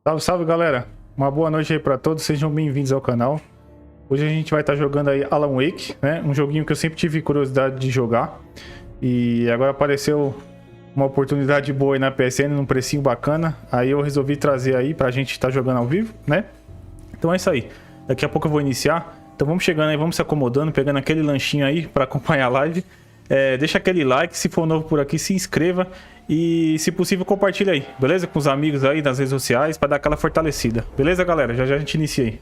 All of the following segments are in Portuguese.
Salve, salve, galera. Uma boa noite aí pra todos, sejam bem-vindos ao canal. Hoje a gente vai estar jogando aí Alan Wake, né? Um joguinho que eu sempre tive curiosidade de jogar. E agora apareceu uma oportunidade boa aí na PSN, num precinho bacana. Aí eu resolvi trazer aí pra gente estar jogando ao vivo, né? Então é isso aí. Daqui a pouco eu vou iniciar. Então vamos chegando aí, vamos se acomodando, pegando aquele lanchinho aí pra acompanhar a live. Deixa aquele like, se for novo por aqui, se inscreva. E, se possível, compartilha aí, beleza? Com os amigos aí nas redes sociais pra dar aquela fortalecida. Beleza, galera? Já já a gente inicia aí.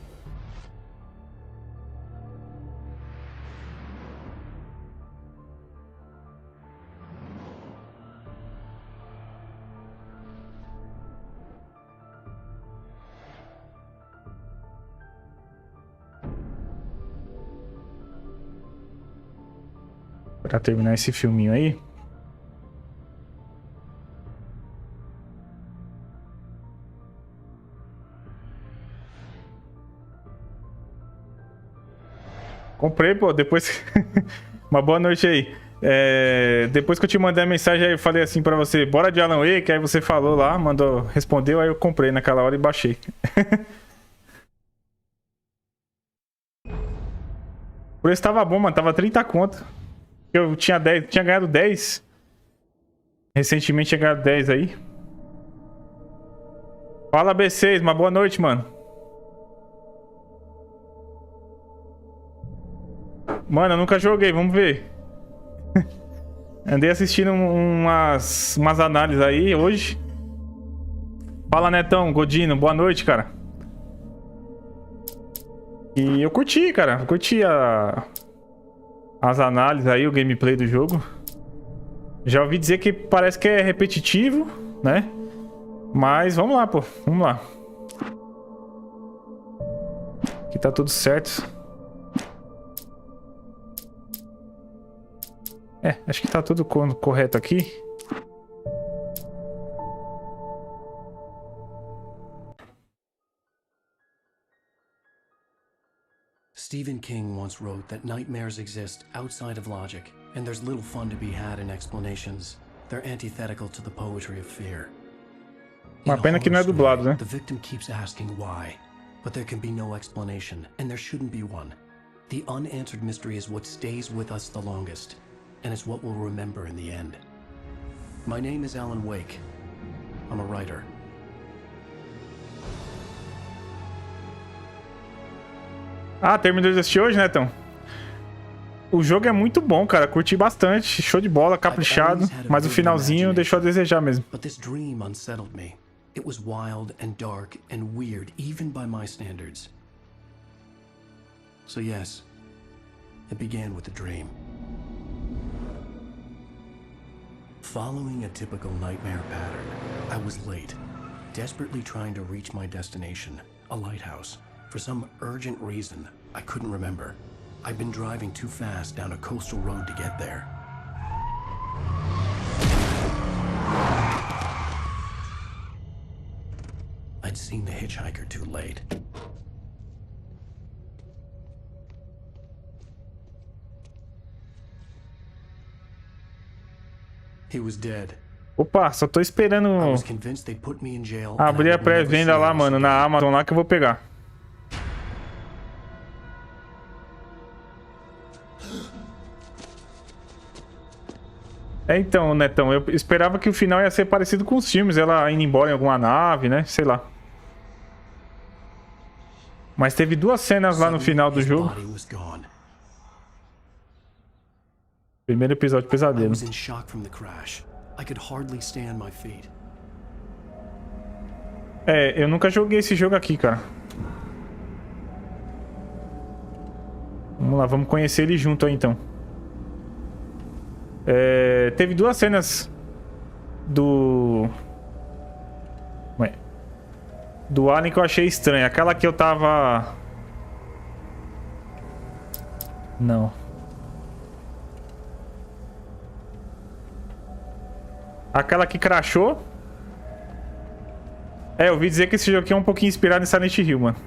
Pra terminar esse filminho aí. Comprei, pô, depois... Uma boa noite aí. Depois que eu te mandei a mensagem aí, eu falei assim pra você, bora de Alan Wake, aí você falou lá, respondeu, aí eu comprei naquela hora e baixei. O preço tava bom, mano, tava 30 conto. Eu tinha ganhado 10. Recentemente tinha ganhado 10 aí. Fala, B6, uma boa noite, mano. Mano, eu nunca joguei, vamos ver. Andei assistindo umas análises aí hoje. Fala, Netão, Godino, boa noite, cara. E eu curti, cara. Eu curti as análises aí, o gameplay do jogo. Já ouvi dizer que parece que é repetitivo, né? Mas vamos lá, pô. Vamos lá. Aqui tá tudo certo. Acho que tá tudo correto aqui. Stephen King once wrote that nightmares exist outside of logic, and there's little fun to be had in explanations. They're antithetical to the poetry of fear. Uma pena que não é dublado, né? The victim keeps asking why, but there can be no explanation, and there shouldn't be one. The unanswered mystery is what stays with us the longest, and it's what we'll remember in the end. My name is Alan Wake. I'm a writer. Terminou de assistir hoje, né, então? O jogo é muito bom, cara. Curti bastante. Show de bola, caprichado. Mas o finalzinho deixou a desejar mesmo. But this dream unsettled me. It was wild and dark and weird, even by my standards. So yes, it began with a dream. Following a typical nightmare pattern, I was late, desperately trying to reach my destination, a lighthouse. For some urgent reason, I couldn't remember. I'd been driving too fast down a coastal road to get there. I'd seen the hitchhiker too late. He was dead. Opa, só tô esperando abrir a pré-venda lá, mano, na Amazon lá que eu vou pegar. Então, Netão, eu esperava que o final ia ser parecido com os filmes, ela indo embora em alguma nave, né? Sei lá. Mas teve duas cenas lá no final do jogo. Primeiro episódio, pesadelo. Eu nunca joguei esse jogo aqui, cara. Vamos lá, vamos conhecer ele junto aí, então. Teve duas cenas do Alien que eu achei estranha. Aquela que eu tava... Não. Aquela que crashou. Eu ouvi dizer que esse jogo aqui é um pouquinho inspirado em Silent Hill, mano.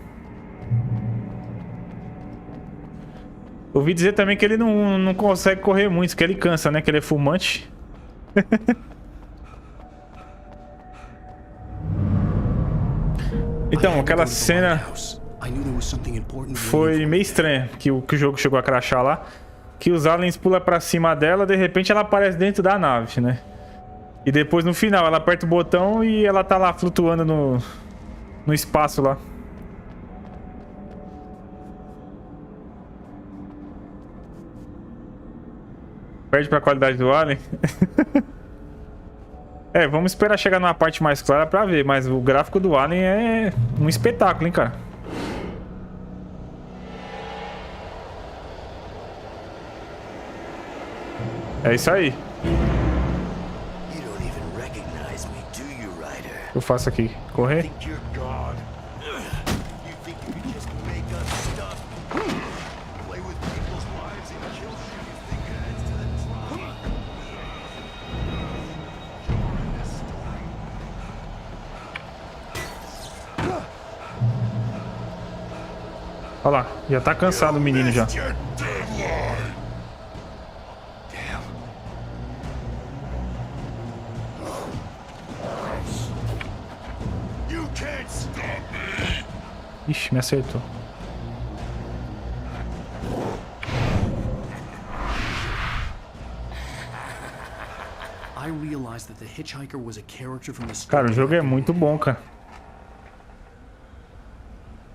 Ouvi dizer também que ele não consegue correr muito, que ele cansa, né? Que ele é fumante. Então, aquela cena foi meio estranha, que o jogo chegou a crashar lá. Que os aliens pulam pra cima dela, de repente ela aparece dentro da nave, né? E depois no final ela aperta o botão e ela tá lá flutuando no espaço lá. Perde pra qualidade do alien. É, vamos esperar chegar numa parte mais clara pra ver, mas o gráfico do alien é um espetáculo, hein, cara. É isso aí. Eu faço aqui, correr. Olha lá, já tá cansado o menino já. Ixi, me acertou. Cara, o jogo é muito bom, cara.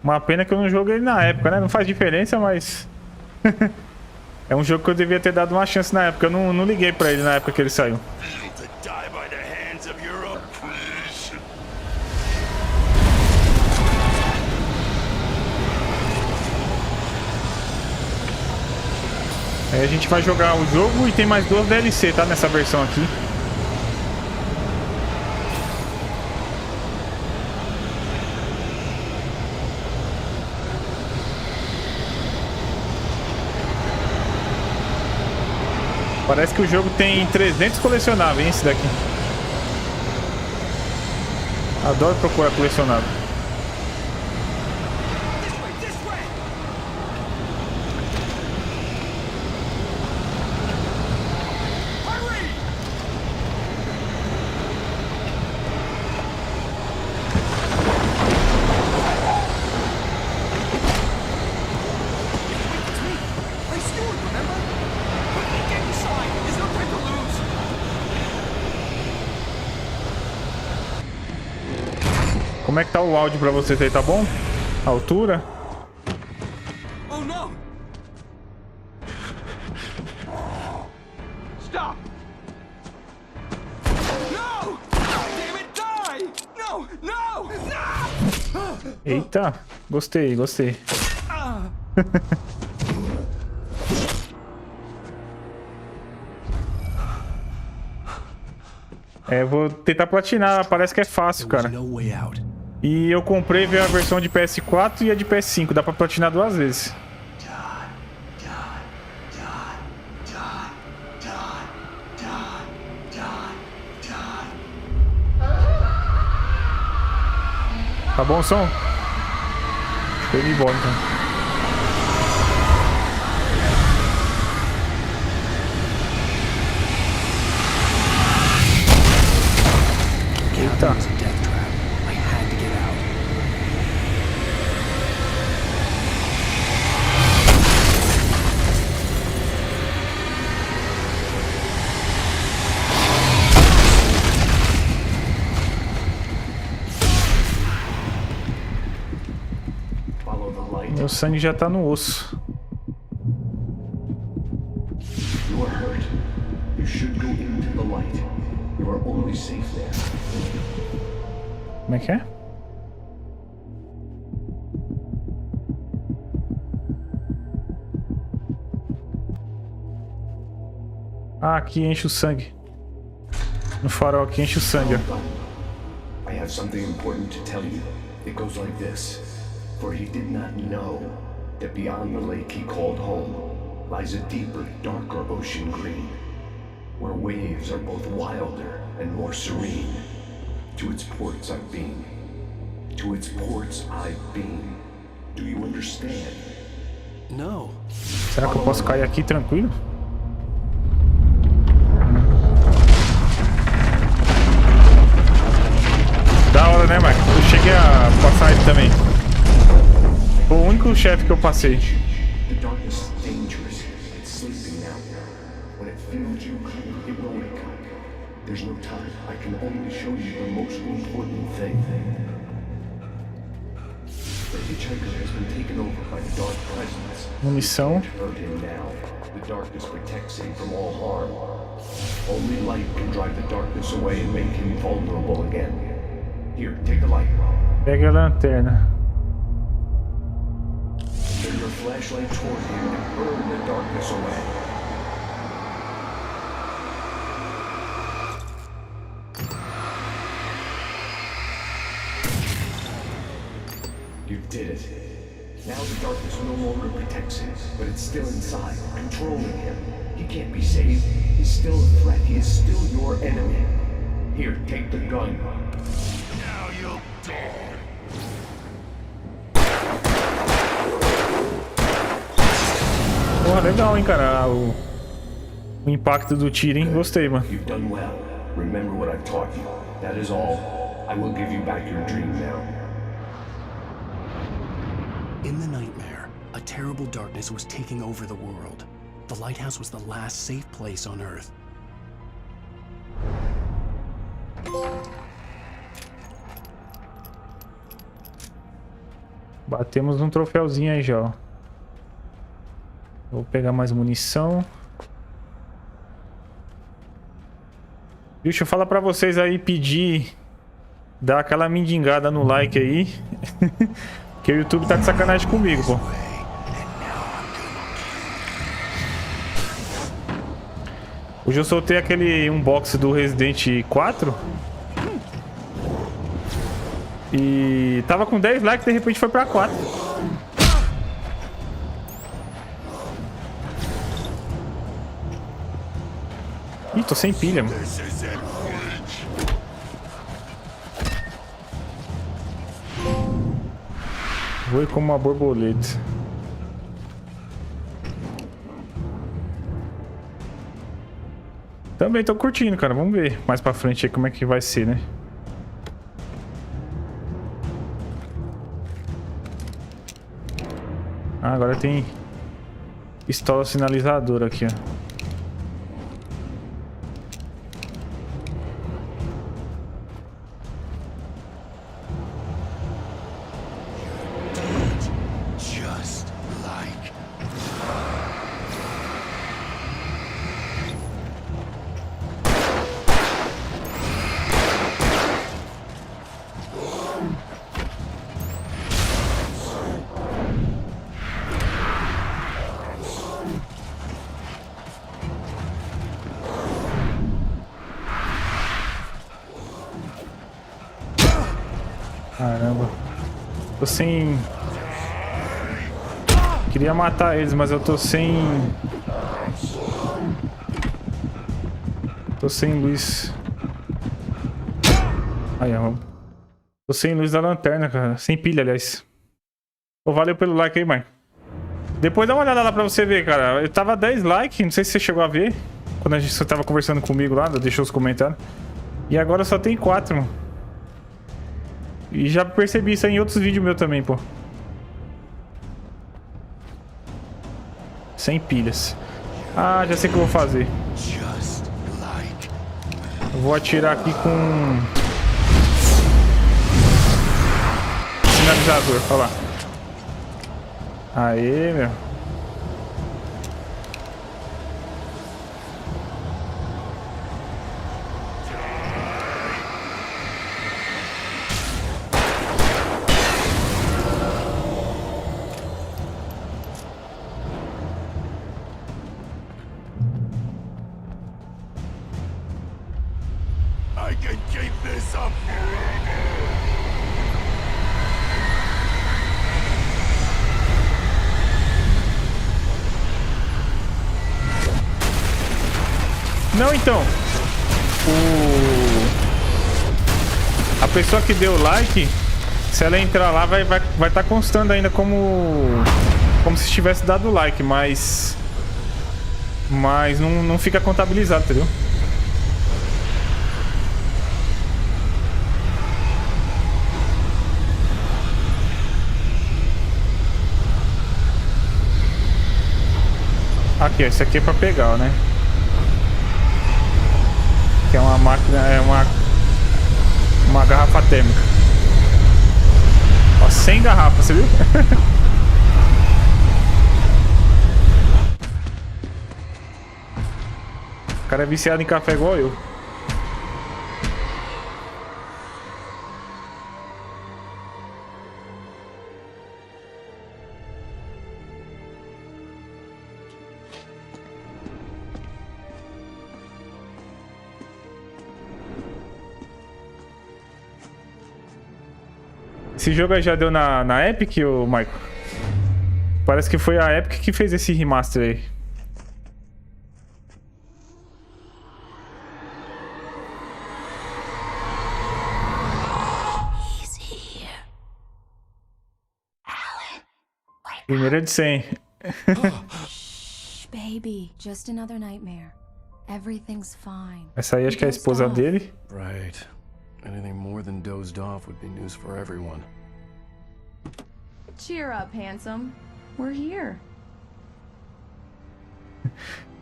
Uma pena que eu não joguei na época, né? Não faz diferença, mas... é um jogo que eu devia ter dado uma chance na época. Eu não liguei pra ele na época que ele saiu. Aí a gente vai jogar o jogo e tem mais 2 DLC, tá? Nessa versão aqui. Parece que o jogo tem 300 colecionáveis, hein, esse daqui. Adoro procurar colecionável. Como é que tá o áudio pra vocês aí, tá bom? A altura? Oh não! Stop! No! Damn it, die! No! No! No! Eita, gostei, gostei. É, vou tentar platinar, parece que é fácil, cara. E eu comprei veio a versão de PS4 e a de PS5, dá pra platinar 2 vezes. Tá bom o som? Show de bola, então. Eita. Meu sangue já tá no osso. Como é que é? Ah, aqui enche o sangue. No farol aqui enche o sangue. I have something important to tell you. It goes like this. For he did not know that beyond the lake he called home lies a deeper, darker ocean green, where waves are both wilder and more serene. To its ports I've been. To its ports I've been. Do you understand? No. Será que eu posso cair aqui tranquilo? Da hora, né, Mike? Eu cheguei a passar ele também. Foi o único chefe que eu passei. The darkness is dangerous. It's sleeping now. When it feels you, it will wake up. There's no time. I can only show you the most important thing. The hitchhiker has been taken over by the dark presence. Munição. Hurt him now. The darkness protects him from all harm. Only light can drive the darkness away and make him vulnerable again. Here, take the light. Pega a lanterna. Turn your flashlight toward him and burn the darkness away. You did it. Now the darkness no longer protects him, but it's still inside, controlling him. He can't be saved. He's still a threat. He is still your enemy. Here, take the gun. Now you'll die. Porra, legal, hein, cara. O impacto do tiro, hein? Gostei, mano. You've done well. Remember what I've taught you. That is all. I will give you back your dream now. In the nightmare, a terrible darkness was taking over the world. The lighthouse was the last safe place on Earth. Batemos um troféuzinho aí já, ó. Vou pegar mais munição. Deixa eu falar pra vocês aí, pedir, dar aquela mendigada no like aí. Que o YouTube tá de sacanagem comigo, pô. Hoje eu soltei aquele unboxing do Resident 4. E tava com 10 likes, de repente foi pra 4. Ih, tô sem pilha, mano. Voe como uma borboleta. Também tô curtindo, cara. Vamos ver mais pra frente aí como é que vai ser, né? Ah, agora tem pistola sinalizadora aqui, ó. Caramba. Tô sem... Queria matar eles, mas eu tô sem... Tô sem luz. Aí, ó. Tô sem luz da lanterna, cara. Sem pilha, aliás. Pô, valeu pelo like aí, mãe. Depois dá uma olhada lá pra você ver, cara. Eu tava 10 likes, não sei se você chegou a ver. Quando você tava conversando comigo lá, deixou os comentários. E agora só tem 4, mano. E já percebi isso aí em outros vídeos meus também, pô. Sem pilhas. Ah, já sei o que eu vou fazer. Eu vou atirar aqui com... sinalizador, olha lá. Aê, meu. Não, então, a pessoa que deu like, se ela entrar lá, vai estar constando ainda como se tivesse dado like, mas não fica contabilizado, entendeu? Aqui, ó, esse aqui é pra pegar, né? Que é uma máquina, é uma garrafa térmica. Ó, 100 garrafas, você viu? O cara é viciado em café igual eu. Esse jogo aí já deu na Epic, ô Michael? Parece que foi a Epic que fez esse remaster aí. Primeira de 100. Shh, baby, just another nightmare. Everything's fine. Essa aí acho que é a esposa dele. Right. Anything more than dozed off would be news for everyone. Cheer up, handsome. We're here.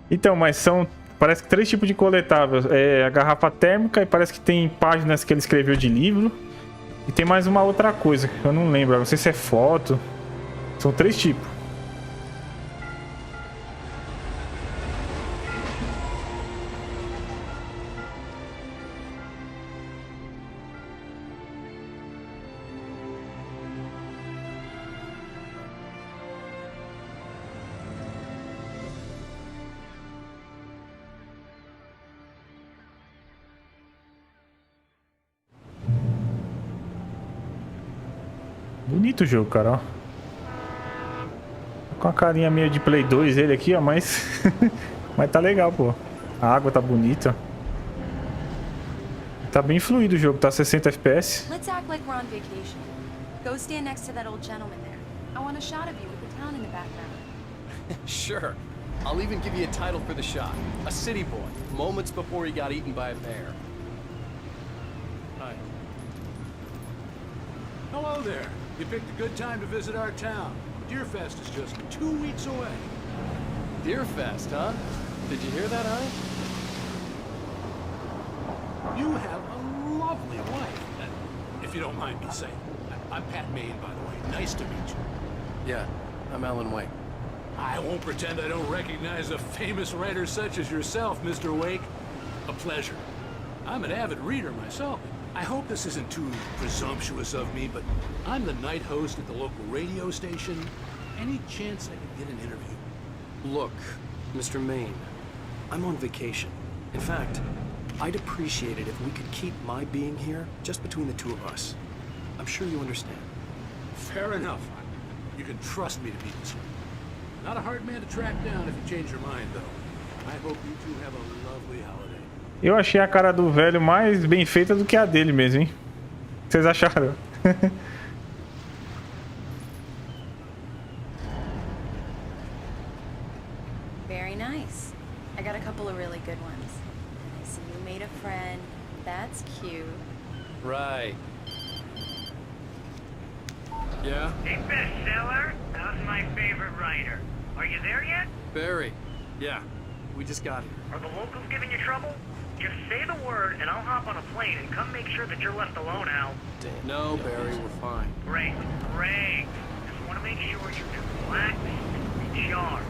Então, mas são... Parece que 3 tipos de coletáveis. É a garrafa térmica e parece que tem páginas que ele escreveu de livro. E tem mais uma outra coisa que eu não lembro. Não sei se é foto. São 3 tipos. Bonito o jogo, cara, ó. Com a carinha meio de Play 2 ele aqui, ó, mas... mas tá legal, pô. A água tá bonita. Tá bem fluido o jogo, tá 60 FPS. Let's act like we're on vacation. Go stand next to that old gentleman there. I want a shot of you with the town in the background. Sure. I'll even give you a title for the shot. A city boy, moments before he got eaten by a bear. Hi. Hello there. You picked a good time to visit our town. Deerfest is just 2 weeks away. Deerfest, huh? Did you hear that, Ike? You have a lovely wife. If you don't mind me saying. I'm Pat Maine, by the way. Nice to meet you. Yeah, I'm Alan Wake. I won't pretend I don't recognize a famous writer such as yourself, Mr. Wake. A pleasure. I'm an avid reader myself. I hope this isn't too presumptuous of me, but I'm the night host at the local radio station. Any chance I could get an interview? Look, Mr. Maine, I'm on vacation. In fact, I'd appreciate it if we could keep my being here just between the two of us. I'm sure you understand. Fair enough. You can trust me to be this way. Not a hard man to track down if you change your mind, though. I hope you two have a lovely holiday. Eu achei a cara do velho mais bem feita do que a dele mesmo, hein? O que vocês acharam? Very nice. I got a couple of really good ones. I see you made a friend. That's cute. Right. Yeah? Hey, bestseller, how's my favorite writer? Are you there yet? Barry. Yeah, we just got here. Are the locals giving you trouble? Just say the word and I'll hop on a plane and come make sure that you're left alone, Al. Damn. No, Barry, we're fine. Great, great. Just want to make sure you're relaxed and charged.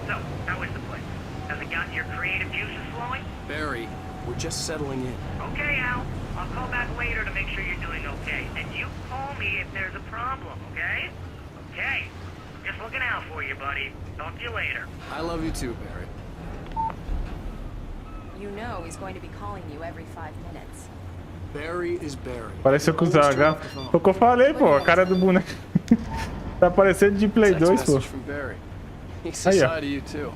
So, how is the place? Has it gotten your creative juices flowing? Barry, we're just settling in. Okay, Al. I'll call back later to make sure you're doing okay. And you call me if there's a problem, okay? Okay. Just looking out for you, buddy. Talk to you later. I love you too, Barry. You know he's going to be calling you every 5 minutes. Barry is Barry. Pareceu com o Zaga. Foi o que eu falei, pô. A cara do boneco. Tá parecendo de Play 2, pô. From Barry. He says Aí, ó. hi to you too.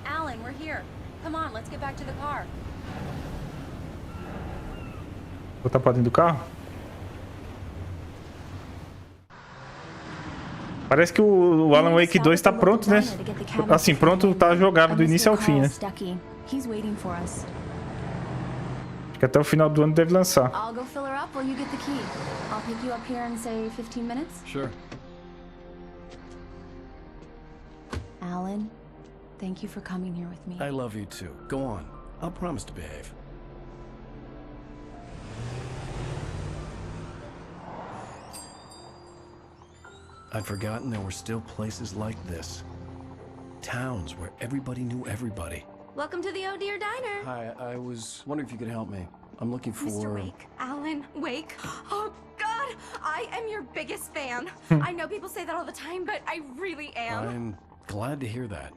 Alan, we're here. Come on, let's get back to the car. Botar pra dentro do carro? Parece que o Alan Wake 2 tá pronto, né? Assim, pronto, tá jogável do início ao fim, né? Acho que até o final do ano deve lançar. I'll go fill her up while you get the key. I'll pick you up here in say 15 minutes. Sure. Alan, thank you for coming here with me. I love you too. Go on. I'll promise to behave. I'd forgotten there were still places like this. Towns where everybody knew everybody. Welcome to the Oh Dear Diner. Hi, I was wondering if you could help me. I'm looking for... Mr. Wake. Alan Wake. Oh, God! I am your biggest fan. I know people say that all the time, but I really am. I'm glad to hear that.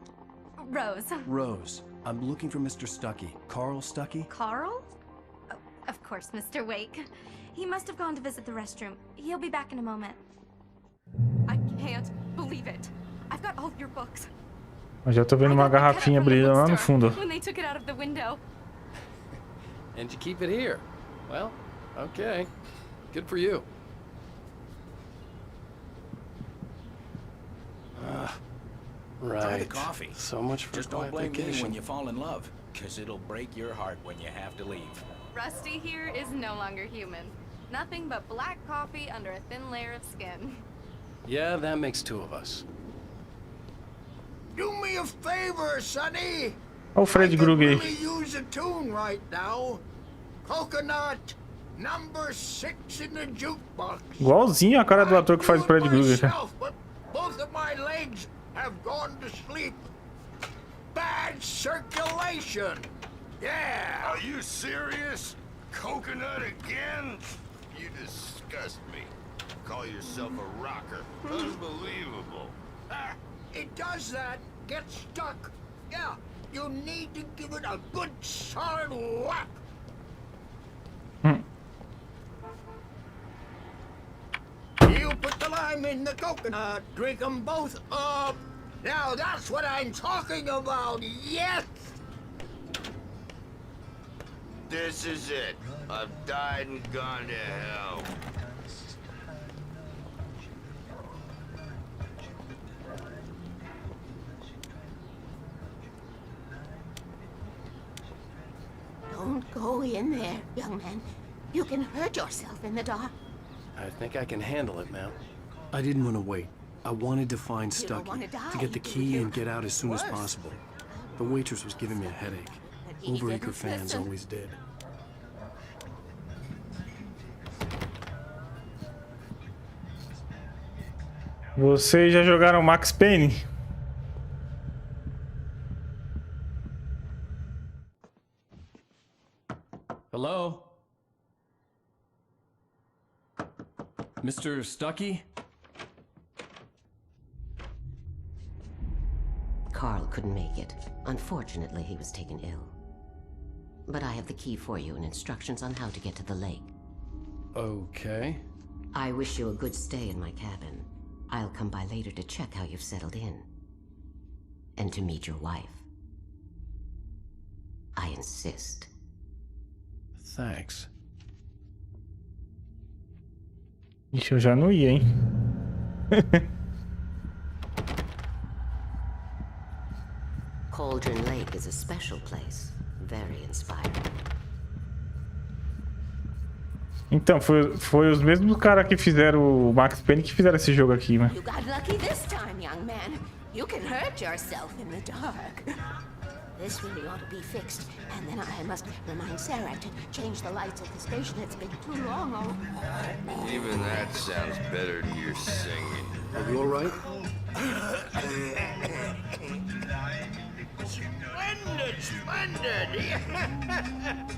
Rose. Rose, I'm looking for Mr. Stuckey. Carl Stuckey? Carl? Oh, of course, Mr. Wake. He must have gone to visit the restroom. He'll be back in a moment. I can't believe it. I've got all of your books. Eu já tô vendo uma garrafinha brilhando lá no fundo. When they took it out of the window. And you keep it here. Well, okay. Good for you. Right. Try the coffee. So much for Just don't blame me vacation. when you fall in love, because it'll break your heart when you have to leave. Rusty here is no longer human. Nothing but black coffee under a thin layer of skin. Yeah, that makes two of us. Do me a favor, Sonny. Olha o Fred I could Krueger. really use a tune right now. Coconut, number 6 in the jukebox. Igualzinho a cara do ator que faz o Fred Krueger. Myself, but both of my legs have gone to sleep. Bad circulation. Yeah. Are you serious? Coconut again? You disgust me. Call yourself a rocker. Unbelievable. Ah, it does that. Get stuck. Yeah. You need to give it a good solid whack. You put the lime in the coconut, drink them both up. Now that's what I'm talking about, yes! This is it. I've died and gone to hell. Don't go in there, young man. You can hurt yourself in the dark. I think I can handle it, ma'am. I didn't want to wait. I wanted to find You don't Stuckey, wanna die, to get the do key you? and get out as soon as Worse. possible. The waitress was giving me a headache. But he Overacre didn't fans listen. always did. Vocês já jogaram Max Payne? Hello? Mr. Stuckey? Carl couldn't make it. Unfortunately, he was taken ill. But I have the key for you and instructions on how to get to the lake. Okay. I wish you a good stay in my cabin. I'll come by later to check how you've settled in. And to meet your wife. I insist. Thanks. Ixi, eu já não ia, hein? Cauldron Lake is a special place. Very inspiring. Então, foi os mesmos caras que fizeram o Max Payne que fizeram esse jogo aqui, né? You got lucky this time, young man. You can hurt yourself in the dark. This really ought to be fixed. And then I must remind Sarah to change the lights at the station. It's been too long already. Even that sounds better than your singing. Are you alright? Splendid, splendid.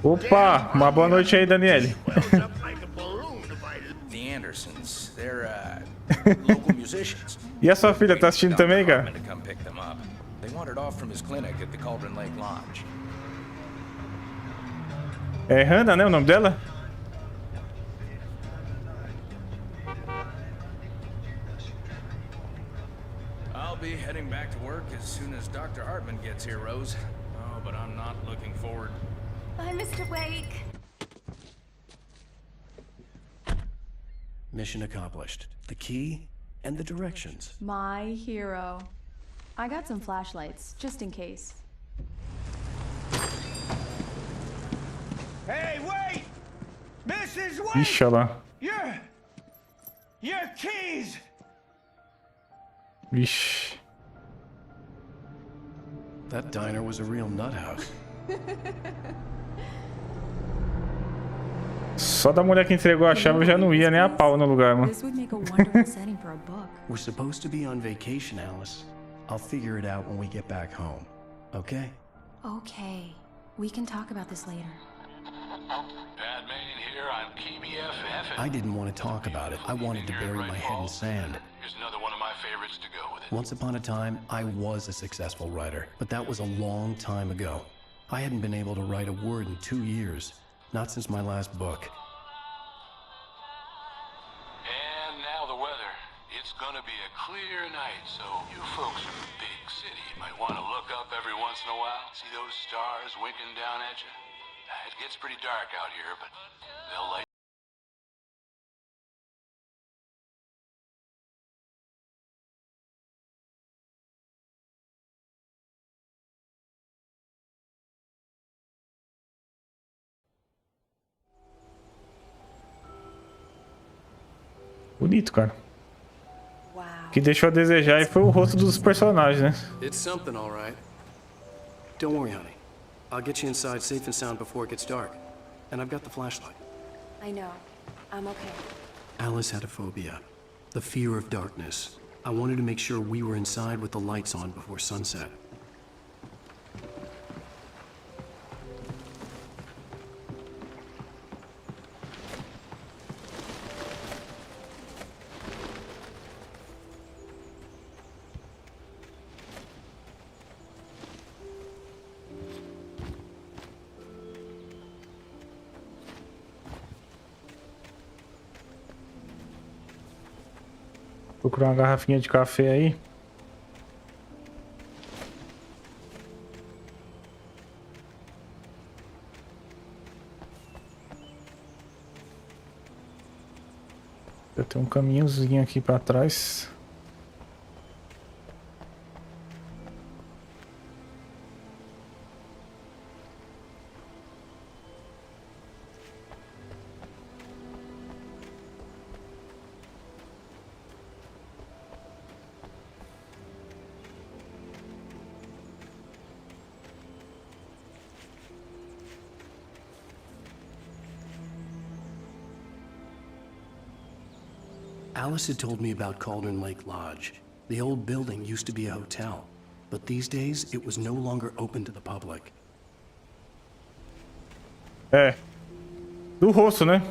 Opa, uma boa noite aí, Daniele. Swells up like a balloon if I... The Andersons, they're local musicians. E a sua filha tá assistindo também, cara? To come pick them up. They wandered off from his clinic at the Cauldron Lake Lodge. É Hannah, né, o nome dela? I'll be heading back to work as soon as Dr. Hartman gets here, Rose. Oh, but I'm not looking forward. Bye, Mr. Wake. Mission accomplished. The key and the directions. My hero. I got some flashlights, just in case. Hey, wait! Mrs. Wake! Ixi, olha lá. Your keys! Vixe. That diner was a real nut house. Só da mulher que entregou a chave eu já não ia nem a pau no lugar, mano. This would make a wonderful setting for a book. We're supposed to be on vacation, Alice. I'll figure it out when we get back home. Okay? Okay. We can talk about this later. Bad Main here on KBFF. I didn't want to talk about it. I wanted to bury my head in sand. Here's another one of my favorites to go with it. Once upon a time, I was a successful writer, but that was a long time ago. I hadn't been able to write a word in 2 years, not since my last book. And now the weather. It's gonna be a clear night, so you folks in the big city might want to look up every once in a while, see those stars winking down at you. It gets pretty dark out here, but they'll light. Bonito, cara. Wow. O que deixou a desejar aí foi o rosto dos personagens, né? It's something, all right. Don't worry, honey. I'll get you inside safe and sound before it gets dark. And I've got the flashlight. I know. I'm okay. Alice had a phobia. The fear of darkness. I wanted to make sure we were inside with the lights on before sunset. Procurar uma garrafinha de café aí. Eu tenho um caminhozinho aqui pra trás. Alice had told me about Cauldron Lake Lodge. The old building used to be a hotel, but these days it was no longer open to the public. É. Do rosto, né?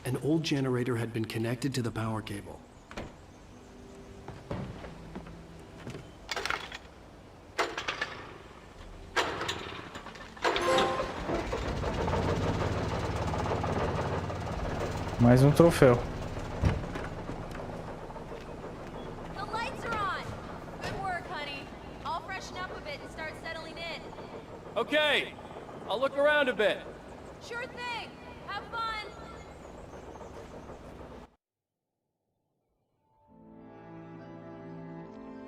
An old generator had been connected to the power cable. Mais um troféu. The lights are on. Good work, honey. I'll freshen up a bit and start settling in. Okay, I'll look around a bit. Sure thing. Have fun.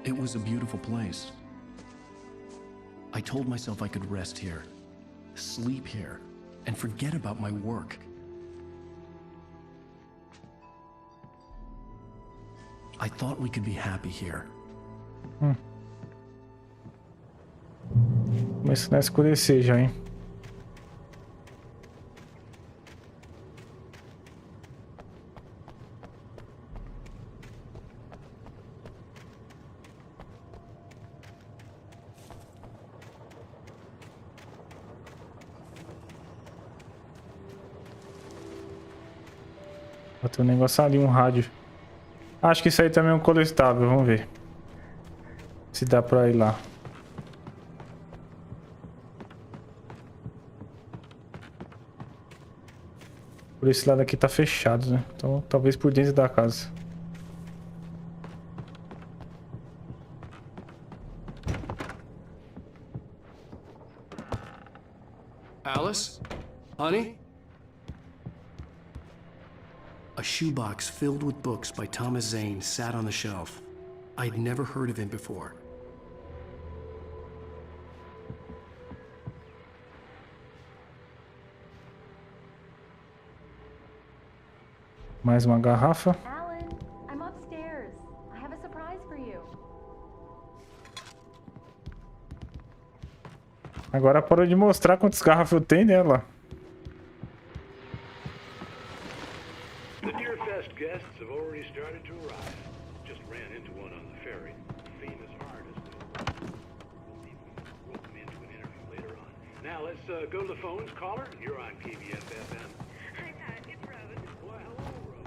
It was a beautiful place. I told myself I could rest here, sleep here, and forget about my work. I thought we could be happy here. Começando a escurecer já, hein? Tem um negócio ali, um rádio. Acho que isso aí também é um coletável, vamos ver. Se dá pra ir lá. Por esse lado aqui tá fechado, né? Então talvez por dentro da casa. Alice? Honey? A shoebox filled with books by Thomas Zane sat on the shelf. I'd never heard of him before. Mais uma garrafa. Alan, I'm upstairs. I have a surprise for you. Agora parou de mostrar quantas garrafas eu tenho nela. The Deerfest guests have already started to arrive. Just ran into one on the ferry. Famous artist. We'll see if we can rope him into an interview later on. Now let's go to the phones. Caller, you're on KBS-FM. Hi, Pat. It's Rose. Well, hello, Rose.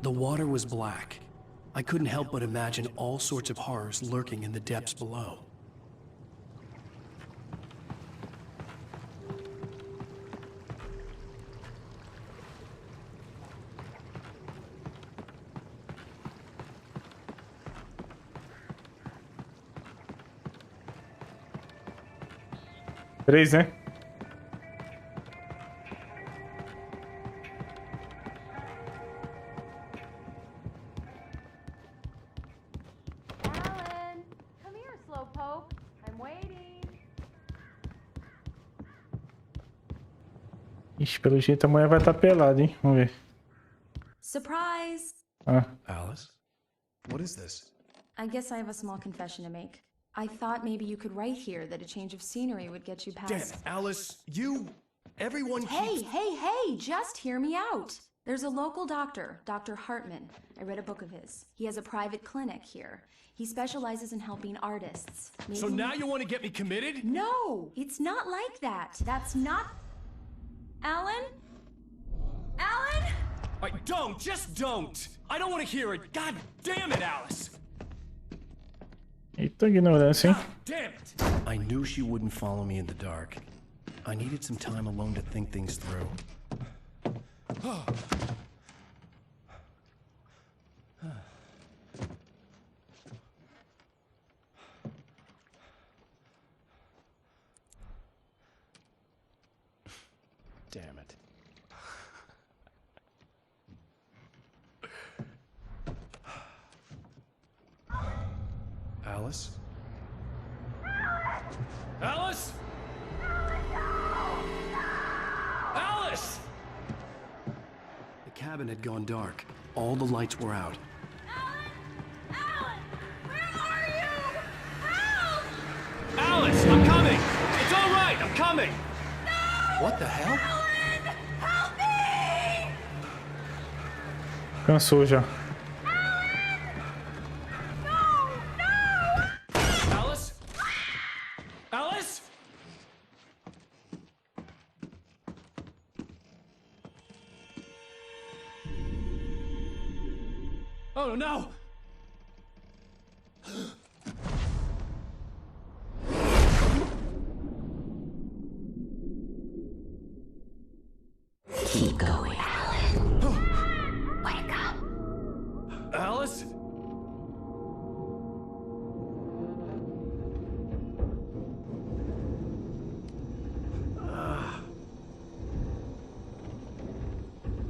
The water was black. I couldn't help but imagine all sorts of horrors lurking in the depths below. Três, né? Alan, come here, Slowpoke. I'm waiting. Ixi, pelo jeito a mulher vai estar pelada, hein? Vamos ver. Surprise! Ah, Alice? What is this? I guess I have a small confession to make. I thought maybe you could write here that a change of scenery would get you Damn past... it, Alice, everyone Hey, keeps... hey, just hear me out. There's a local doctor, Dr. Hartman. I read a book of his. He has a private clinic here. He specializes in helping artists. So Maybe- now you want to get me committed? No, it's not like that. That's not... Alan? Alan? Just don't! I don't want to hear it! God damn it, Alice! eita ignorância, hein? Damn it! I knew she wouldn't follow me in the dark. I needed some time alone to think things through. Damn it. Alice? Alice? Alice! The cabin had gone dark. All the lights were out. Alan! Where are you? Help! Alice, I'm coming! It's all right, I'm coming! What the hell? Alan! Help me! Cansou já. Alice? Alice? Oh no! Keep going, Alan. Wake up. Alice?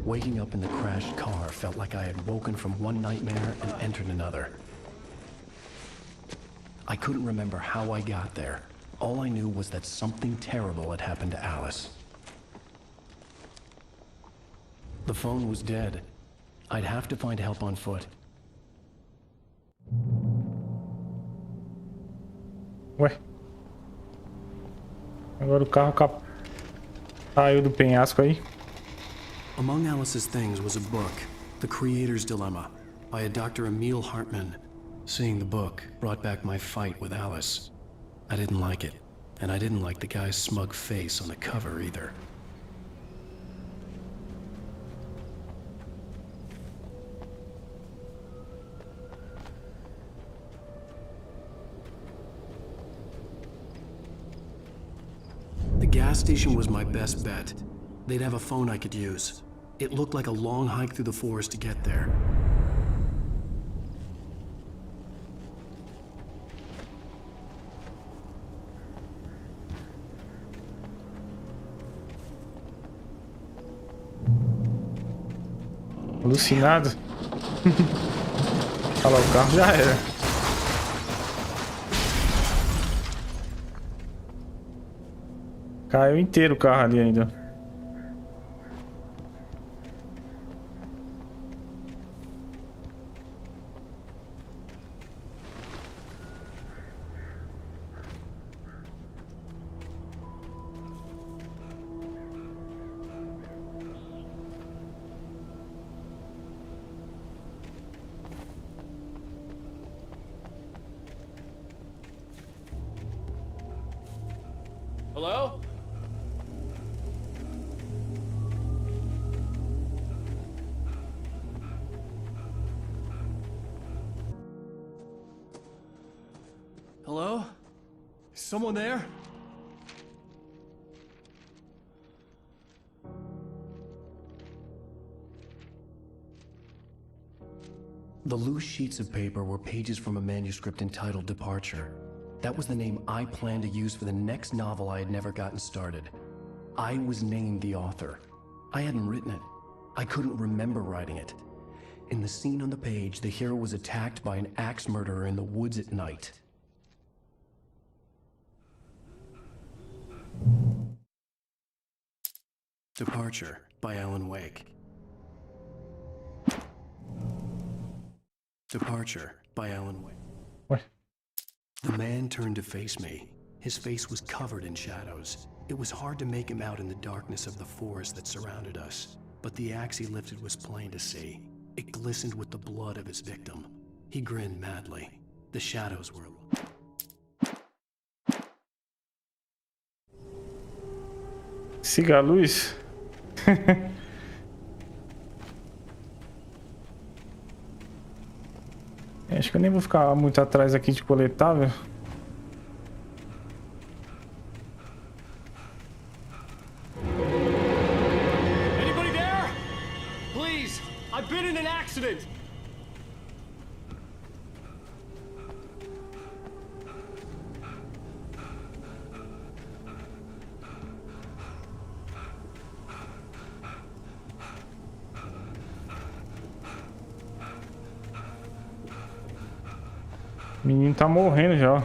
Waking up in the crashed car felt like I had woken from one nightmare and entered another. I couldn't remember how I got there. All I knew was that something terrible had happened to Alice. The phone was dead. I'd have to find help on foot. Ué. Agora o carro caiu do penhasco aí. Among Alice's things was a book, The Creator's Dilemma, by a Dr. Emil Hartman. Seeing the book brought back my fight with Alice. I didn't like it, and I didn't like the guy's smug face on the cover either. The gas station was my best bet. They'd have a phone I could use. It looked like a long hike through the forest to get there. Alucinado. Olha lá, o carro já era. Caiu inteiro o carro ali ainda. Hello? Hello? Is someone there? The loose sheets of paper were pages from a manuscript entitled Departure. That was the name I planned to use for the next novel I had never gotten started. I was named the author. I hadn't written it. I couldn't remember writing it. In the scene on the page, the hero was attacked by an axe murderer in the woods at night. Departure by Alan Wake. Departure by Alan Wake. What? The man turned to face me. His face was covered in shadows. It was hard to make him out in the darkness of the forest that surrounded us, but the axe he lifted was plain to see. It glistened with the blood of his victim. He grinned madly. The shadows were... Siga a luz. Acho que eu nem vou ficar muito atrás aqui de coletável. Anybody there? Please, I've been in an accident. O menino tá morrendo já, ó.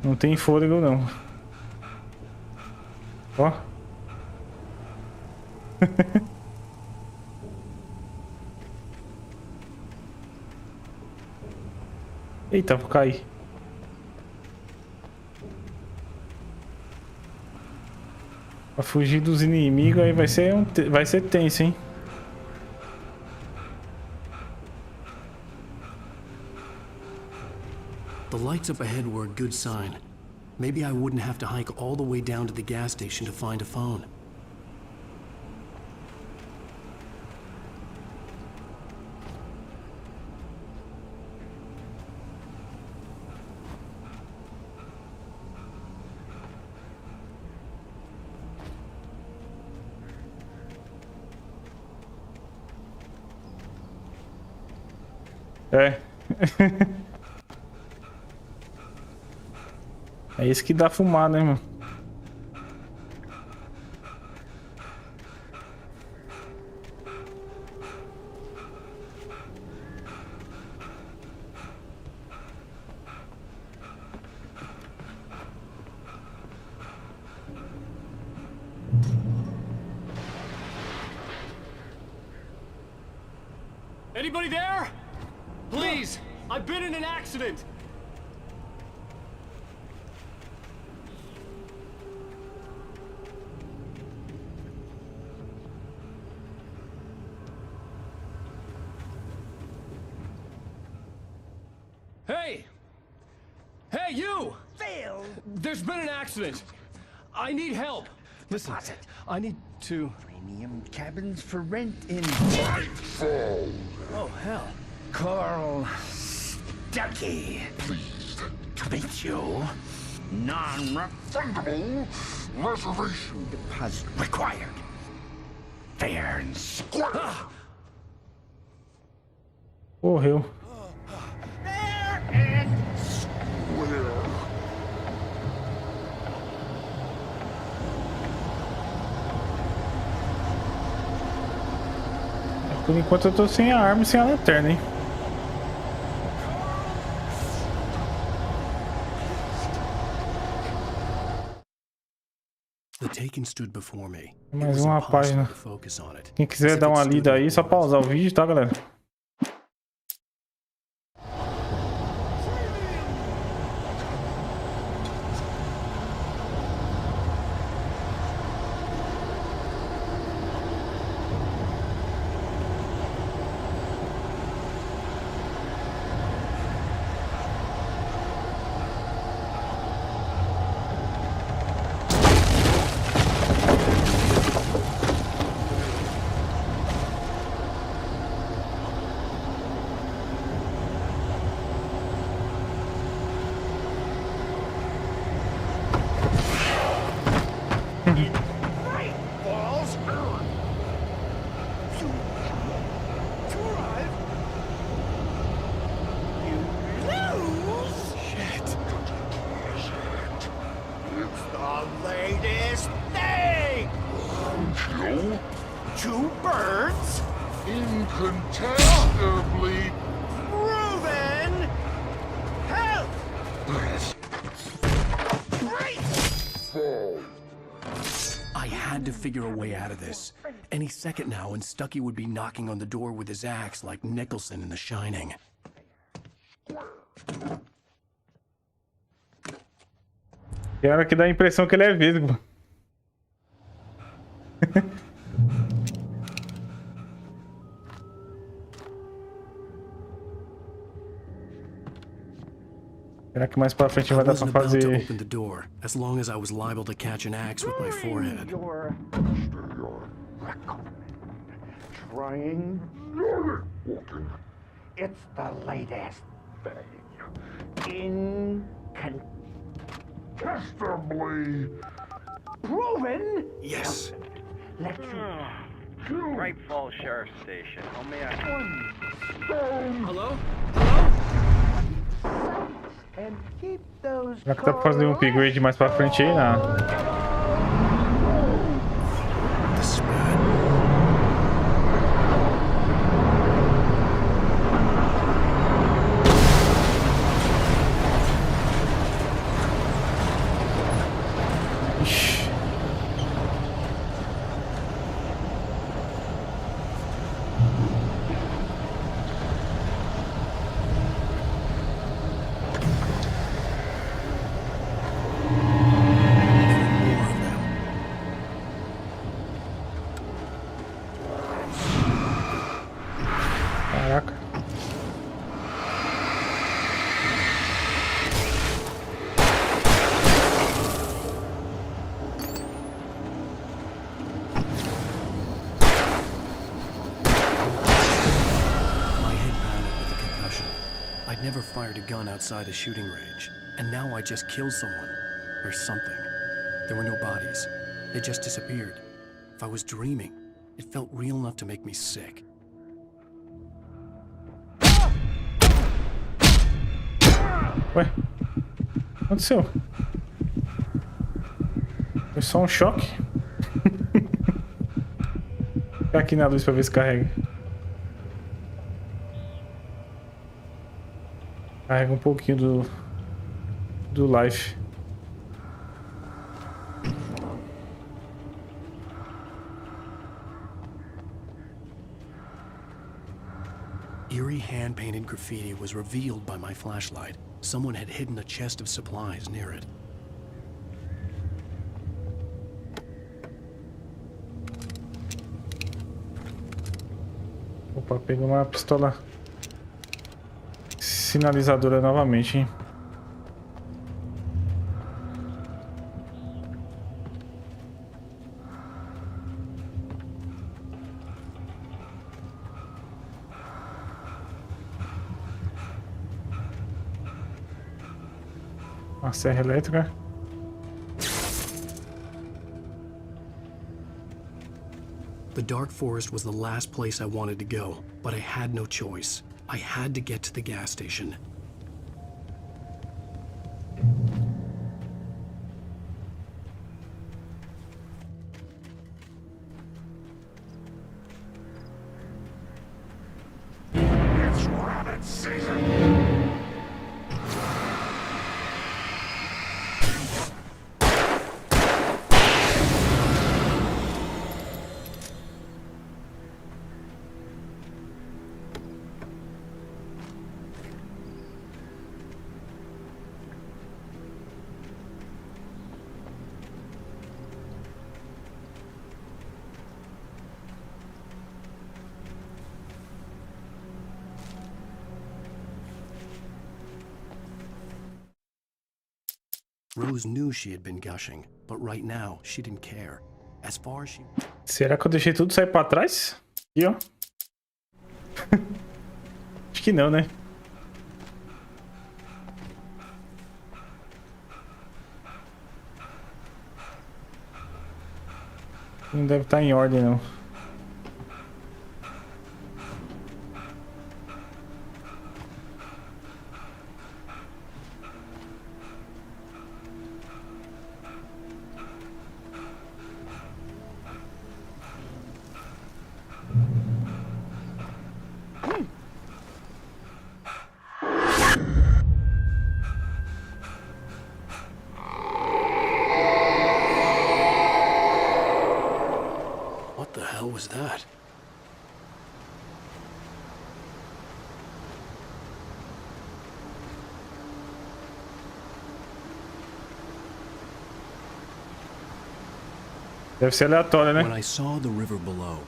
Não tem fôlego não. Ó. Eita, vou cair. Pra fugir dos inimigos aí vai ser tenso, hein? The lights up ahead were a good sign. Maybe I wouldn't have to hike all the way down to the gas station to find a phone. É. É isso que dá fumada, né, mano? Anybody there? Please, I've been in an accident. Hey! Hey, you! Phil! There's been an accident. I need help. Listen, I need to... Premium cabins for rent in... Oh, hell. Carl Stuckey. Pleased to meet you. Non-refundable reservation deposit required. Fair and square. Morreu. Fair and square. Por enquanto eu tô sem a arma e sem a lanterna, hein? The Taken stood before me. It Mais was uma impossible página. to focus on it. Quem quiser As if dar it uma stood lida aí, só before us. pausar o vídeo, tá, galera? Latest thing! Two birds, Incontestably proven health! fall. I had to figure a way out of this. Any second now, and Stucky would be knocking on the door with his axe like Nicholson in The Shining. Tem hora que dá a impressão que ele é vesgo. Será que mais pra frente I vai dar pra wasn't about to fazer... open the door, as long as I was liable to catch an axe with my forehead. Your record. Trying. Walking. It's the latest thing. Testably. Proven? Yes. Let you Great Falls Sheriff Station. How may I... Hello? and keep those. Será que dá pra fazer um upgrade mais pra frente aí? Não. Ixi. Caraca. My head pounded with the concussion. I'd never fired a gun outside a shooting range, and now I just killed someone. Or something. There were no bodies. They just disappeared. If I was dreaming, it felt real enough to make me sick. Ué? O que aconteceu? Foi só um choque? Ficar aqui na luz pra ver se carrega. Carrega um pouquinho do life. Eerie hand-painted graffiti was revealed by my flashlight. Someone had hidden a chest of supplies near it. Opa, peguei uma pistola sinalizadora novamente, hein? Uma serra elétrica. The dark forest was the last place I wanted to go, but I had no choice. I had to get to the gas station. It's rabbit season. Rose knew she had been gushing, but right now she didn't care. As far as she... Será que eu deixei tudo sair pra trás? Aqui, ó. Acho que não, né? Não deve estar em ordem, não. What the hell was that? Deve ser aleatório, né? When I saw the river below,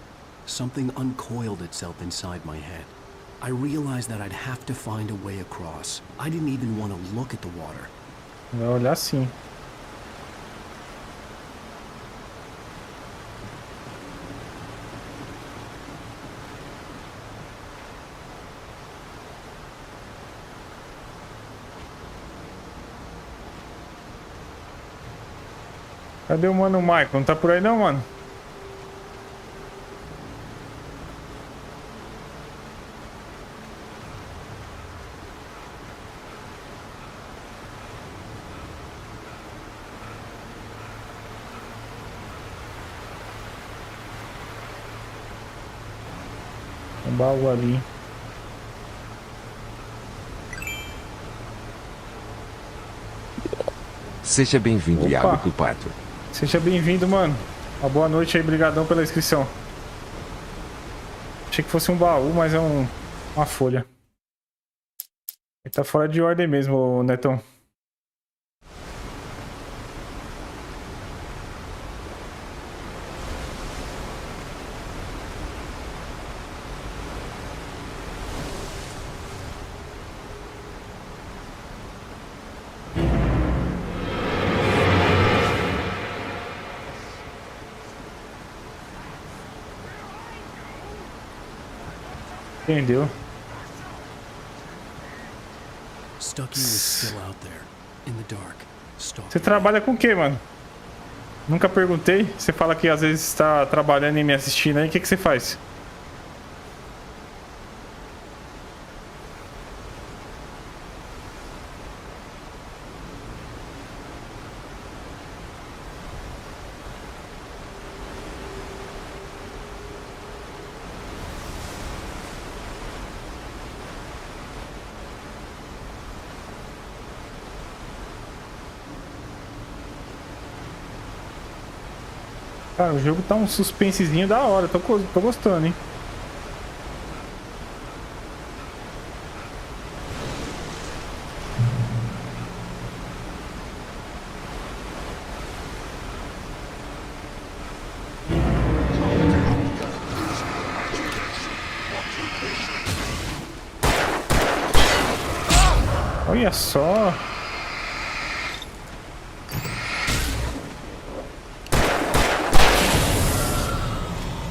something uncoiled itself inside my head. I realized that I'd have to find a way across. I didn't even want to look at the water. Vai olhar sim. Cadê o mano Michael? Não tá por aí não, mano? Um baú ali. Seja bem-vindo, Iago Culpato. Seja bem-vindo, mano. Uma boa noite aí, brigadão pela inscrição. Achei que fosse um baú, mas é uma folha. Ele tá fora de ordem mesmo, Netão. Entendeu? Stucky was still out there, in the dark, stalking. Você trabalha com o que, mano? Nunca perguntei. Você fala que às vezes está trabalhando e me assistindo aí. O que você faz? Cara, o jogo tá um suspensezinho da hora, tô gostando, hein? Olha só!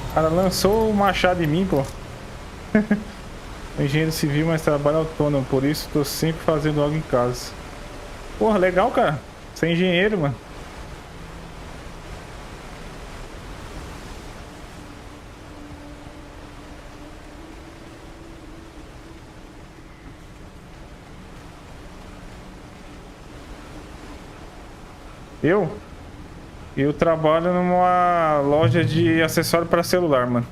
O cara lançou o machado em mim, pô. Engenheiro civil, mas trabalho autônomo, por isso tô sempre fazendo algo em casa. Porra, legal, cara. Você é engenheiro, mano. Eu trabalho numa loja de acessório para celular, mano.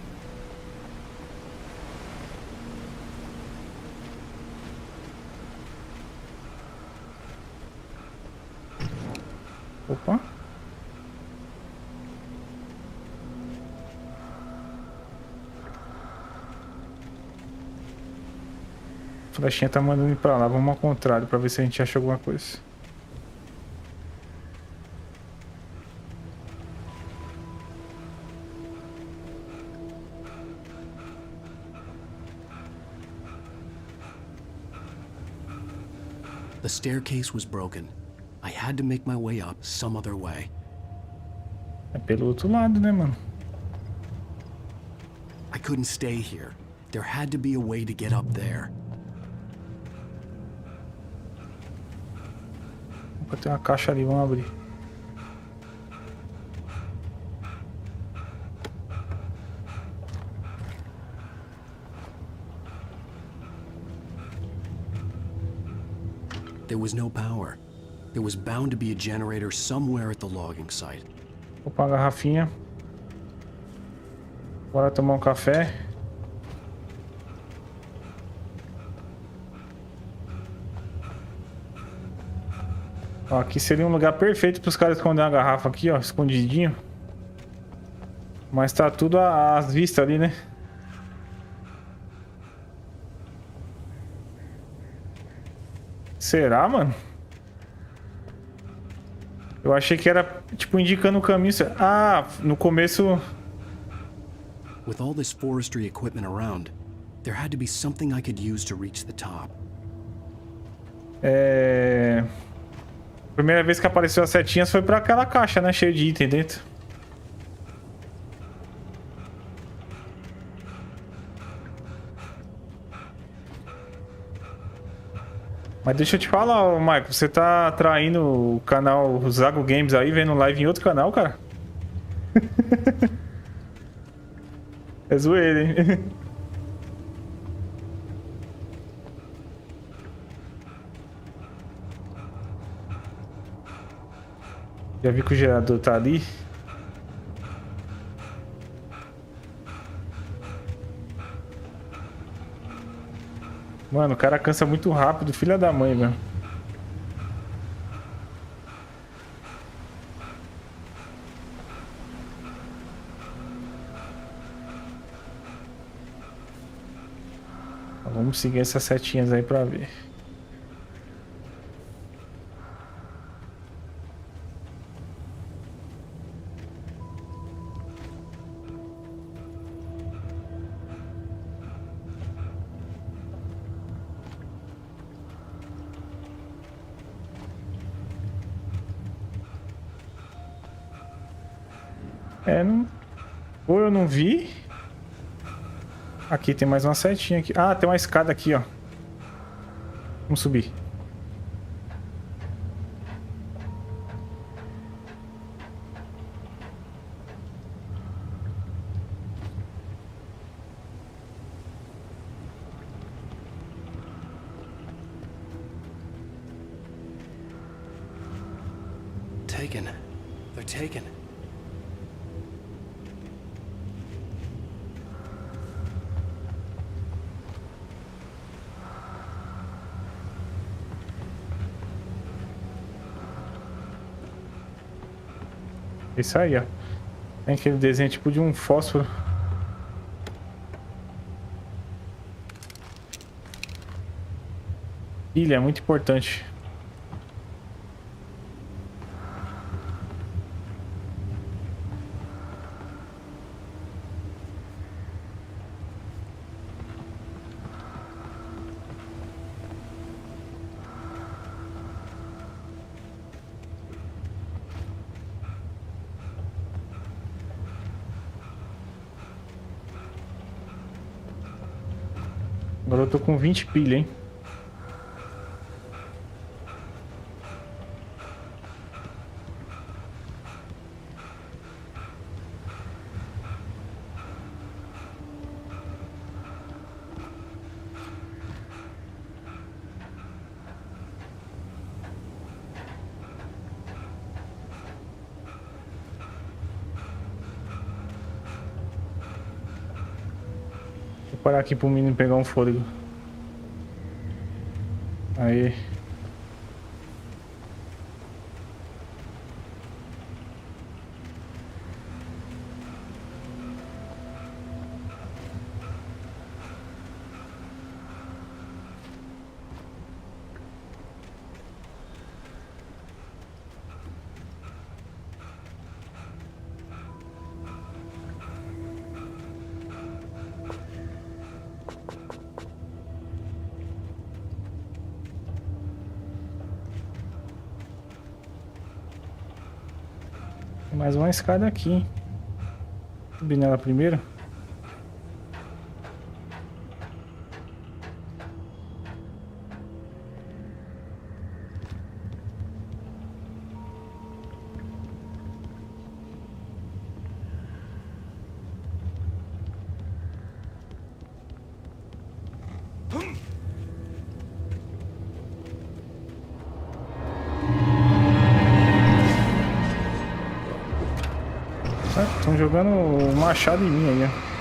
Opa. A flechinha tá mandando ir pra lá. Vamos ao contrário pra ver se a gente acha alguma coisa. The staircase was broken. I had to make my way up some other way. É pelo outro lado, né, mano? I couldn't stay here. There had to be a way to get up there. Tem uma caixa ali, vamos abrir. There was no power. There was bound to be a generator somewhere at the logging site. Opa, uma garrafinha. Bora tomar um café. Ó, aqui seria um lugar perfeito para os caras esconder uma garrafa aqui, ó, escondidinho. Mas tá tudo às vistas ali, né? Será, mano? Eu achei que era, tipo, indicando o caminho. Ah, no começo... With all this forestry equipment around, there had to be something I could use to reach the top. Primeira vez que apareceu as setinhas foi pra aquela caixa, né? Cheio de item dentro. Mas deixa eu te falar, ô, Michael, você tá traindo o canal Zago Games aí, vendo live em outro canal, cara? É zoeira, hein? Já vi que o gerador tá ali. Mano, o cara cansa muito rápido, filha da mãe, velho. Vamos seguir essas setinhas aí pra ver. Não... Ou eu não vi. Aqui tem mais uma setinha aqui. Ah, tem uma escada aqui, ó. Vamos subir. Taken. They're taken. Isso aí, ó. Tem aquele desenho tipo de um fósforo. Pilha é muito importante. Agora eu tô com 20 pilha, hein? Vou parar aqui pro menino pegar um fôlego. Aí. Tem mais uma escada aqui, hein? Subir nela primeiro. Estão jogando o machado em mim aí, ó.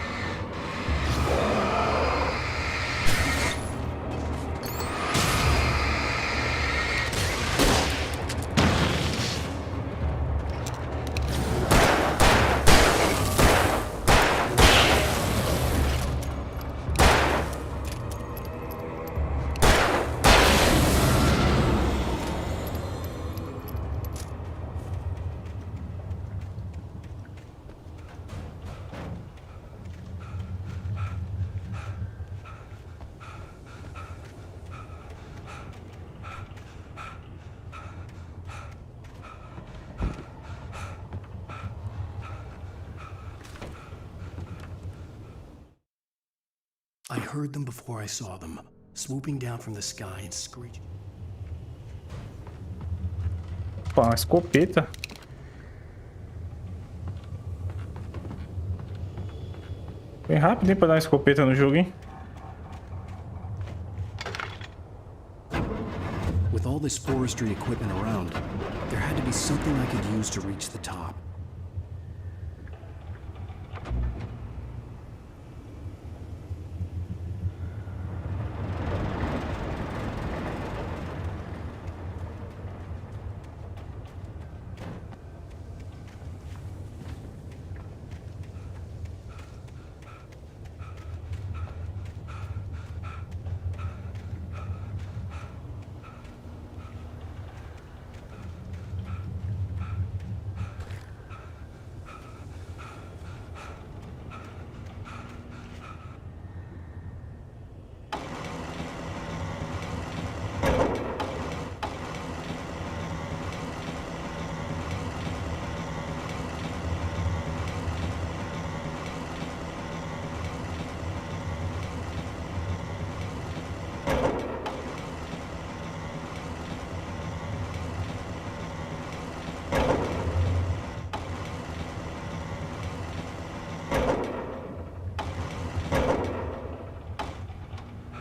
I heard them before I saw them, swooping down from the sky and screeching. Opa, uma escopeta. Bem rápido, hein, pra dar uma escopeta no jogo, hein? With all this forestry equipment around, there had to be something I could use to reach the top.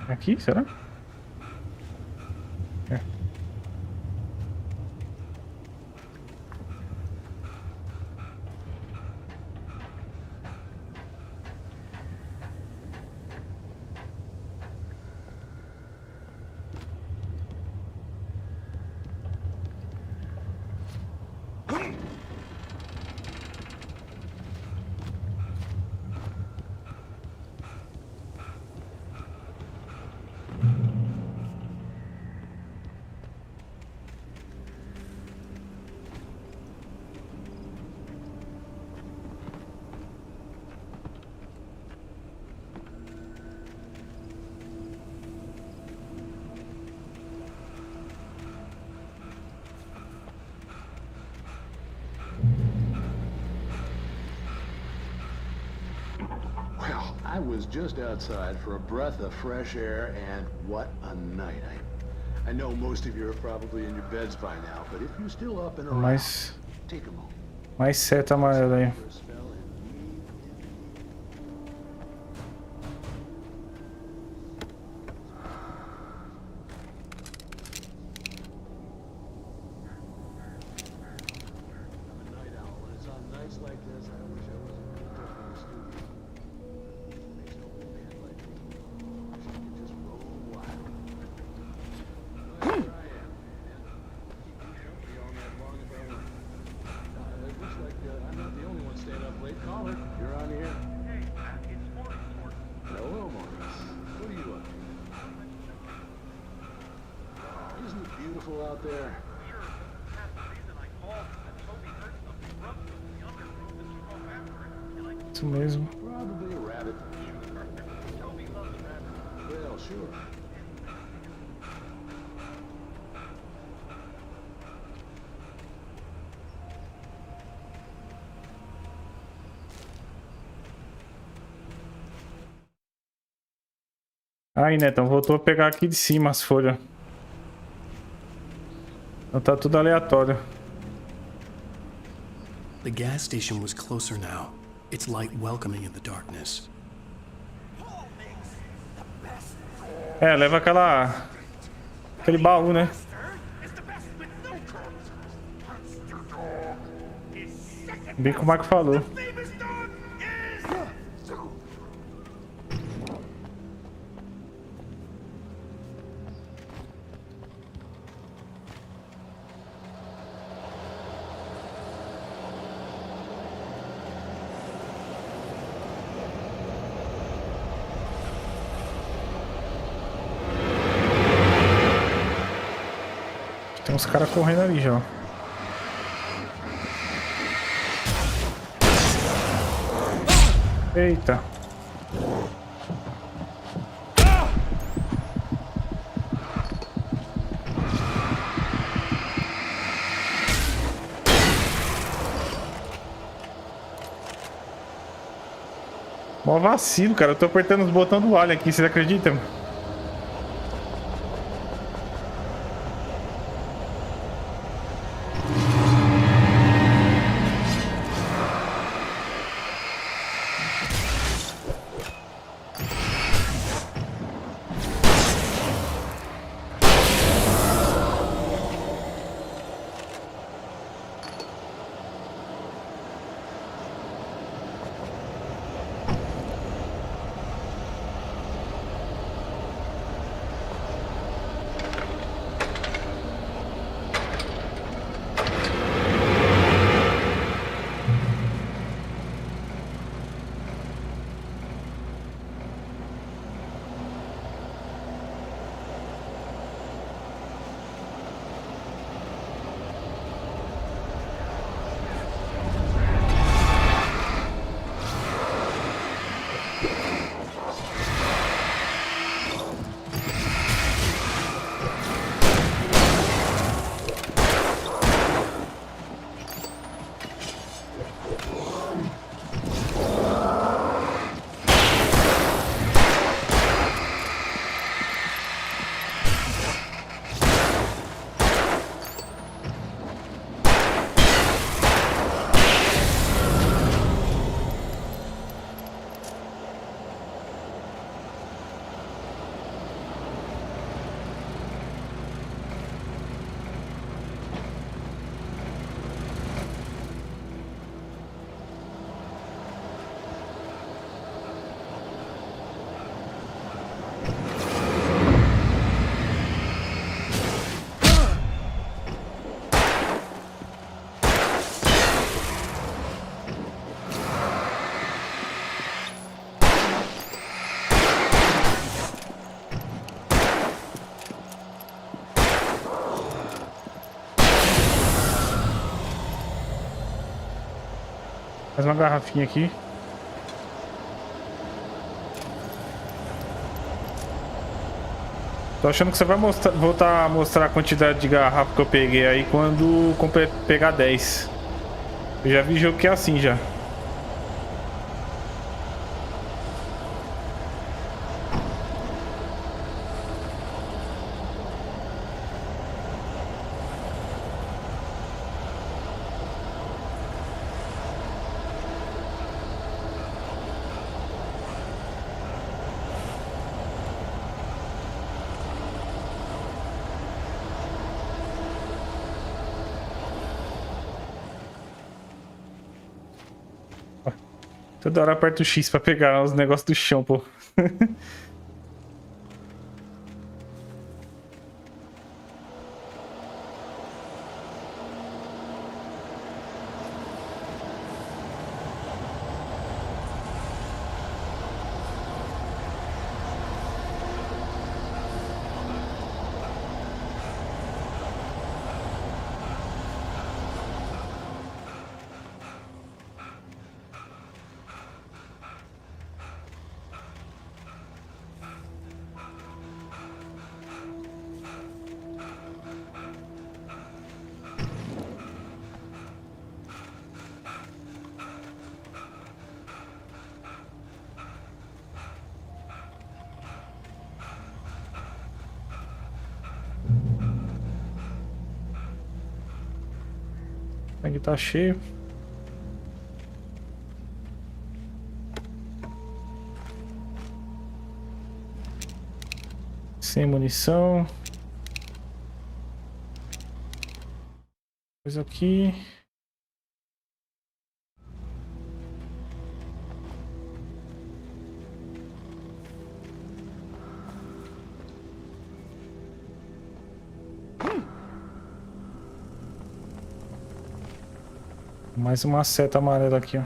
Aqui, será? É. Well, I was just outside for a breath of fresh air, and what a night. I know most of you are probably in your beds by now, but if you're still up and around, take a moment. Mais seta amarela aí. Out there. Isso mesmo. Probably a rabbit. Well, sure. Aí, Netão, voltou a pegar aqui de cima as folhas. Então tá tudo aleatório. The gas station was closer now, its light welcoming in the darkness. É, leva aquele baú, né? Bem como o Marco falou. Tem uns caras correndo ali já. Eita. Mó vacilo, cara. Eu tô apertando os botões do alho aqui, vocês acreditam? Mais uma garrafinha aqui. Tô achando que você vai voltar a mostrar a quantidade de garrafa que eu peguei aí quando pegar 10. Eu já vi jogo que é assim já. Toda hora aperta o X pra pegar os negócios do chão, pô. Aqui tá cheio. Sem munição. Coisa aqui. Mais uma seta amarela aqui, ó.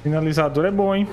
Finalizador é bom, hein?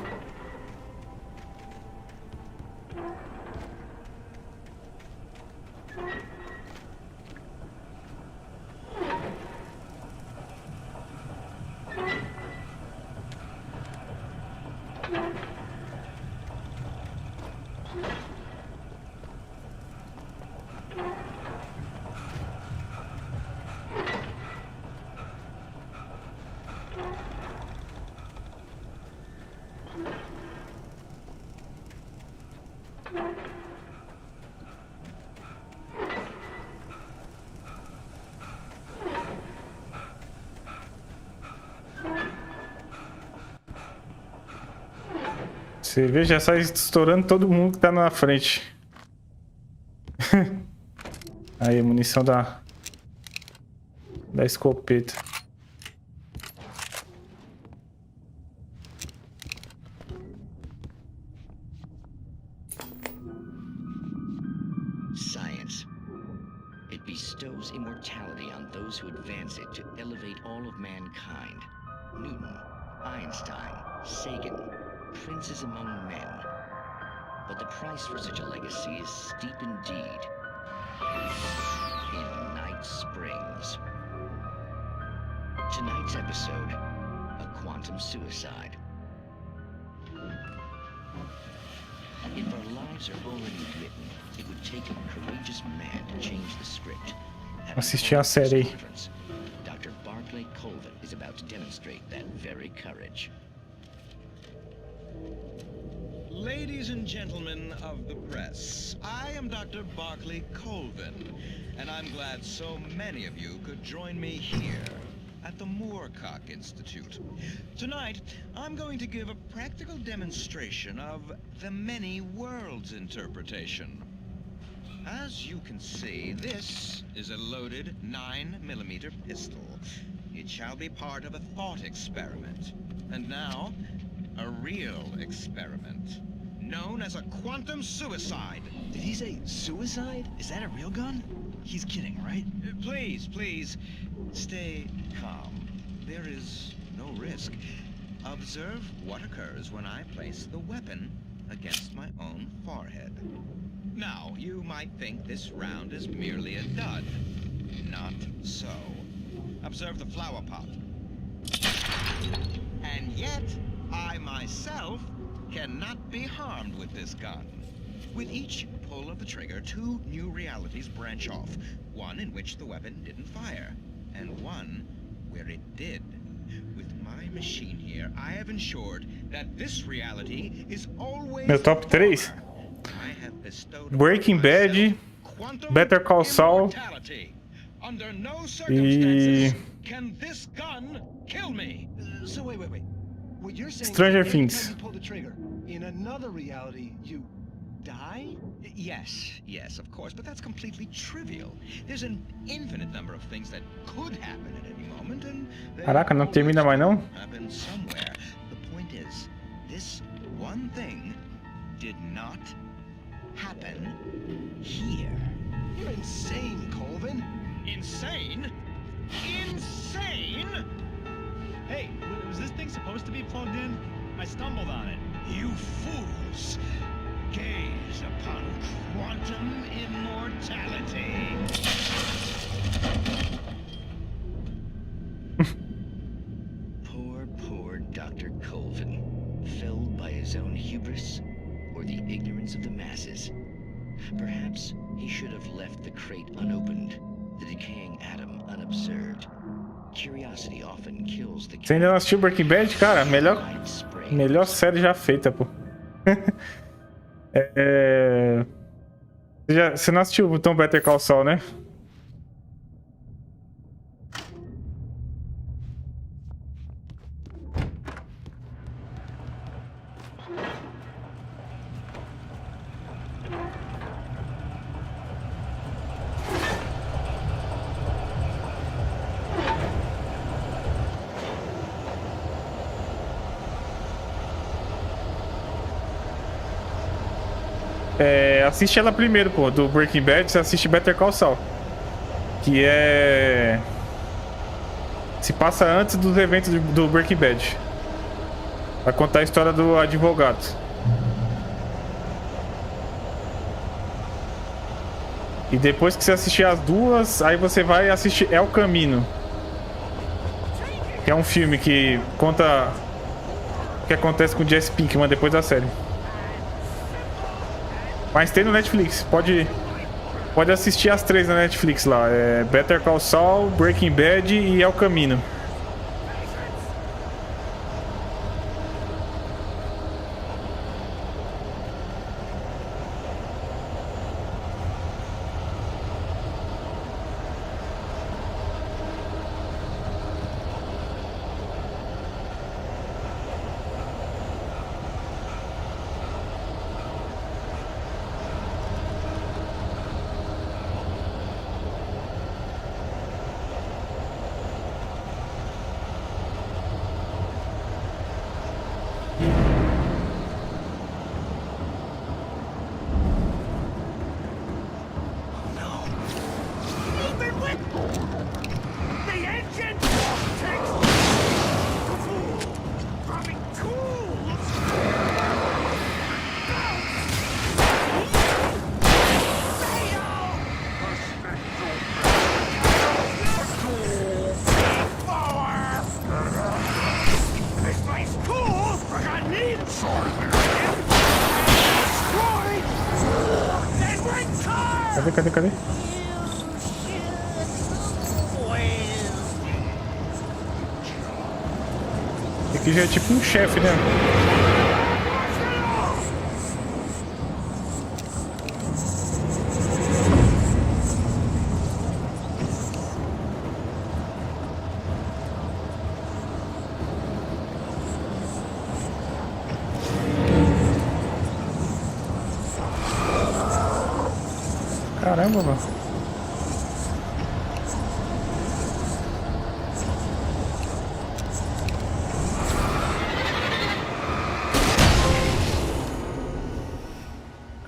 Você vê, já sai estourando todo mundo que tá na frente. Aí, munição da escopeta. Science. It bestows immortality on those who advance it to elevate all of mankind. Newton, Einstein, Sagan, princes among men. But the price for such a legacy is steep indeed. In Night Springs. Tonight's episode, a quantum suicide. If our lives are already written, it would take a courageous man to change the script. Assistir a série aí. Dr. Barclay Colvin is about to demonstrate that very courage. Ladies and gentlemen of the press, I am Dr. Barclay Colvin, and I'm glad so many of you could join me here at the Moorcock Institute. Tonight, I'm going to give a practical demonstration of the many worlds interpretation. As you can see, this is a loaded 9mm pistol. It shall be part of a thought experiment. And now, a real experiment, known as a quantum suicide. Did he say suicide? Is that a real gun? He's kidding, right? Please, stay calm. There is no risk. Observe what occurs when I place the weapon against my own forehead. Now, you might think this round is merely a dud. Not so. Observe the flower pot. And yet, I myself cannot be harmed with this gun. With each pull of the trigger, two new realities branch off. One in which the weapon didn't fire, and one where it did. With my machine here, I have ensured that this reality is always Meu top 3: Breaking Bad, Better Call Saul under no e circumstances can this gun kill me. So wait. What you're saying Stranger is every Things. time you pull the trigger, in another reality, you die? Yes, of course, but that's completely trivial. There's an infinite number of things that could happen at any moment, and Caraca, não termina mais não? happen somewhere. The point is, this one thing did not happen here. You're insane, Colvin. Insane? Insane? Hey, was this thing supposed to be plugged in? I stumbled on it. You fools! Gaze upon quantum immortality. Poor Dr. Colvin, felled by his own hubris or the ignorance of the masses. Perhaps he should have left the crate unopened, the decaying atom unobserved. Curiosity often kills the cat. Você ainda não assistiu Breaking Bad? Cara, melhor série já feita, pô. Você não assistiu o Tom Better Call Saul, né? Assiste ela primeiro, pô, do Breaking Bad, você assiste Better Call Saul. Que se passa antes dos eventos do Breaking Bad. Vai contar a história do advogado. E depois que você assistir as duas, aí você vai assistir El Camino. Que é um filme que conta o que acontece com o Jesse Pinkman depois da série. Mas tem no Netflix, pode assistir as três na Netflix lá. Better Call Saul, Breaking Bad e El Camino. Cadê? Aqui já é tipo um chefe, né? Caramba, mano.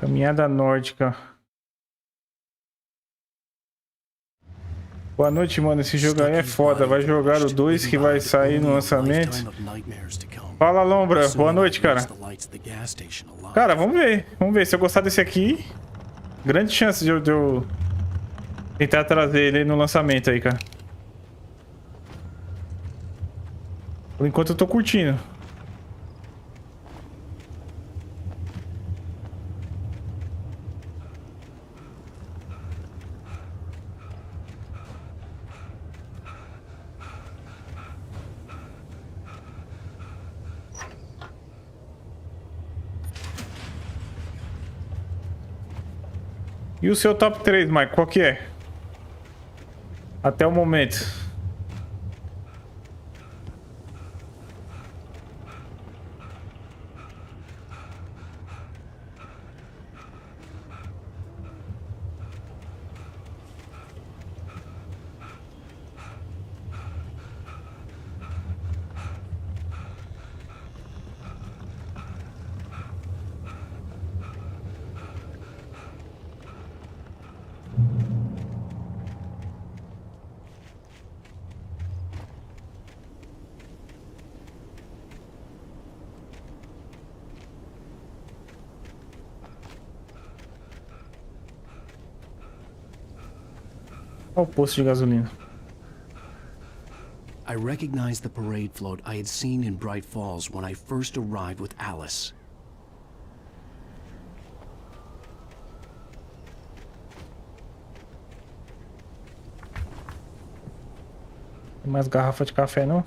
Caminhada nórdica. Boa noite, mano. Esse jogo aí é foda. Vai jogar o 2 que vai sair no lançamento. Fala, Lombra. Boa noite, cara. Cara, vamos ver. Vamos ver. Se eu gostar desse aqui, grande chance de eu tentar trazer ele no lançamento aí, cara. Por enquanto eu tô curtindo. E o seu top 3, Mike, qual que é? Até o momento. Olha o posto de gasolina. I recognized the parade float I had seen in Bright Falls when I first arrived with Alice. Tem mais garrafa de café, não?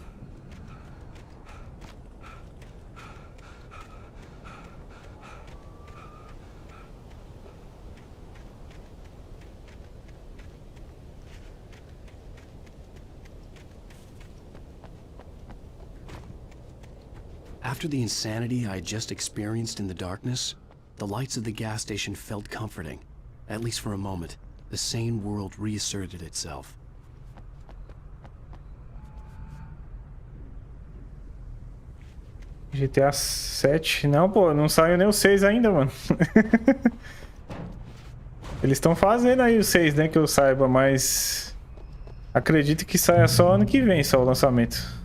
After the insanity I had just experienced in the darkness, the lights of the gas station felt comforting. At least for a moment, the sane world reasserted itself. GTA 7. Não, pô, não saiu nem o 6 ainda, mano. Eles estão fazendo aí o 6, né, que eu saiba, mas acredito que saia só ano que vem, só o lançamento.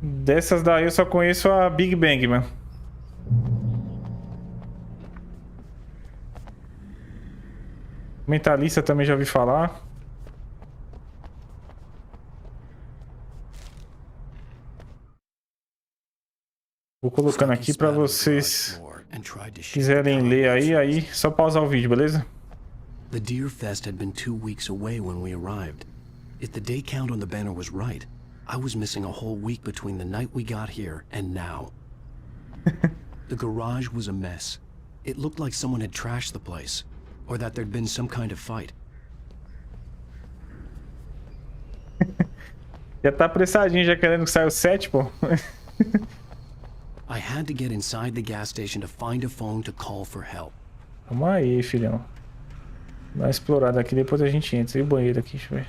Dessas daí eu só conheço a Big Bang, mano. Mentalista também já ouvi falar. Vou colocando aqui pra vocês quiserem ler aí só pausar o vídeo, beleza? The Deer Fest had been 2 weeks away when we arrived. If the day count on the banner was right, I was missing a whole week between the night we got here and now. The garage was a mess. It looked like someone had trashed the place, or that there'd been some kind of fight. Já tá apressadinho, já querendo que saia o 7, pô. I had to get inside the gas station to find a phone to call for help. Vamos aí, filhão. Dá uma explorada aqui, depois a gente entra. E o banheiro aqui, deixa eu ver.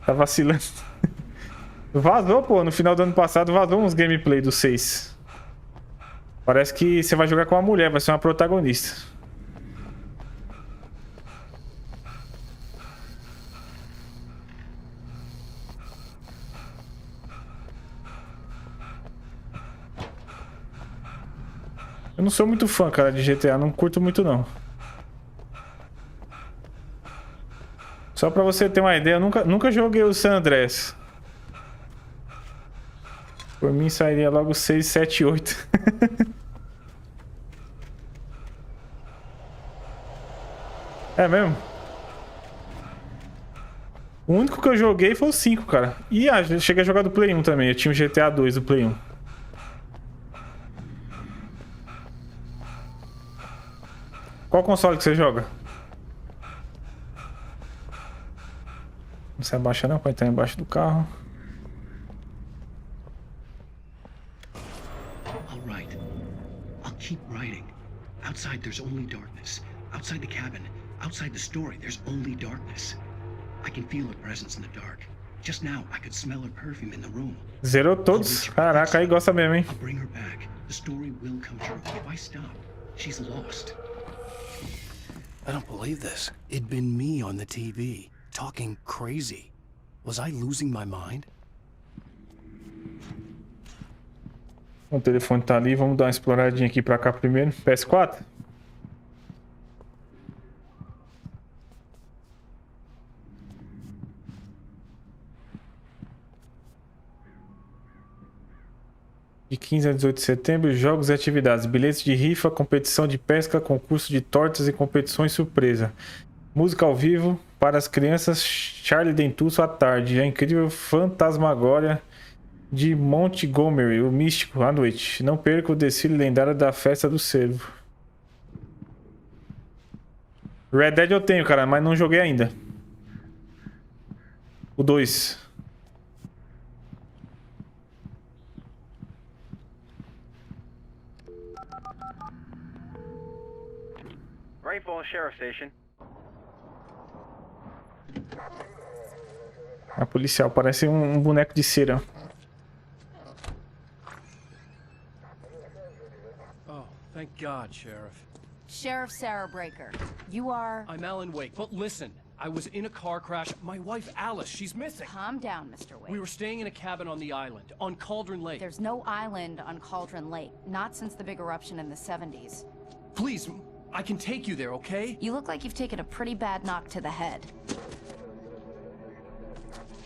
Tá vacilando. Vazou, pô. No final do ano passado vazou uns gameplay do 6. Parece que você vai jogar com uma mulher, vai ser uma protagonista. Eu não sou muito fã, cara, de GTA. Não curto muito, não. Só pra você ter uma ideia, eu nunca joguei o San Andreas. Por mim sairia logo 6, 7, 8. É mesmo? O único que eu joguei foi o 5, cara. E eu cheguei a jogar do Play 1 também. Eu tinha o GTA 2 do Play 1. Qual console que você joga? Não se abaixa não, pode estar embaixo do carro. All right. I'll keep writing. Outside there's only darkness. Outside the cabin, outside the story, there's only darkness. I can feel her presence in the dark. Just now I could smell her perfume in the room. Zerou todos. Caraca, aí gosta mesmo, hein? I'll bring her back. The story will come true. If I stop, she's lost. I don't believe this. It'd been me on the TV, talking crazy. Was I losing my mind? O telefone tá ali, vamos dar uma exploradinha aqui pra cá primeiro. PS4? De 15 a 18 de setembro, jogos e atividades, bilhetes de rifa, competição de pesca, concurso de tortas e competições surpresa. Música ao vivo, para as crianças Charlie Dentuço à tarde. A incrível fantasmagória de Montgomery, o místico, à noite. Não perca o desfile lendário da festa do cervo. Red Dead eu tenho, cara, mas não joguei ainda. O 2. Rainfall Sheriff Station. A policial parece um boneco de cera. Oh, thank God, Sheriff. Sheriff Sarah Breaker. You are... I'm Alan Wake. But listen, I was in a car crash. My wife, Alice, she's missing. Calm down, Mr. Wake. We were staying in a cabin on the island, on Cauldron Lake. There's no island on Cauldron Lake. Not since the big eruption in the 70s. Please, I can take you there, okay? You look like you've taken a pretty bad knock to the head.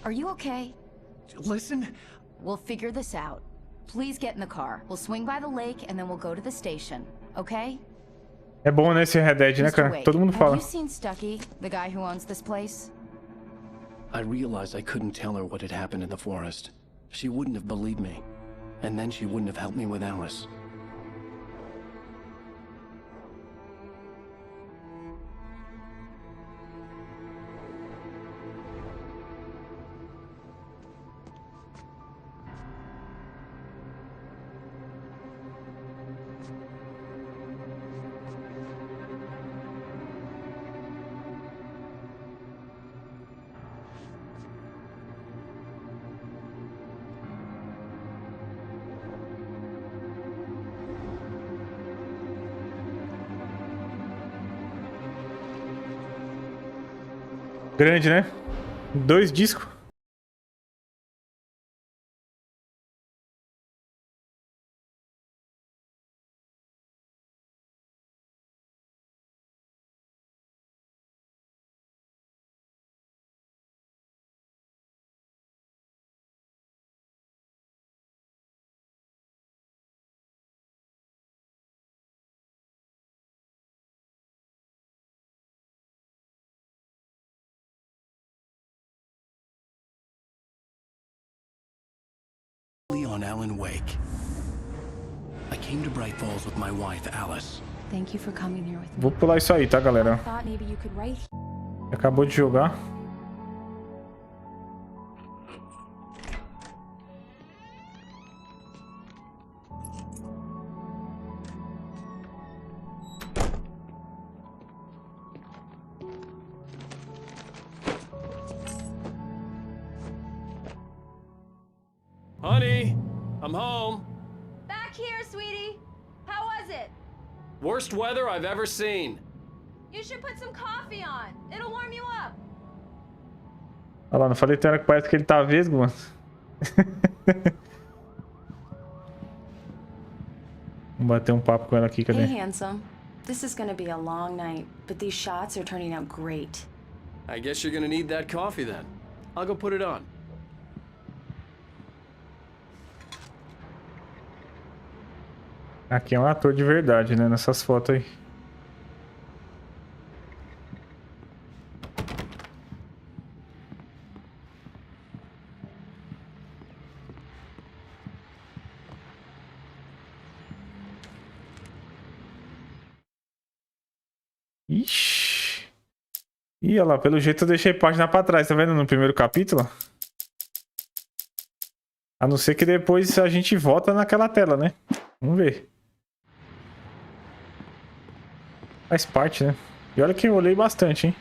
Are you okay? Listen. We'll figure this out. Please get in the car. We'll swing by the lake and then we'll go to the station. Okay? É bom, né, esse Red Dead, né, cara? Wake, Todo mundo fala. Have you seen Stucky, the guy who owns this place? I realized I couldn't tell her what had happened in the forest. She wouldn't have believed me. And then she wouldn't have helped me with Alice. Grande, né? 2 discos. On Alan Wake. I came to Bright Falls with my wife, Alice. Thank you for coming here with me. Vou pular isso aí, tá, galera? I thought maybe you could write. Acabou de jogar. Honey, I'm home. Back here, sweetie. How was it? Worst weather I've ever seen. You should put some coffee on. It'll warm you up. Olha lá, não falei tem hora que parece que ele tá vesgo, mano. Vamos bater papo com ela aqui, cadê? Hey, handsome. This is gonna be a long night, but these shots are turning out great. I guess you're gonna need that coffee then. I'll go put it on. Aqui é um ator de verdade, né? Nessas fotos aí. Ixi. Ih, olha lá, pelo jeito eu deixei página pra trás, tá vendo? No primeiro capítulo. A não ser que depois a gente volta naquela tela, né? Vamos ver. Faz parte, né? E olha que eu olhei bastante, hein?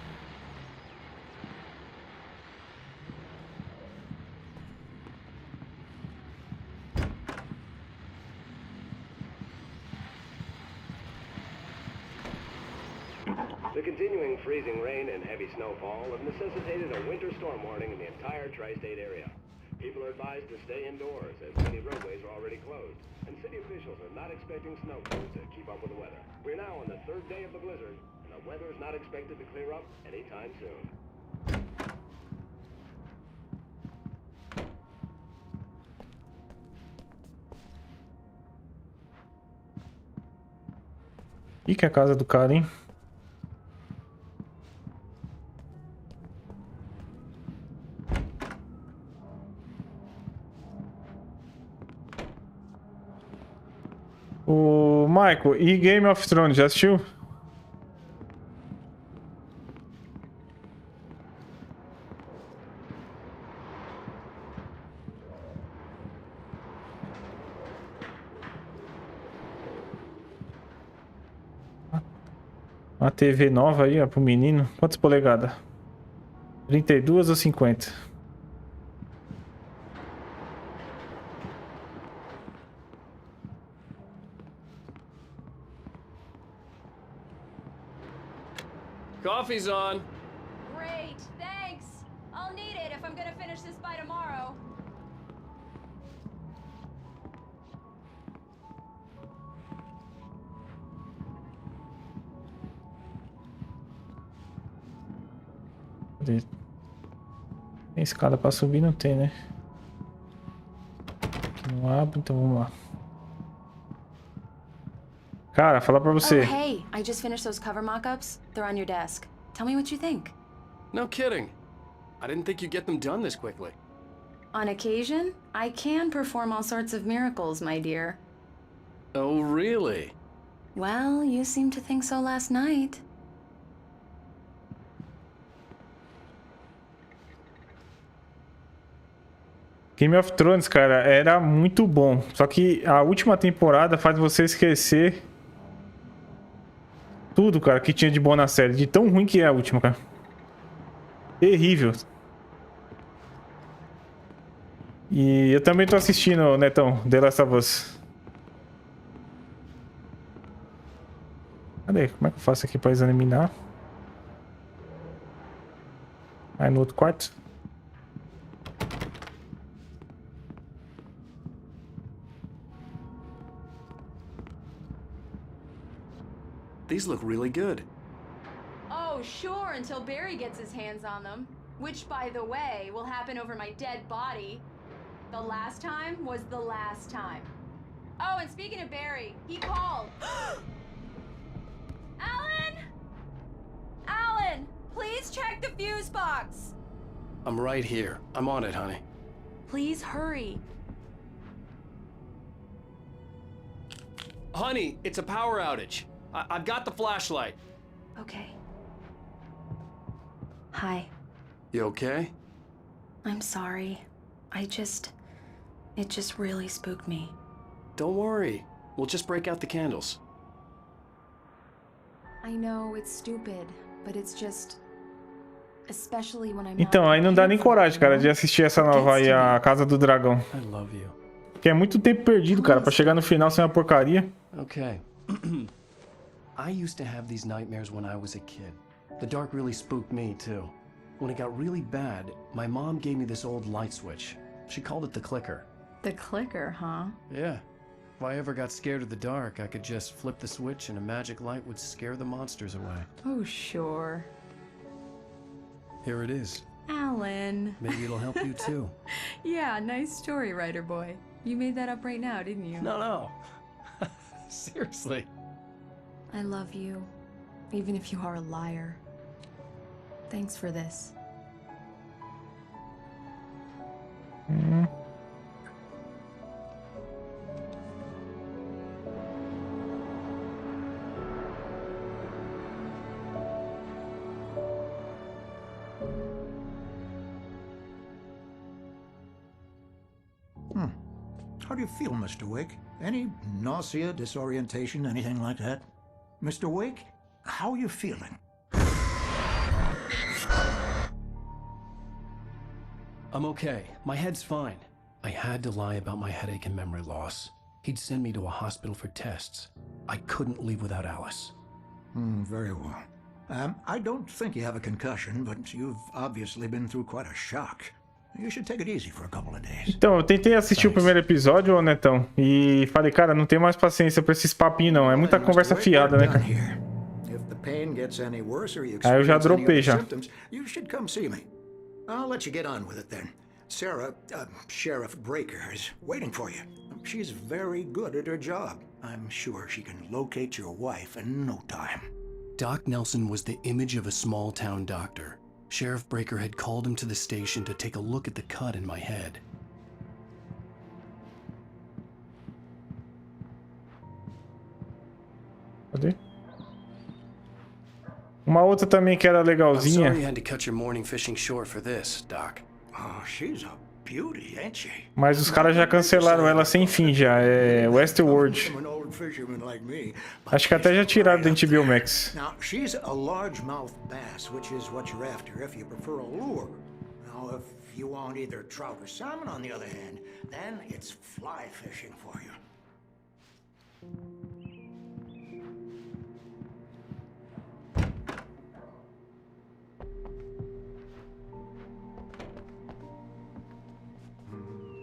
The continuing freezing rain and heavy snowfall have necessitated a winter storm warning in the entire tri-state area. People are advised to stay indoors as many roadways are already closed, and city officials are not expecting snow crews to keep up with the weather. We're now on the 3rd day of the blizzard, and the weather is not expected to clear up anytime soon. Ih, que é a casa do cara, hein? O Michael, e Game of Thrones, já assistiu? Uma TV nova aí, ó, pro menino. Quantas polegadas? 32 ou 50? Coffee's on. Great, thanks. I'll need it if I'm gonna finish this by tomorrow. Cadê? Tem escada pra subir? Não tem, né? Aqui não abre, então vamos lá. Cara, falar pra você. Oh, hey, I just finished those cover mock-ups. They're on your desk. Tell me what you think. No kidding. I didn't think you'd get them done this quickly. On occasion, I can perform all sorts of miracles, my dear. Oh, really? Well, you seemed to think so last night. Game of Thrones, cara, era muito bom. Só que a última temporada faz você esquecer tudo, cara, que tinha de bom na série. De tão ruim que é a última, cara. Terrível. E eu também tô assistindo, Netão, The Last of Us. Cadê? Como é que eu faço aqui pra examinar? Aí no outro quarto. These look really good. Oh, sure, until Barry gets his hands on them. Which, by the way, will happen over my dead body. The last time was the last time. Oh, and speaking of Barry, he called. Alan! Alan, please check the fuse box. I'm right here. I'm on it, honey. Please hurry. Honey, it's a power outage. I've got the flashlight. Okay. Hi. You okay? I'm sorry. It just really spooked me. Don't worry. We'll just break out the candles. I know it's stupid, but it's just... Especially when I'm Então, aí não dá nem coragem, cara, de assistir essa nova aí, a Casa do Dragão. I love you. Que é muito tempo perdido, cara, pra chegar no final sem uma porcaria. Okay. I used to have these nightmares when I was a kid. The dark really spooked me, too. When it got really bad, my mom gave me this old light switch. She called it the clicker. The clicker, huh? Yeah. If I ever got scared of the dark, I could just flip the switch and a magic light would scare the monsters away. Oh, sure. Here it is. Alan. Maybe it'll help you, too. Yeah, nice story, writer boy. You made that up right now, didn't you? No. Seriously. I love you, even if you are a liar. Thanks for this. How do you feel, Mr. Wake? Any nausea, disorientation, anything like that? Mr. Wake, how are you feeling? I'm okay. My head's fine. I had to lie about my headache and memory loss. He'd send me to a hospital for tests. I couldn't leave without Alice. Very well. I don't think you have a concussion, but you've obviously been through quite a shock. You should take it easy for a couple of days. Então, eu tentei assistir o primeiro episódio, ô Netão, e falei, cara, não tenho mais paciência pra esses papinhos, não. É muita conversa fiada, né, cara? Aí eu já dropei, já. You should come see me. I'll let you get on with it then. Sarah, Sheriff Breaker, is waiting for you. She's very good at her job. I'm sure she can locate your wife in no time. Doc Nelson was the image of a small-town doctor. Sheriff Breaker had called him to the station to take a look at the cut in my head. Cadê? Uma outra também que era I'm legalzinha. sorry you had to cut your morning fishing short for this, Doc. Oh, she's a beauty, ain't she? Mas os caras já cancelaram ela sem fim já. É Westworld. From an old fisherman like me. Acho que até já tiraram da HBO Max. Now, she's a largemouth bass, which is what you're after if you prefer a lure. Now, if you want either trout or salmon, on the other hand, then it's fly fishing for you.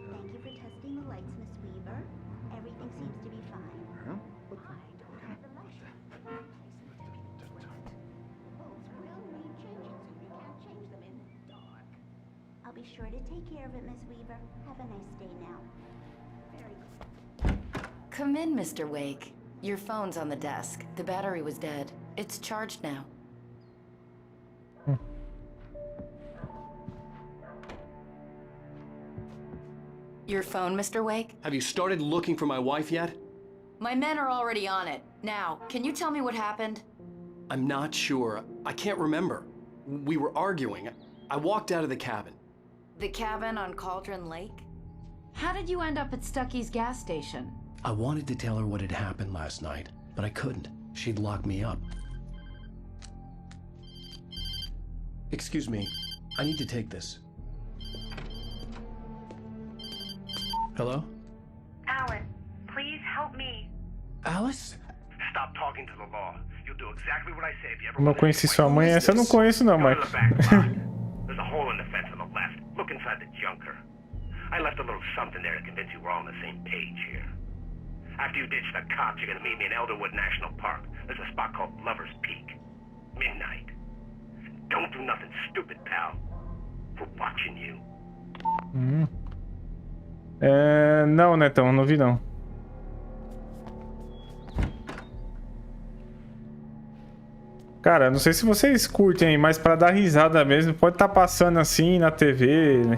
Thank you for testing the lights, Miss Weaver. Everything seems to be fine. I don't have the light. Bulbs will need changes, and you can't change them in the dark. I'll be sure to take care of it, Miss Weaver. Have a nice day now. Very good. Come in, Mr. Wake. Your phone's on the desk. The battery was dead. It's charged now. Your phone, Mr. Wake? Have you started looking for my wife yet? My men are already on it. Now, can you tell me what happened? I'm not sure. I can't remember. We were arguing. I walked out of the cabin. The cabin on Cauldron Lake? How did you end up at Stucky's gas station? I wanted to tell her what had happened last night, but I couldn't. She'd lock me up. Excuse me. I need to take this. Hello? Alan, please help me. Alice? Stop talking to the law. You'll do exactly what I say if you ever Como eu conheci sua mãe, essa eu não conheço não, Go to Michael. the back lot. There's a hole in the fence on the left. Look inside the junker. I left a little something there to convince you we're all on the same page here. After you ditch the cops, you're gonna meet me in Elderwood National Park. There's a spot called Lover's Peak. Midnight. Don't do nothing stupid, pal. We're watching you. Não, Netão, não vi não. Cara, não sei se vocês curtem, mas pra dar risada mesmo, pode estar passando assim na TV, né?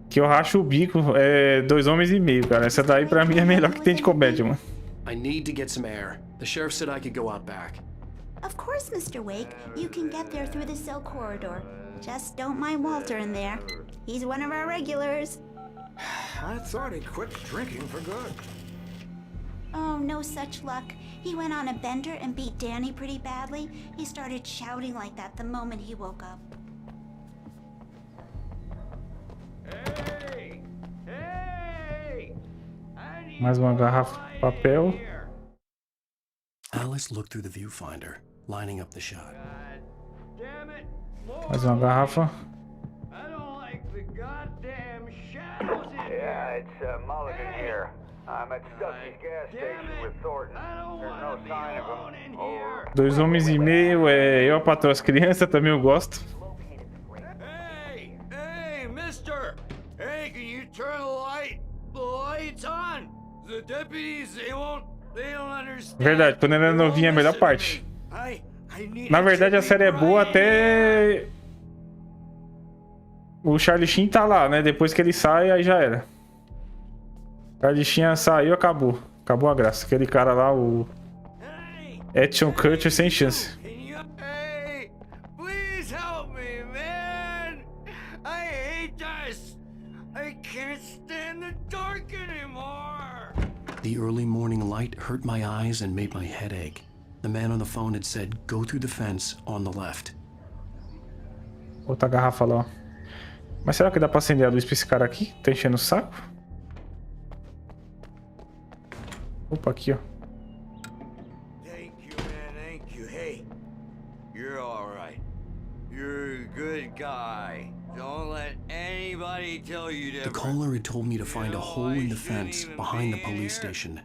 Que eu racho o bico, é 2 homens e meio, cara. Essa daí pra mim é a melhor que tem de comédia, mano. I need to get some air. The sheriff said I could go out back. Of course, Mr. Wake. You can get there through the cell corridor. Just don't mind Walter in there. He's one of our regulars. I thought he'd quit drinking for good. Oh, no such luck. He went on a bender and beat Danny pretty badly. He started shouting like that the moment he woke up. Hey! Hey! Mais uma garrafa de papel. Alice looked through the viewfinder, lining up the shot. Damn it! Mais uma garrafa. I don't like the goddamn shadows in here. Yeah, it's Mulligan here. I'm at Stucky's gas station with Thornton. There's no sign of him. Over. 2 homens e meio, eu patroa as crianças, também eu gosto. Hey! Hey, mister! Hey, can you turn the light? The light's on! The deputies, they don't understand. Verdade, quando era novinha é a melhor parte. Na verdade a série é boa até o Charlie Sheen tá lá, né? Depois que ele sai, aí já era. Charlie Sheen saiu, acabou. Acabou a graça. Aquele cara lá, o Ashton Kutcher, sem chance. Hey, please help me, man! I hate this! I can't stand the dark anymore! The early morning light hurt my eyes and made my head ache. The man on the phone had said, go through the fence on the left. Outra garrafa lá, ó. Mas será que dá pra acender a luz pra esse cara aqui? Tá enchendo o saco? Opa, aqui, ó. Thank you, man, thank you. Hey, you're alright. You're a good guy. Don't let anybody tell you The different. caller had told me to find a hole in the fence behind the police station.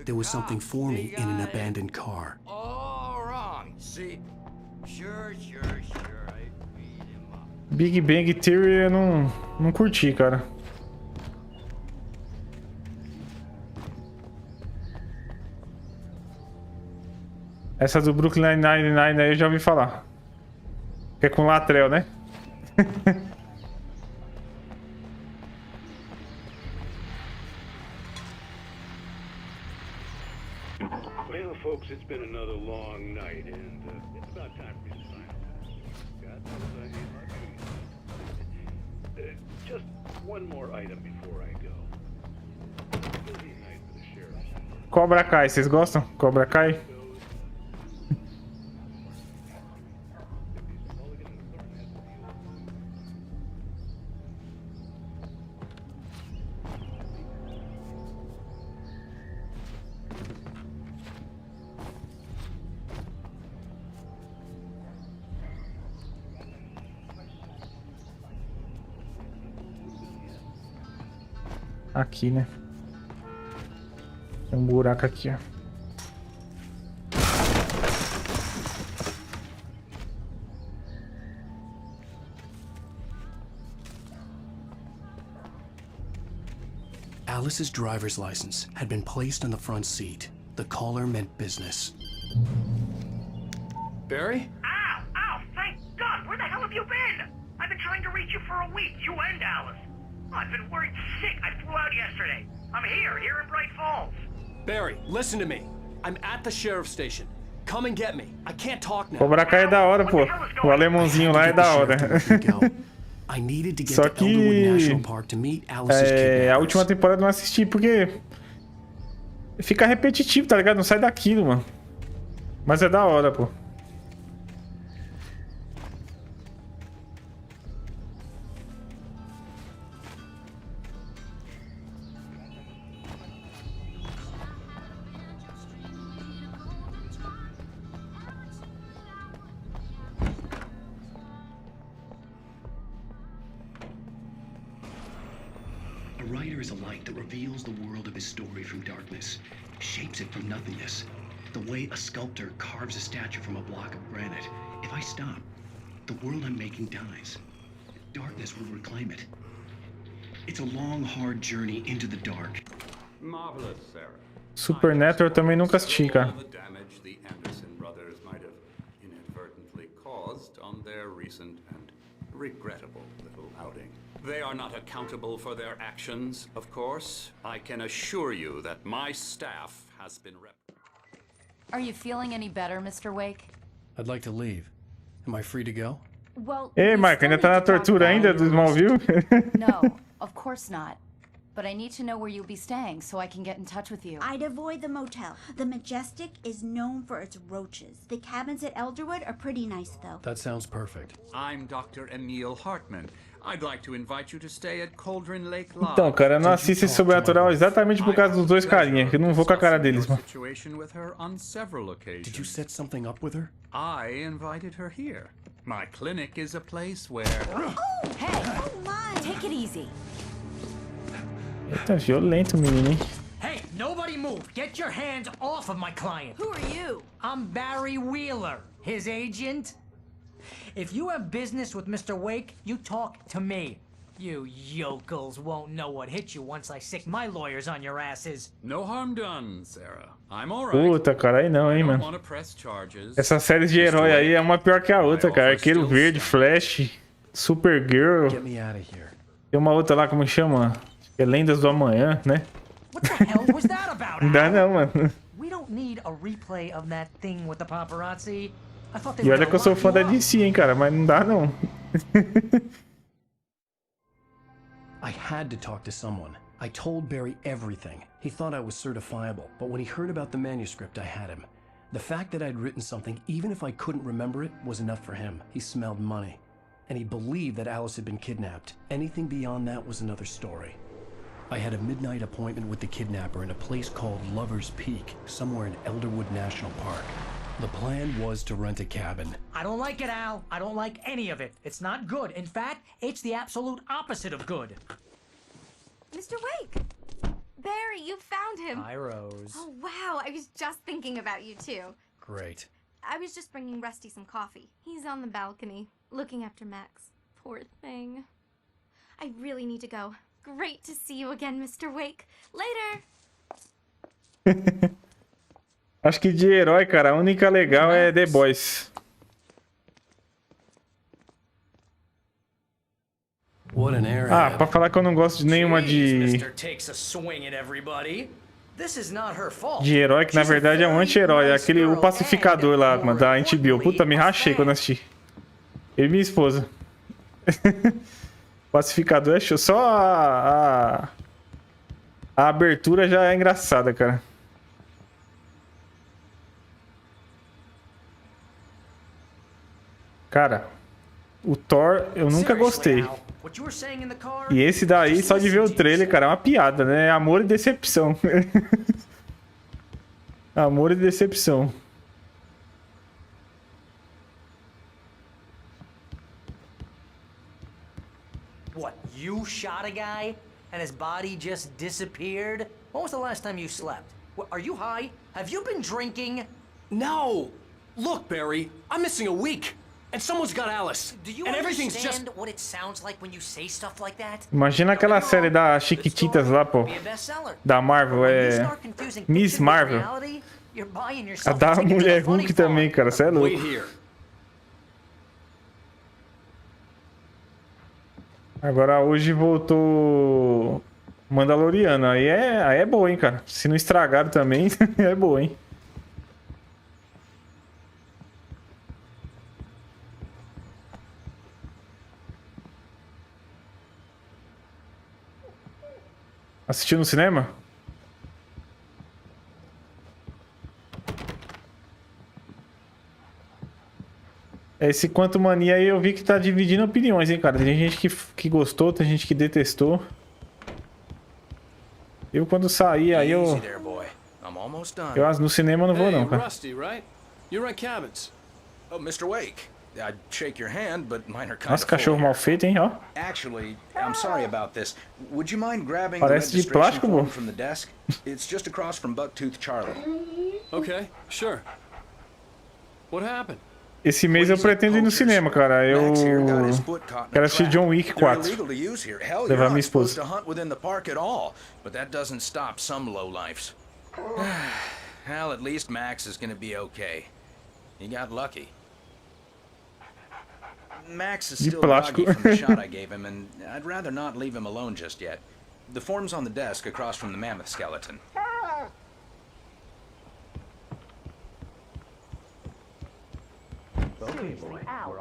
There was something for me in an abandoned car. All wrong. See? Sure. I beat him up. Big Bang Theory eu não curti, cara. Essa do Brooklyn Nine-Nine aí eu já ouvi falar. Que é com Latrell, né? folks, it's been another long night, and it's about time for me to sign off. God knows I hate my duties. Just one more item before I go. Busy night for the sheriff. Cobra Kai, vocês gostam? Cobra Kai? Aqui, né? Tem um buraco aqui, ó. Alice's driver's license had been placed on the front seat. The caller meant business. Barry? Ow! Ow! Thank God! Where the hell have you been? I've been trying to reach you for a week, you and Alice. I've been worried sick. I flew out yesterday. I'm here in Bright Falls. Barry, listen to me. I'm at the sheriff's station. Come and get me. I can't talk now. Cobra Kai é da hora, pô. O alemãozinho lá é da hora. Só que a última temporada eu não assisti porque fica repetitivo, tá ligado? Não sai daquilo, mano. Mas é da hora, pô. A writer is a light that reveals the world of his story from darkness, shapes it from nothingness. The way a sculptor carves a statue from a block of granite. If I stop, the world I'm making dies. Darkness will reclaim it. It's a long, hard journey into the dark. Marvelous, Sarah. Supernatural também nunca assisti, cara. The damage the Anderson brothers might have inadvertently caused on their recent and regrettable little outing. They are not accountable for their actions, of course. I can assure you that my staff has been Are you feeling any better, Mr. Wake? I'd like to leave. Am I free to go? Well, Ei, Mike, ainda tá na tortura ainda do Smallville? No, of course not. But I need to know where you'll be staying so I can get in touch with you. I'd avoid the motel. The Majestic is known for its roaches. The cabins at Elderwood are pretty nice, though. That sounds perfect. I'm Dr. Emil Hartman. I'd like to invite you to stay at Cauldron Lake Lodge. Então, cara, eu não assisto esse Sobrenatural exatamente por causa dos dois carinha, que eu não vou com a cara deles, mano. Did you set something up with her? I invited her here. My clinic is a place where... Oh, hey! Oh my! Take it easy. Eita, violento o menino, hein? Hey, nobody move! Get your hands off of my client! Who are you? I'm Barry Wheeler, his agent. If you have business with Mr. Wake, you talk to me. You yokels won't know what hit you once I sick my lawyers on your asses. No harm done, Sarah. I'm all right. Puta, cara, aí não, hein, mano. Essa série de herói aí é uma pior que a outra, cara. Arqueiro Verde, Flash, Supergirl. Tem uma outra lá, como chama? É Lendas do Amanhã, né? What the hell was that about? Não dá não, mano. We don't need a replay of that thing with the paparazzi. I thought they E were olha que eu sou fã da gonna lock DC, hein, cara, mas não dá não. I had to talk to someone. I told Barry everything. He thought I was certifiable, but when he heard about the manuscript, I had him. The fact that I'd written something, even if I couldn't remember it, was enough for him. He smelled money. And he believed that Alice had been kidnapped. Anything beyond that was another story. I had a midnight appointment with the kidnapper in a place called Lover's Peak, somewhere in Elderwood National Park. The plan was to rent a cabin. I don't like it, Al. I don't like any of it. It's not good. In fact, it's the absolute opposite of good. Mr. Wake! Barry, you found him! Hi, Rose. Oh, wow. I was just thinking about you, too. Great. I was just bringing Rusty some coffee. He's on the balcony, looking after Max. Poor thing. I really need to go. Great to see you again, Mr. Wake. Later! Acho que de herói, cara, a única legal é The Boys. What an area. Ah, pra falar que eu não gosto de nenhuma de... Mr. Takes a swing at everybody. De herói, que na verdade é um anti-herói. É aquele, o pacificador lá, mano, da HBO. Puta, me rachei quando assisti. Ele e minha esposa. Pacificador é show. Só a abertura já é engraçada, cara. Cara, o Thor eu nunca gostei. E esse daí, só de ver o trailer, cara, é uma piada, né? Amor e decepção. Amor e decepção. What, you shot a guy and his body just disappeared? When was the last time you slept? Are you high? Have you been drinking? No! Look, Barry, I'm missing a week. And someone's got Alice. Do you and everything's understand just... what it sounds like when you say stuff like that? Imagina aquela série da Chiquititas lá, pô. Da Marvel, Miss Marvel. A da Mulher Hulk também, cara, você é louco. Agora hoje voltou Mandaloriano, aí é boa, hein, cara. Se não estragaram também, é boa, hein. Assistiu no cinema? Esse Quanto Mania aí eu vi que tá dividindo opiniões, hein, cara. Tem gente que gostou, tem gente que detestou. Eu quando sair aí eu no cinema não vou não, cara. Rusty, right? You rent cabins. Oh, Mr. Wake. I'd shake your hand, but mine are kind Nossa, cachorro mal feito, hein, ó. Actually, I'm sorry about this. Would you mind grabbing Parece de plástico, pô. from the desk? It's just across from Bucktooth Charlie. Okay, sure. What happened? Esse mês eu pretendo ir no cinema, cara. Eu quero assistir John Wick 4. Levar minha esposa. But that doesn't stop some lowlifes. Well, at least Max is gonna be okay. He got lucky. Max is still groggy from the shot I gave him, and I'd rather not leave him alone just yet. The form's on the desk across from the mammoth skeleton.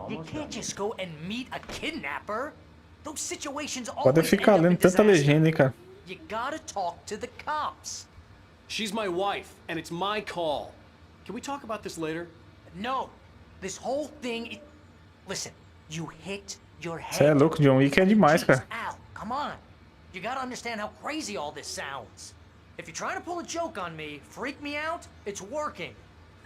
You can't just go and meet a kidnapper. Those situations Pode ficar lendo tanta legenda, hein, cara. You gotta talk to the cops. She's my wife, and it's my call. Can we talk about this later? No. This whole thing... Listen, you hit your head. Você é louco, John Wick é demais, cara. Al, come on. You gotta understand how crazy all this sounds. If you're trying to pull a joke on me, freak me out, it's working.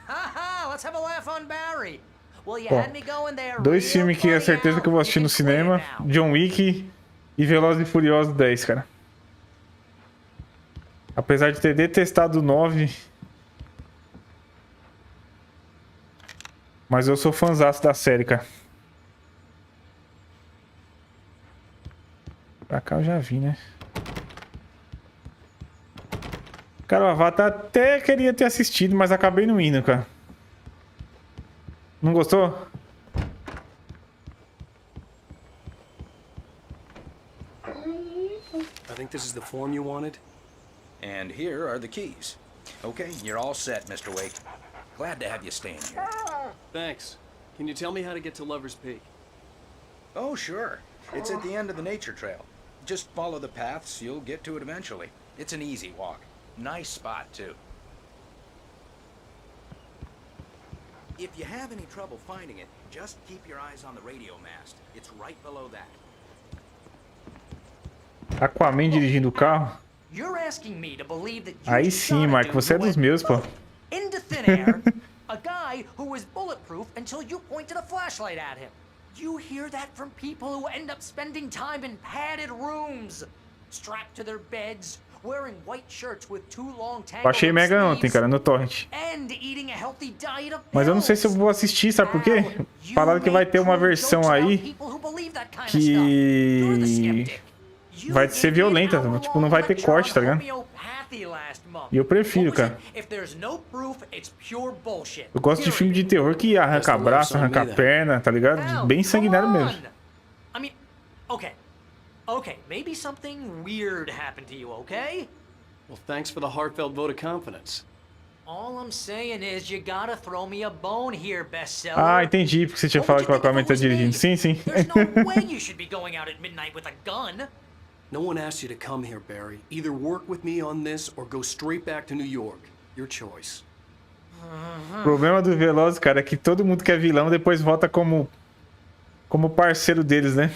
Haha, let's have a laugh on Barry. Well, you had me going there. Dois filmes que é certeza que eu vou assistir no cinema. John Wick e Velozes e Furiosos 10, cara. Apesar de ter detestado o 9. Mas eu sou fãzaço da série, cara. Pra cá eu já vi, né? Cara, o Avatar até queria ter assistido, mas acabei não indo, cara. Não gostou? I think this is the form you wanted. And here are the keys. Okay, you're all set, Mr. Wake. Glad to have you staying here. Thanks. Can you tell me how to get to Lover's Peak? Oh, sure. It's at the end of the nature trail. Just follow the paths, you'll get to it eventually. It's an easy walk. Nice spot, too. If you have any trouble finding it, just keep your eyes on the radio mast. It's right below that. Aquaman dirigindo o carro? You're asking me to believe that Aí sim, Mike, você é dos meus, pô. Into thin air, a guy who was bulletproof until you pointed a flashlight at him. You hear that from people who end up spending time in padded rooms, strapped to their beds, wearing white shirts with too long Eu achei mega ontem, cara, no torrent. and eating a healthy diet of Mas eu não sei se eu vou assistir, sabe por quê? Falaram que vai ter uma versão aí que vai ser violenta, tipo, não vai ter corte, tá ligado? E eu prefiro, cara. Eu gosto de filme de terror que arranca braço, arranca perna, tá ligado? Bem sanguinário mesmo. Okay, maybe something weird happened to you, okay? Well, thanks for the heartfelt vote of confidence. All I'm saying is you gotta throw me a bone here, bestseller. Ah, entendi porque você tinha falado que o Aquaman tá dirigindo. Sim, sim. There's no way you should be going out at midnight with a gun. No one asked you to come here, Barry. Either work with me on this or go straight back to New York. Your choice. O problema do Velozes, cara, é que todo mundo que é vilão depois vota como parceiro deles, né?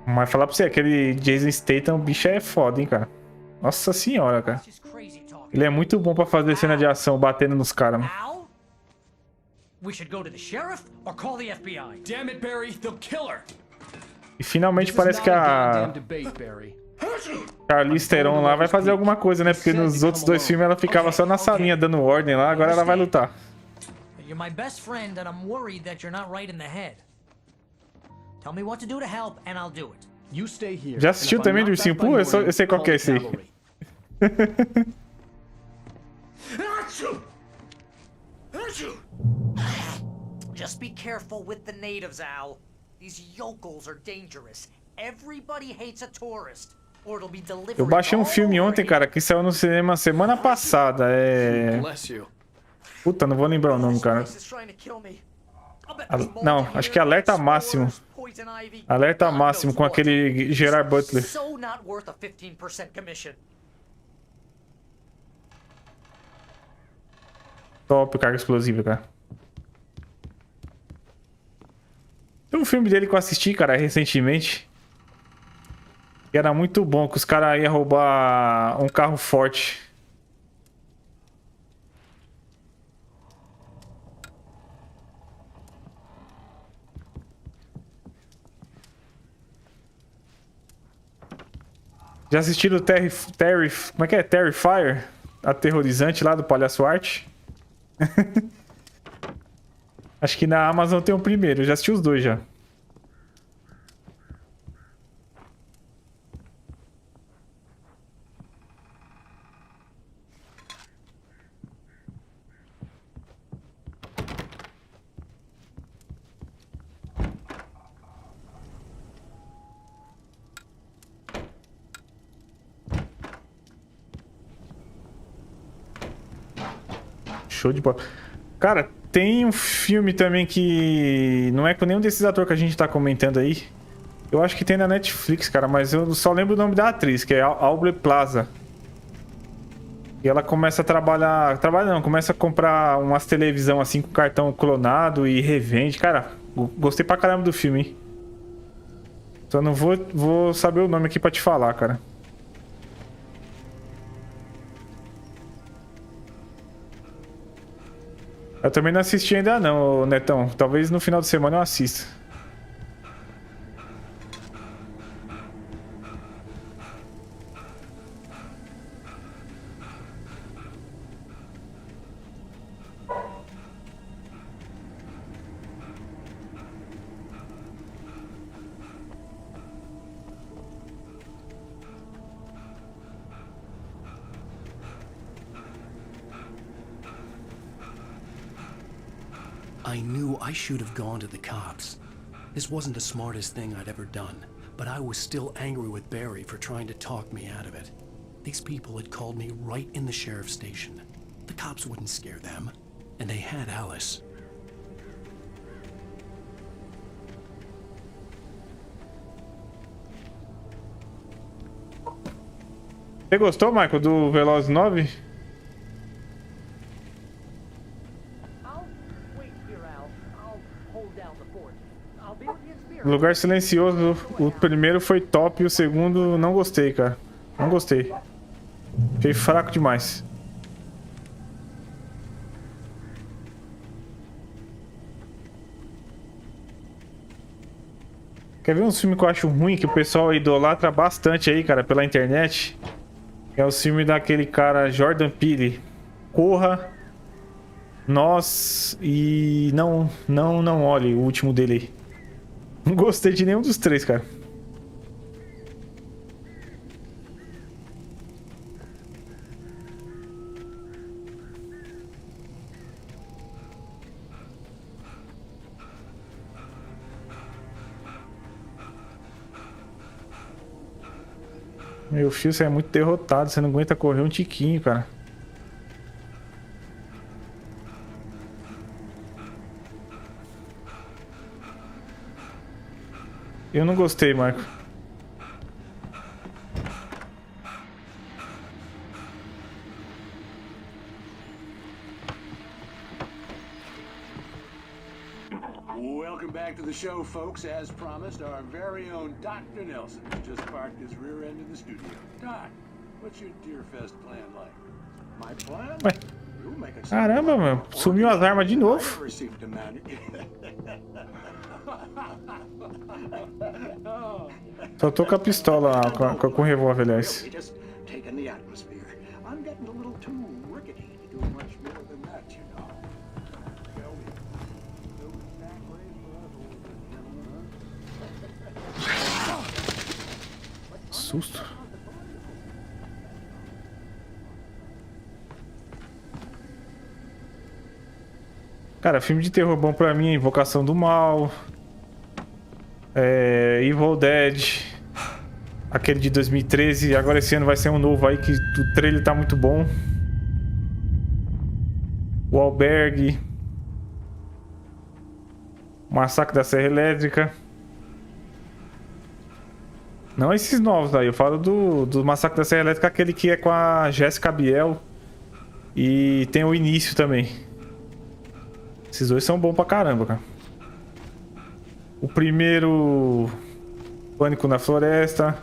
Mas falar pra você, aquele Jason Statham, o bicho é foda, hein, cara. Nossa senhora, cara. Ele é muito bom pra fazer cena de ação, batendo nos caras. We should go to the sheriff or call the FBI. Damn it, Barry, they'll kill her. E finalmente parece que a Charlize Theron lá vai fazer alguma coisa, né? Porque nos outros dois filmes ela ficava só na salinha dando ordem lá, agora ela vai lutar. You're my best friend and I'm worried that you're not right in the head. Tell me what to do to help and I'll do it. You stay here. Já assistiu também do Ursinho Pooh? Eu sei qual que é esse aí. Just be careful with the natives, Al. These yokels are dangerous. Everybody hates a tourist. Or it'll be delivered. Eu baixei um filme ontem, cara, que saiu no cinema semana passada. Puta, não vou lembrar o nome, cara. Não, acho que é Alerta Máximo. Alerta Máximo com aquele Gerard Butler. Top, carga explosiva, cara. Tem um filme dele que eu assisti, cara, recentemente. Que era muito bom, que os caras iam roubar um carro forte. Já assistiram o como é que é? Terrifier? Aterrorizante lá do Palhaço Arte? Acho que na Amazon tem o primeiro, eu já assisti os dois já. Show de bola. Cara, tem um filme também que não é com nenhum desses atores que a gente tá comentando aí. Eu acho que tem na Netflix, cara, mas eu só lembro o nome da atriz, que é Aubrey Plaza. E ela começa a trabalhar... começa a comprar umas televisão assim com cartão clonado e revende. Cara, gostei pra caramba do filme, hein? Só não vou saber o nome aqui pra te falar, cara. Eu também não assisti ainda não, Netão. Talvez no final de semana eu assista. I knew I should have gone to the cops. This wasn't the smartest thing I'd ever done, but I was still angry with Barry for trying to talk me out of it. These people had called me right in the sheriff's station. The cops wouldn't scare them, and they had Alice. Você gostou, Michael, do Velozes 9? Lugar Silencioso, o primeiro foi top e o segundo não gostei, cara. Não gostei. Achei fraco demais. Quer ver um filme que eu acho ruim, que o pessoal idolatra bastante aí, cara, pela internet? É o filme daquele cara Jordan Peele. Corra, Nós e não olhe, o último dele aí. Não gostei de nenhum dos três, cara. Meu filho, você é muito derrotado. Você não aguenta correr um tiquinho, cara. Eu não gostei, Marco. Welcome back to the show, folks. As promised, our very own Dr. Nelson has just parked his rear end in the studio. Doc, what's your Deerfest plan like? My plan? Ué. Caramba, meu. Sumiu as armas de novo. Só tô com a pistola lá, com o revólver, aliás. Susto. Cara, filme de terror bom pra mim é Invocação do Mal, Evil Dead, aquele de 2013, agora esse ano vai ser um novo aí que o trailer tá muito bom. O Albergue, Massacre da Serra Elétrica. Não esses novos aí, eu falo do Massacre da Serra Elétrica, aquele que é com a Jessica Biel e tem o início também. Esses dois são bons pra caramba, cara. O primeiro... Pânico na Floresta.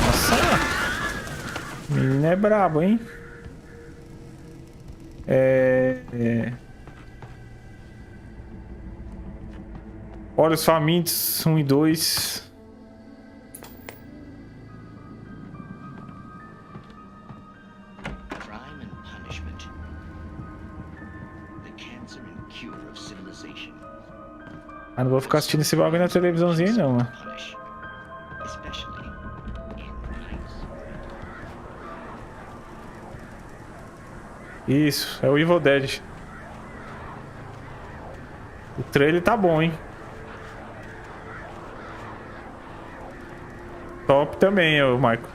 Nossa! O menino é brabo, hein? Olhos Famintos 1 e 2. Ah, não vou ficar assistindo esse bagulho na televisãozinha não, mano. Isso, é o Evil Dead. O trailer tá bom, hein? Top também, ô Marco.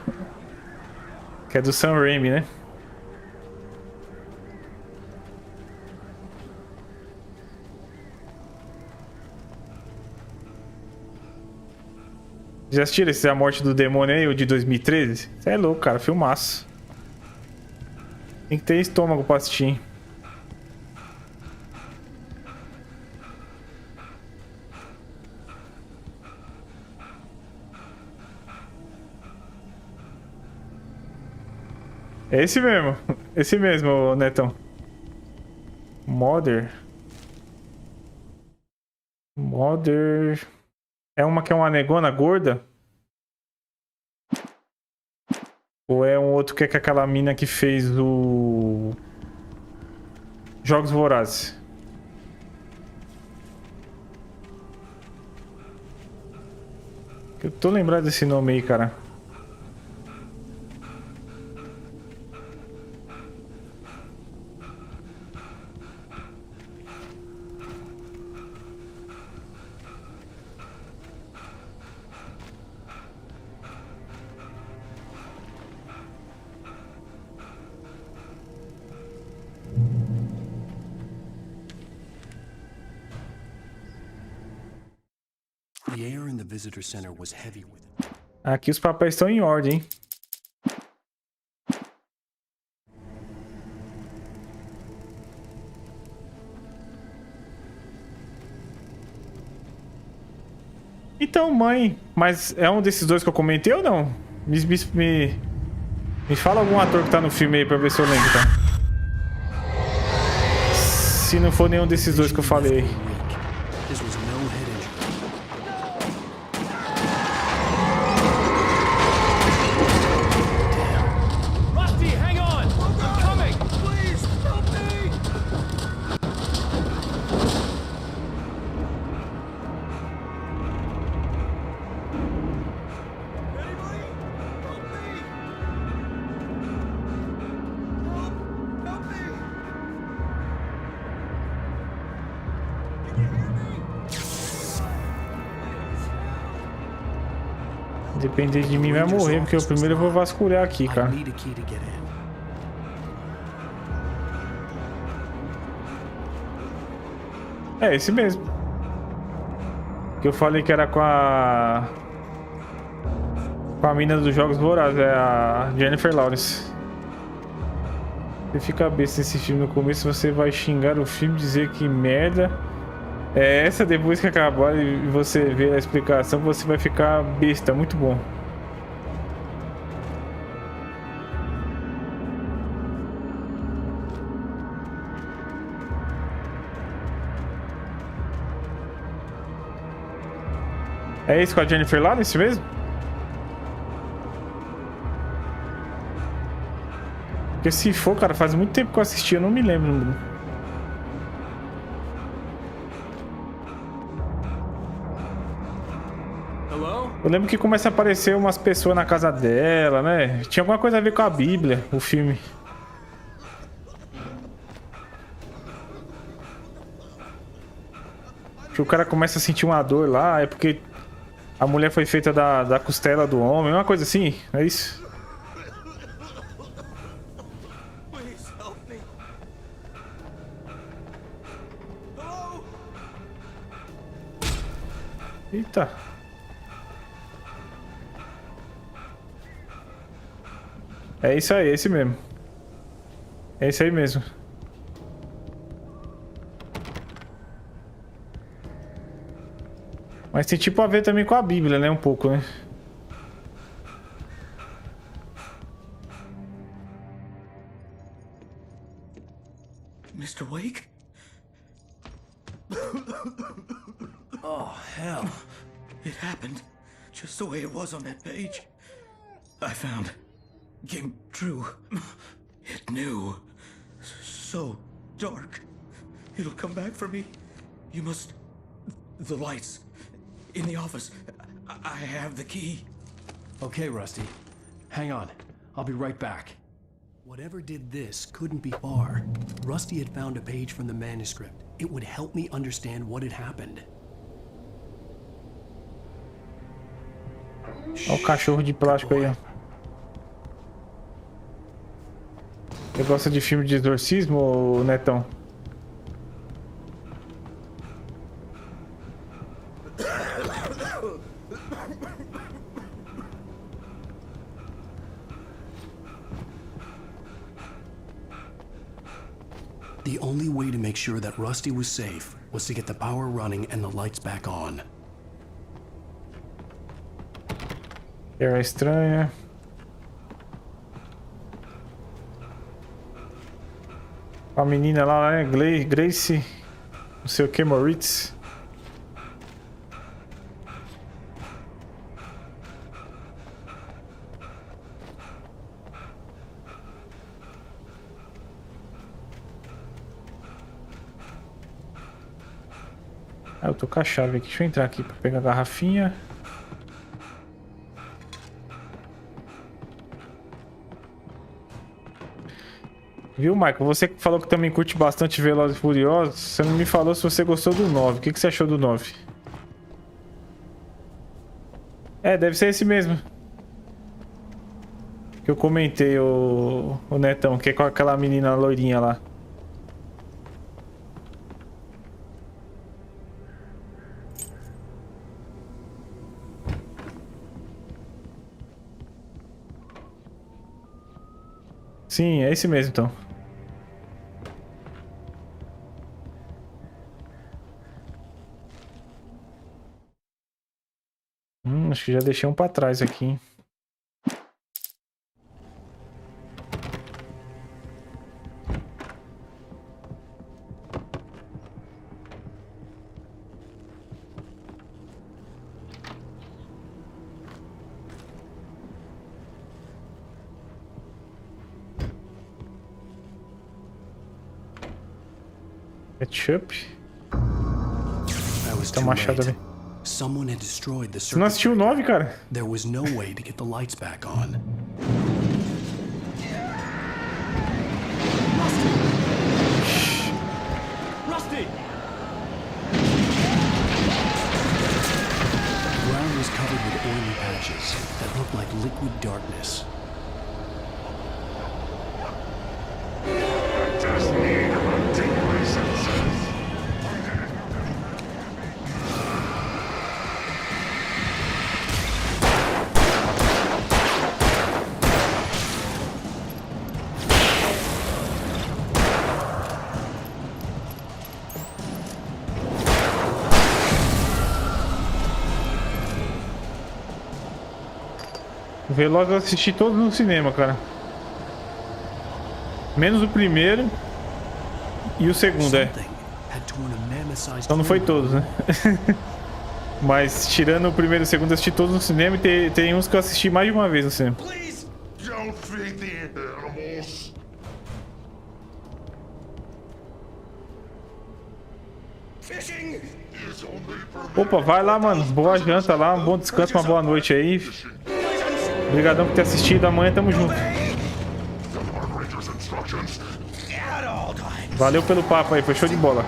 Que é do Sam Raimi, né? Já assistiram esse A Morte do Demônio aí, o de 2013? Você é louco, cara. Filmaço. Tem que ter estômago pra assistir. É esse mesmo. Esse mesmo, Netão. Mother. É uma que é uma negona gorda? Ou é um outro que é aquela mina que fez o... Jogos Vorazes? Eu tô lembrado desse nome aí, cara. Aqui os papéis estão em ordem, hein? Então, mãe, mas é um desses dois que eu comentei ou não? Me fala algum ator que tá no filme aí pra ver se eu lembro, tá? Se não for nenhum desses dois que eu falei. Depender de mim vai morrer, porque o primeiro eu vou vasculhar aqui, cara. É esse mesmo. Que eu falei que era com a mina dos Jogos Vorazes, é a Jennifer Lawrence. Você fica besta nesse filme no começo, você vai xingar o filme, dizer que merda. É essa, depois que acabar e você ver a explicação, você vai ficar besta, muito bom. É isso com a Jennifer Lawrence mesmo? Porque se for, cara, faz muito tempo que eu assisti, eu não me lembro. Eu lembro que começa a aparecer umas pessoas na casa dela, né? Tinha alguma coisa a ver com a Bíblia, o filme. Que o cara começa a sentir uma dor lá, é porque a mulher foi feita da costela do homem, uma coisa assim, é isso? Eita. É isso aí, é esse mesmo. É isso aí mesmo. Mas tem tipo a ver também com a Bíblia, né? Um pouco, né? Mr. Wake? Oh, hell. It happened just the way it was on that page. I found. Came true. It knew. So dark. It'll come back for me. You must... The lights. In the office. I have the key. Okay, Rusty. Hang on. I'll be right back. Whatever did this couldn't be far. Rusty had found a page from the manuscript. It would help me understand what had happened. Olha o cachorro de plástico aí, ó. Você gosta de filme de exorcismo, Netão? The only way to make sure that Rusty was safe was to get the power running and the lights back on. É estranha. A menina lá, né? Grace, não sei o que, Moritz. Ah, eu tô com a chave aqui. Deixa eu entrar aqui pra pegar a garrafinha. Viu, Michael? Você que falou que também curte bastante Velozes e Furiosos, você não me falou se você gostou do 9. O que você achou do 9? É, deve ser esse mesmo. Que eu comentei, o Netão, que é com aquela menina loirinha lá. Sim, é esse mesmo, então. Acho que já deixei um pra trás aqui, hein? Ketchup. Tá machado ali. Someone had destroyed the Você não assistiu o 9, cara? There was no way to get the lights back on. Rusty! The ground was covered with oily patches. Veloz eu assisti todos no cinema, cara. Menos o primeiro e o segundo, é. Então não foi todos, né? Mas tirando o primeiro e o segundo, eu assisti todos no cinema e tem uns que eu assisti mais de uma vez no cinema. Opa, vai lá, mano. Boa janta lá, um bom descanso, uma boa noite aí. Obrigadão por ter assistido. Amanhã tamo junto. Valeu pelo papo aí, foi show de bola.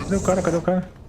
Cadê o cara? Cadê o cara?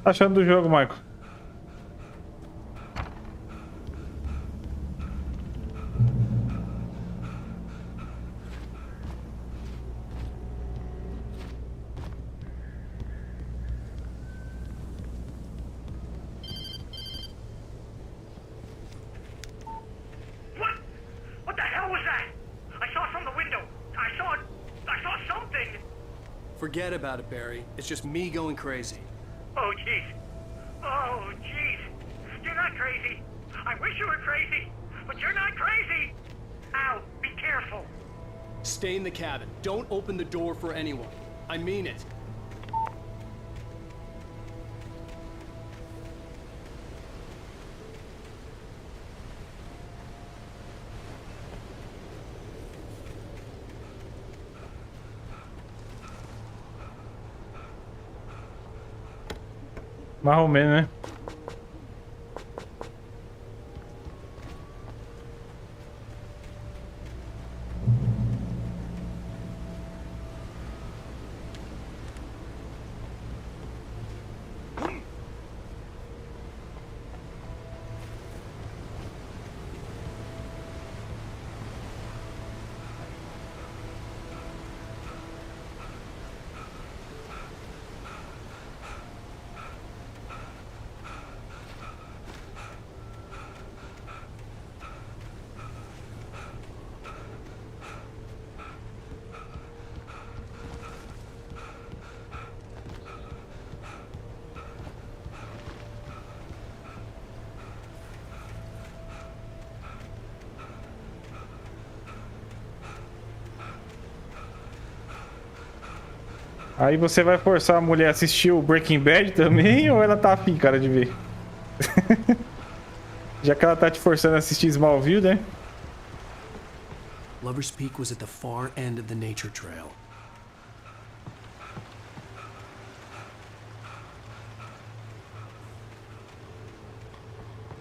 Tá achando do jogo, Michael? What the hell was that? I saw it from the window. I saw something. Forget about it, Barry. It's just me going crazy. Oh, jeez. Oh, jeez. You're not crazy. I wish you were crazy, but you're not crazy. Ow, be careful. Stay in the cabin. Don't open the door for anyone. I mean it. Mais ou menos, né? Aí você vai forçar a mulher a assistir o Breaking Bad também, ou ela tá afim, cara, de ver? Já que ela tá te forçando a assistir Smallville, né? Lover's Peak was at the far end of the nature trail.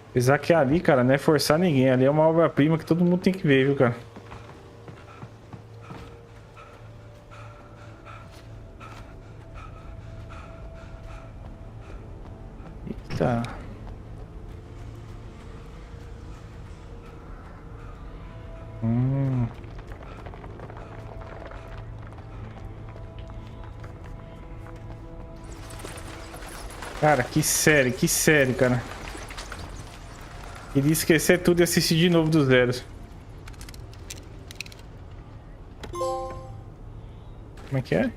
Apesar que ali, cara, não é forçar ninguém. Ali é uma obra-prima que todo mundo tem que ver, viu, cara? Eita. Cara, que série, cara. Queria esquecer tudo e assistir de novo do zero. Como é que é?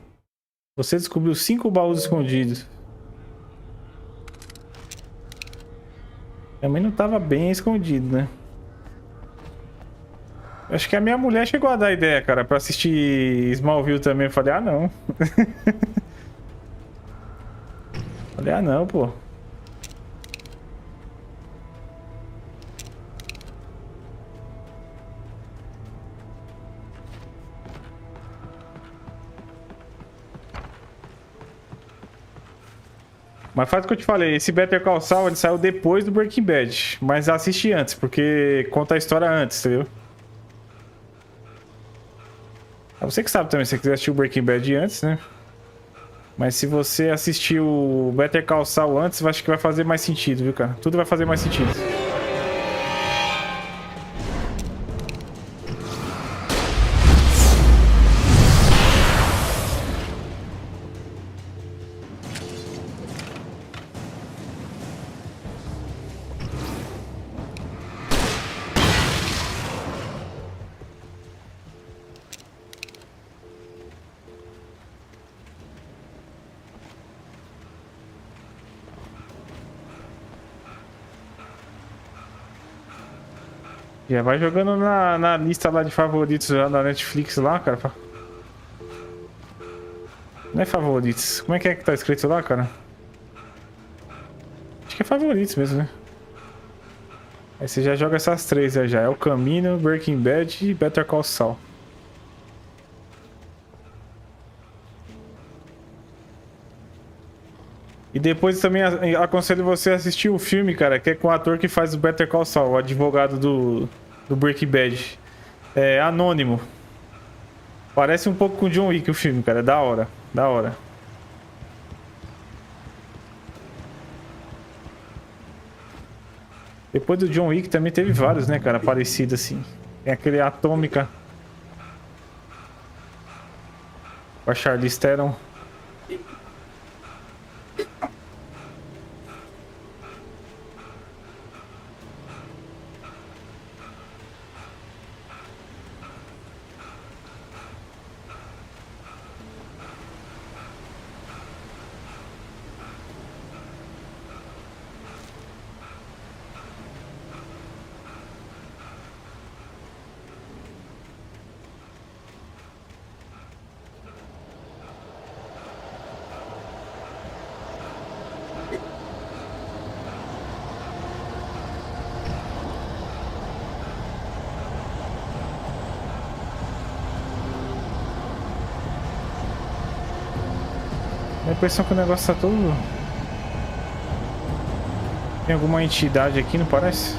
Você descobriu 5 baús escondidos. Também não tava bem escondido, né? Acho que a minha mulher chegou a dar ideia, cara, pra assistir Smallville também. Eu falei, ah, não. Falei, ah, não, pô. Mas faz o que eu te falei, esse Better Call Saul, ele saiu depois do Breaking Bad. Mas assisti antes, porque conta a história antes, entendeu? É você que sabe também, se você quiser assistir o Breaking Bad antes, né? Mas se você assistir o Better Call Saul antes, eu acho que vai fazer mais sentido, viu, cara? Tudo vai fazer mais sentido. Já vai jogando na lista lá de favoritos lá da Netflix lá, cara. Não é favoritos. Como é que tá escrito lá, cara? Acho que é favoritos mesmo, né? Aí você já joga essas três já. É o Caminho, Breaking Bad e Better Call Saul. E depois também aconselho você a assistir o filme, cara, que é com o ator que faz o Better Call Saul, o advogado do Breaking Bad. É anônimo. Parece um pouco com o John Wick o filme, cara. É da hora. Da hora. Depois do John Wick também teve vários, né, cara, parecidos assim. Tem aquele Atômica. Com a Charlize Theron. A impressão que o negócio tá todo... Tem alguma entidade aqui, não parece?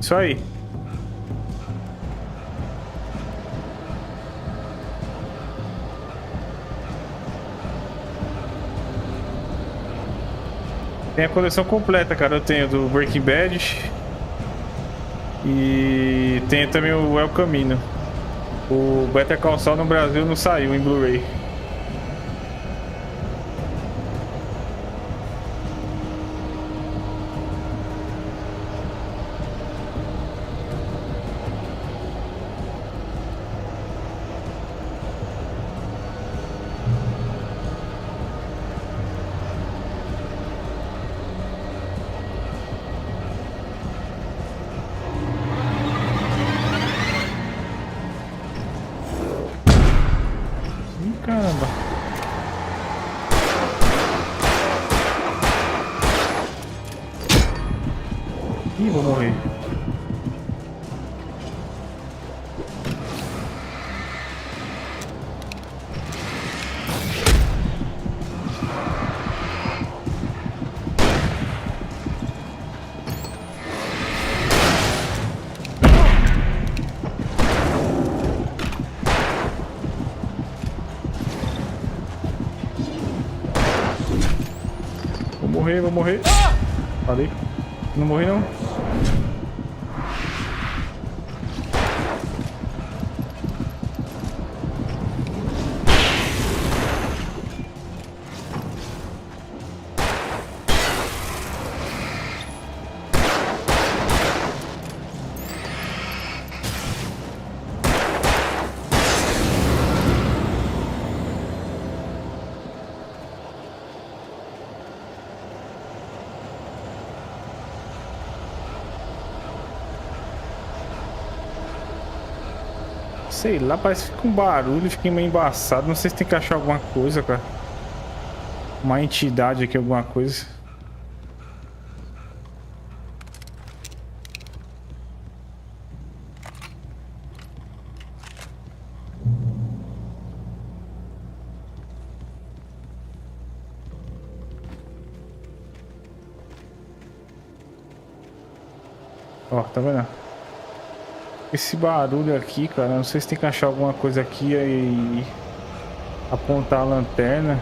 Isso aí. Tem a coleção completa, cara. Eu tenho do Breaking Bad. E tenho também o El Camino. O Better Call Saul no Brasil não saiu em Blu-ray. vou morrer. Vou morrer. Falei. Não morri não. Sei lá, parece que fica um barulho, fica meio embaçado. Não sei se tem que achar alguma coisa, cara. Uma entidade aqui, alguma coisa. Ó, tá vendo? Esse barulho aqui, cara, não sei se tem que achar alguma coisa aqui e apontar a lanterna.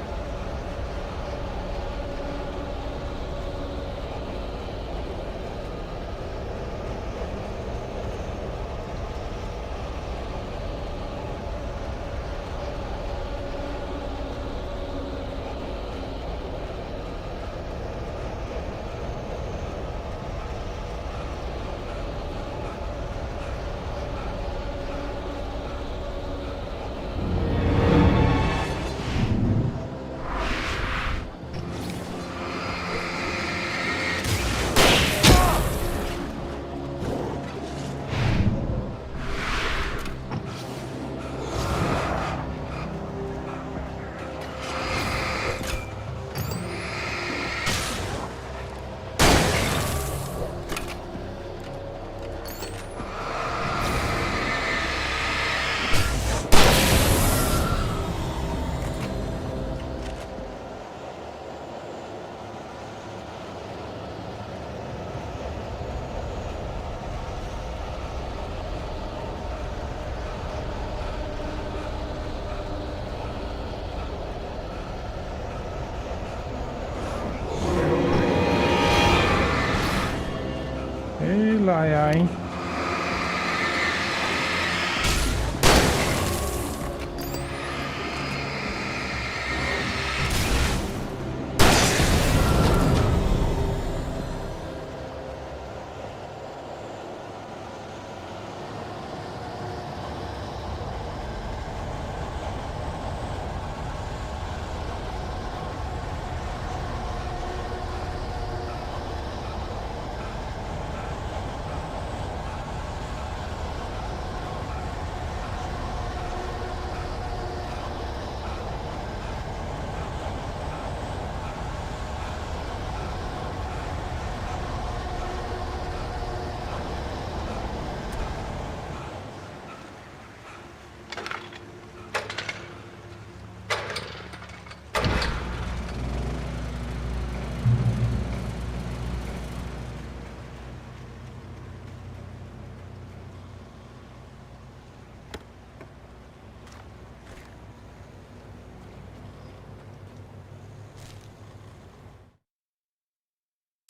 Ai, ai.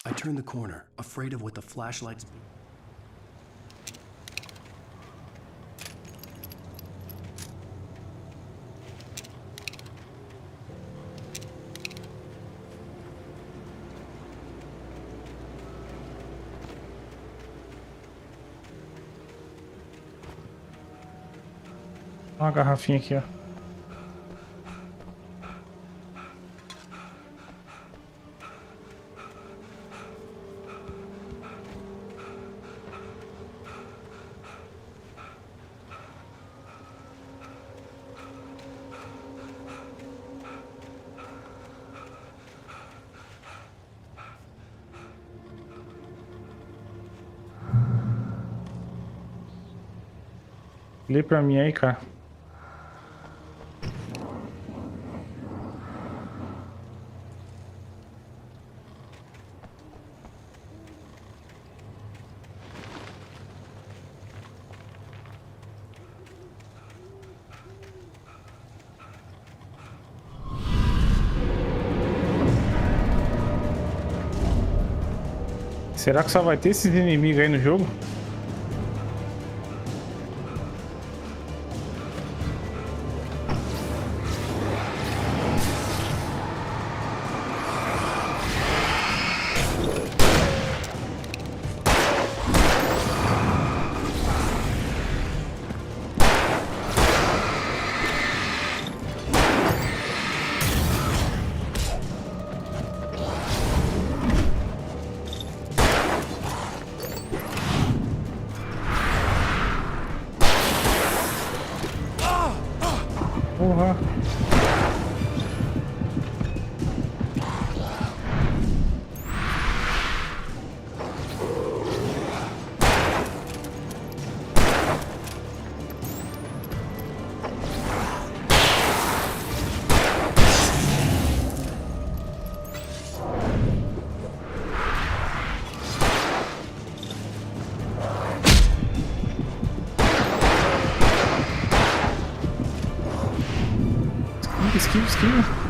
I turned the corner, afraid of what the flashlights... Uma garrafinha aqui, ó. Lê pra mim aí, cara. Será que só vai ter esses inimigos aí no jogo? Porra. Esquiva.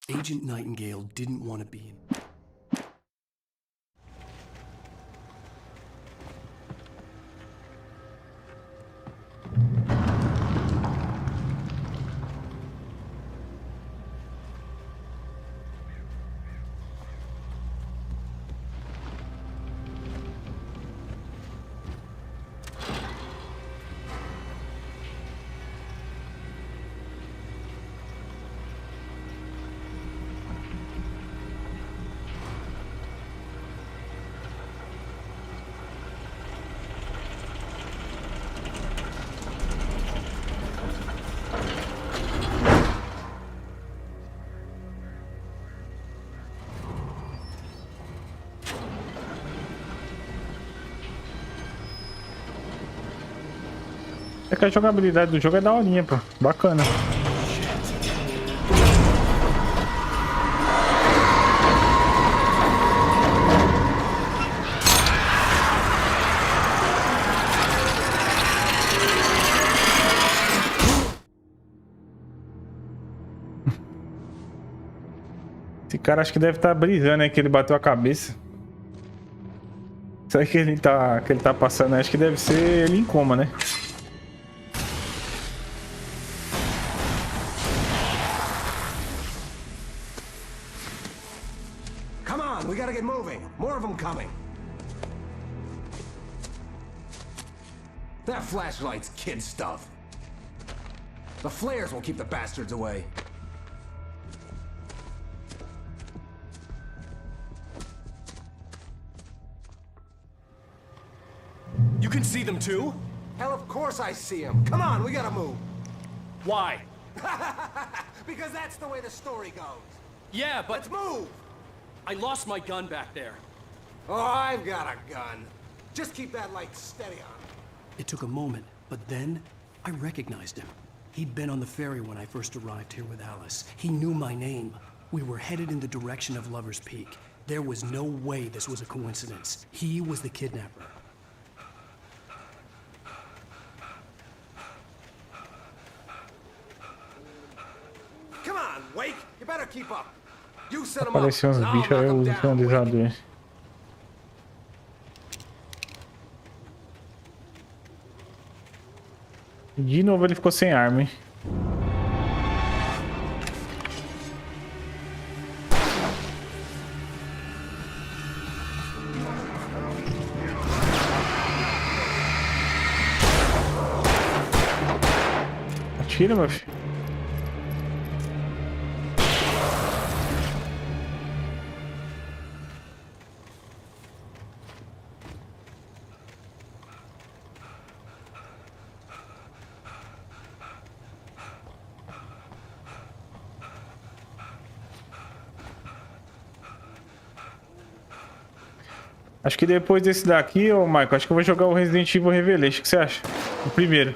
Agent Nightingale didn't want to be in. É que a jogabilidade do jogo é daorinha, pô. Bacana. Esse cara acho que deve estar brisando aí que ele bateu a cabeça. Isso aí que ele tá passando, acho que deve ser ele em coma, né? Come on, we gotta get moving. More of them coming. That flashlight's kid stuff. The flares will keep the bastards away. You can see them too? Hell, of course I see them. Come on, we gotta move. Why? Because that's the way the story goes. Yeah, but... Let's move! I lost my gun back there. Oh, I've got a gun. Just keep that light steady on. It took a moment, but then I recognized him. He'd been on the ferry when I first arrived here with Alice. He knew my name. We were headed in the direction of Lover's Peak. There was no way this was a coincidence. He was the kidnapper. Come on, Wake! You better keep up. You set him up. Apareceu uns bichos aí, eu uso o finalizador. De novo ele ficou sem arma, hein? Atira, meu filho. Acho que depois desse daqui, ô Michael, acho que eu vou jogar o Resident Evil Revelation. O que você acha? O primeiro.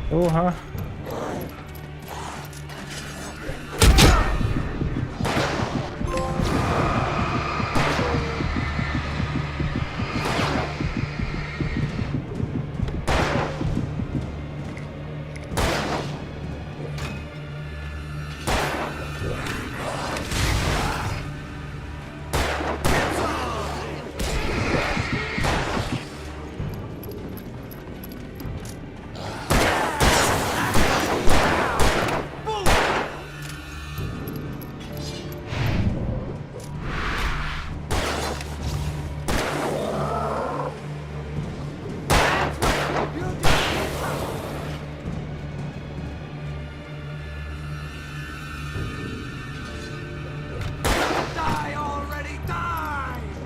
Porra.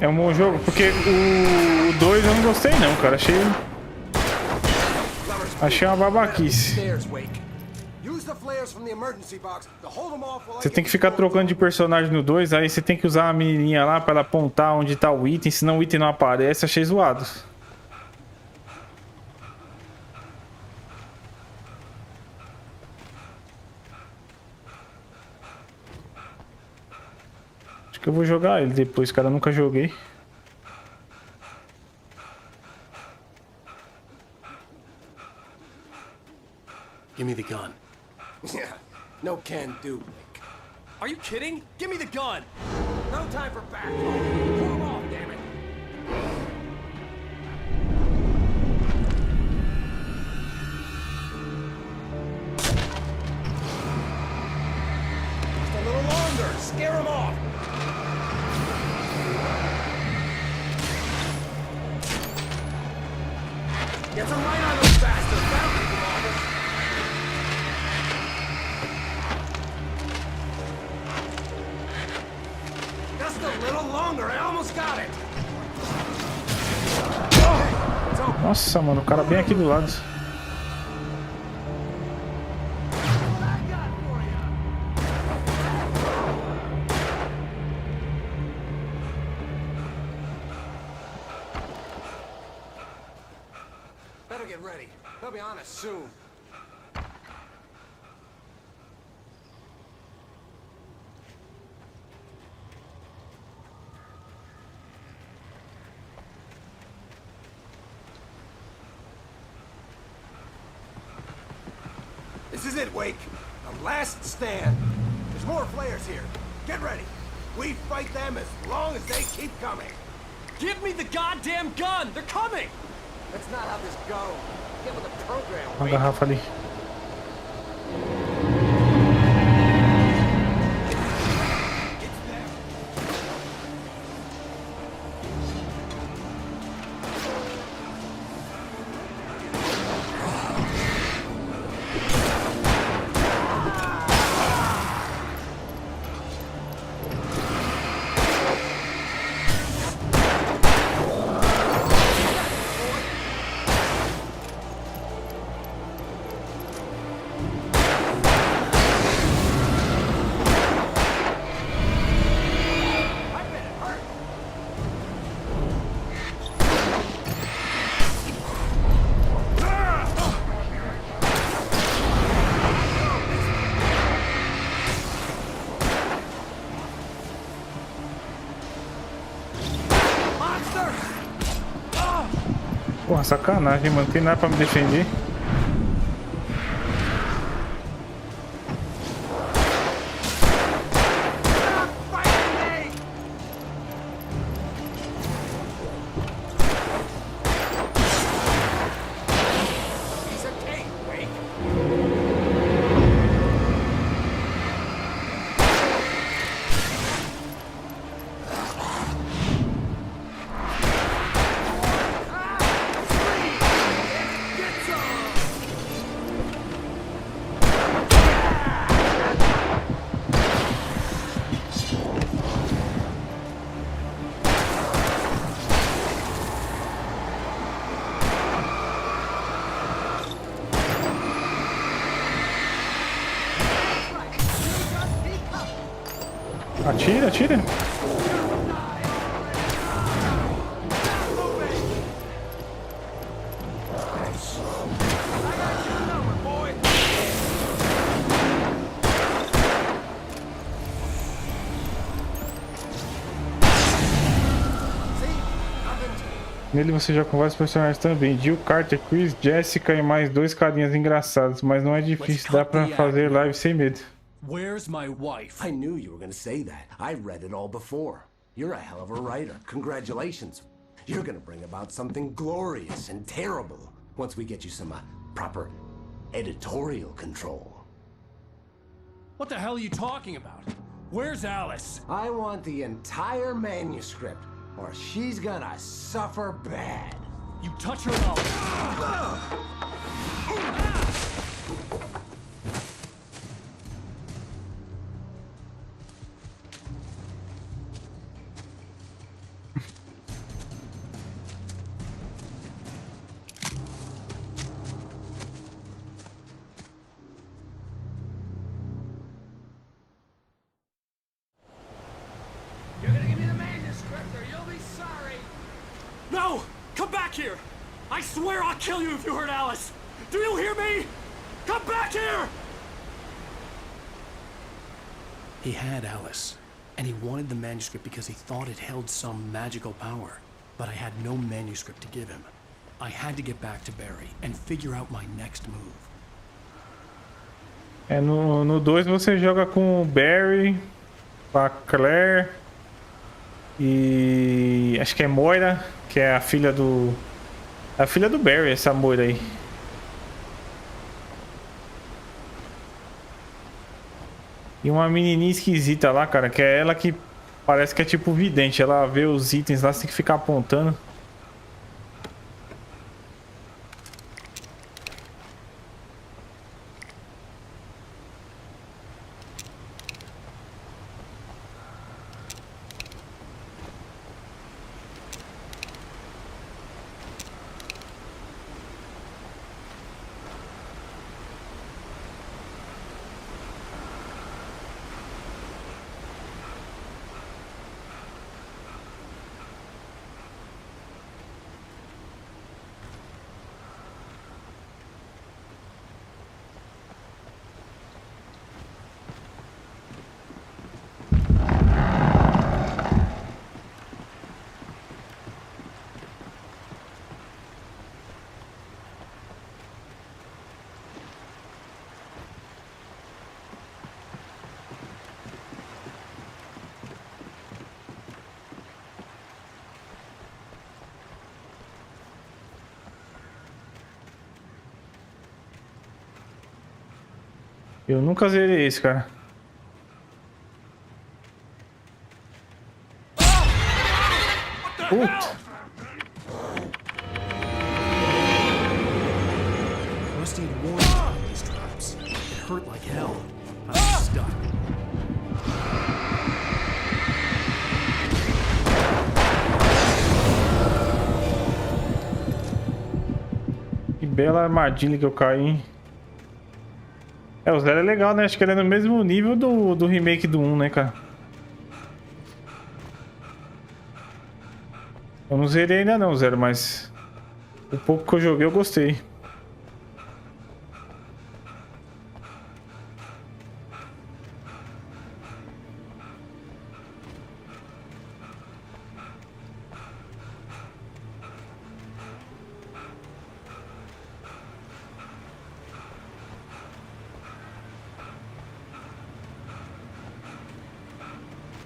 É um bom jogo, porque o 2 eu não gostei não, cara. Achei uma babaquice. Você tem que ficar trocando de personagem no 2, aí você tem que usar a menininha lá pra ela apontar onde tá o item, senão o item não aparece. Achei zoado. Acho que eu vou jogar ele depois, cara. Eu nunca joguei. Give me the gun. Yeah, no can do. Are you kidding? Give me the gun! No time for back. Pull him off, damn it. Just a little longer. Scare him off. Get some light on those bastards. That'll keep them off us. Just a little longer. I almost got it. Nossa, mano, o cara bem aqui do lado. get ready. They'll be on us soon. This is it, Wake. The last stand. There's more flares here. Get ready. We fight them as long as they keep coming. Give me the goddamn gun! They're coming! That's not how this goes. Get with the program, Uma Wake. garrafa ali. Porra, sacanagem, mano. Não tem nada pra me defender. Atira, atira. Nele você joga com vários personagens também. Jill, Carter, Chris, Jessica e mais 2 carinhas engraçados. Mas não é difícil, dá pra fazer live sem medo. Where's my wife? I knew you were gonna say that. I read it all before. You're a hell of a writer. Congratulations. You're gonna bring about something glorious and terrible once we get you some proper editorial control. What the hell are you talking about? Where's Alice? I want the entire manuscript, or she's gonna suffer bad. You touch her now. You're gonna give me the manuscript or you'll be sorry. No! Come back here! I swear I'll kill you if you hurt Alice! Do you hear me? Come back here! He had Alice, and he wanted the manuscript because he thought it held some magical power. But I had no manuscript to give him. I had to get back to Barry and figure out my next move. No 2 você joga com o Barry, com a Claire e acho que é Moira, que é a filha do Barry, essa Moira aí. E uma menininha esquisita lá, cara, que é ela que parece que é tipo vidente, ela vê os itens lá, você tem que ficar apontando. Eu nunca zerei esse, cara. Puta. Rusty had warned me about these traps. It hurt like hell. I was stuck. Que bela armadilha que eu caí, hein? É, o Zero é legal, né? Acho que ele é no mesmo nível do remake do 1, né, cara? Eu não zerei ainda não, Zero, mas o pouco que eu joguei eu gostei.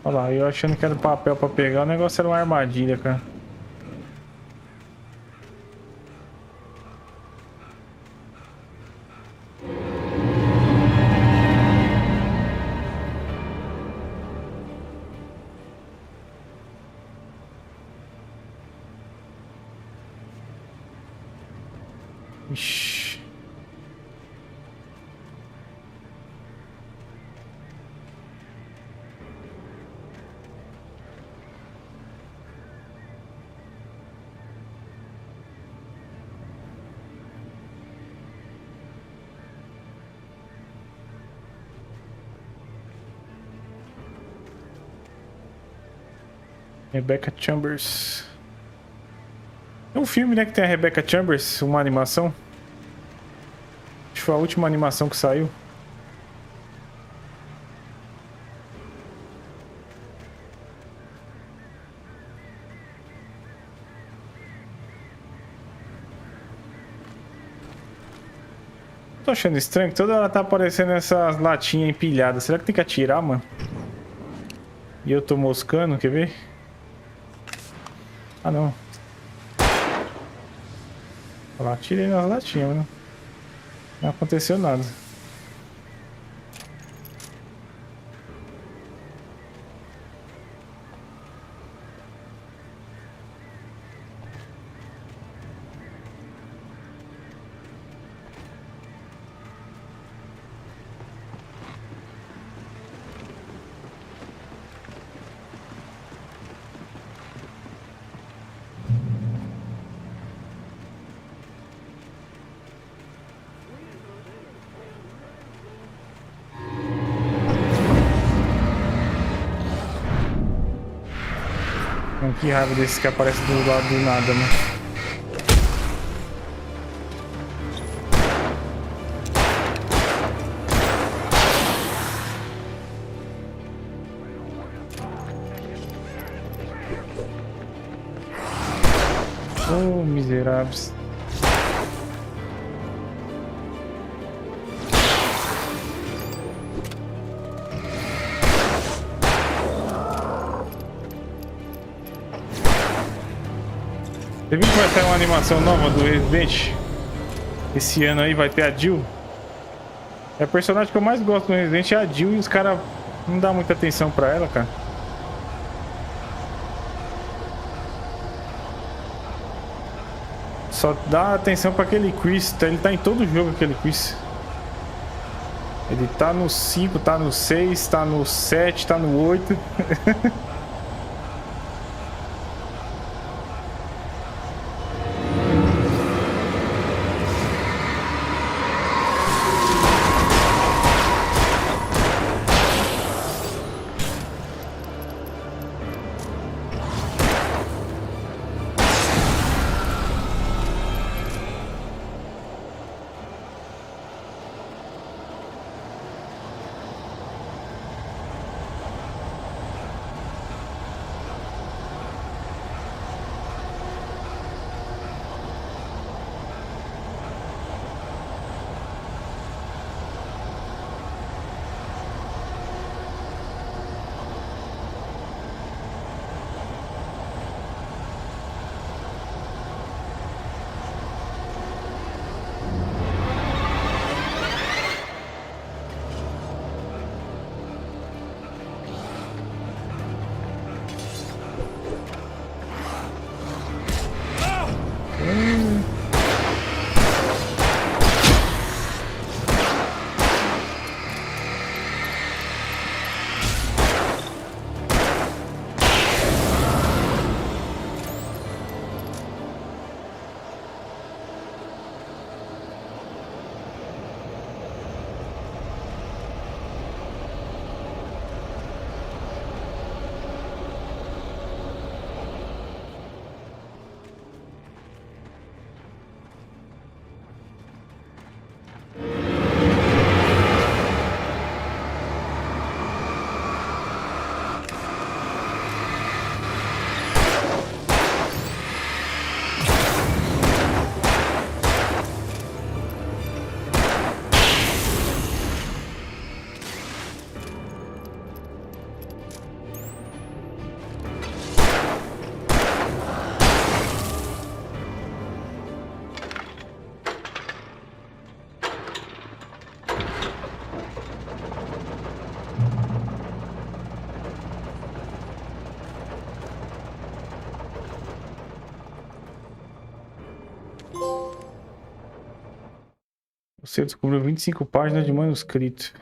Olha lá, eu achando que era papel pra pegar, o negócio era uma armadilha, cara. Ixi. Rebecca Chambers. É um filme, né, que tem a Rebecca Chambers, uma animação. Acho que foi a última animação que saiu. Tô achando estranho que toda hora tá aparecendo essas latinhas empilhadas. Será que tem que atirar, mano? E eu tô moscando, quer ver? Ah, não. Olha lá, tirei nas latinhas, né? Não aconteceu nada. Que raiva desses que aparecem do lado do nada, né? Oh, miseráveis. Você viu que vai ter uma animação nova do Resident? Esse ano aí vai ter a Jill. É a personagem que eu mais gosto do Resident, é a Jill, e os caras não dão muita atenção pra ela, cara. Só dá atenção pra aquele Chris, ele tá em todo jogo, aquele Chris. Ele tá no 5, tá no 6, tá no 7, tá no 8. Você descobriu 25 páginas de manuscrito.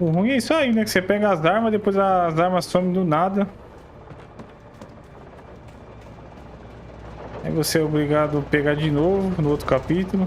O ruim é isso aí, né? Que você pega as armas, depois as armas somem do nada. Aí você é obrigado a pegar de novo no outro capítulo.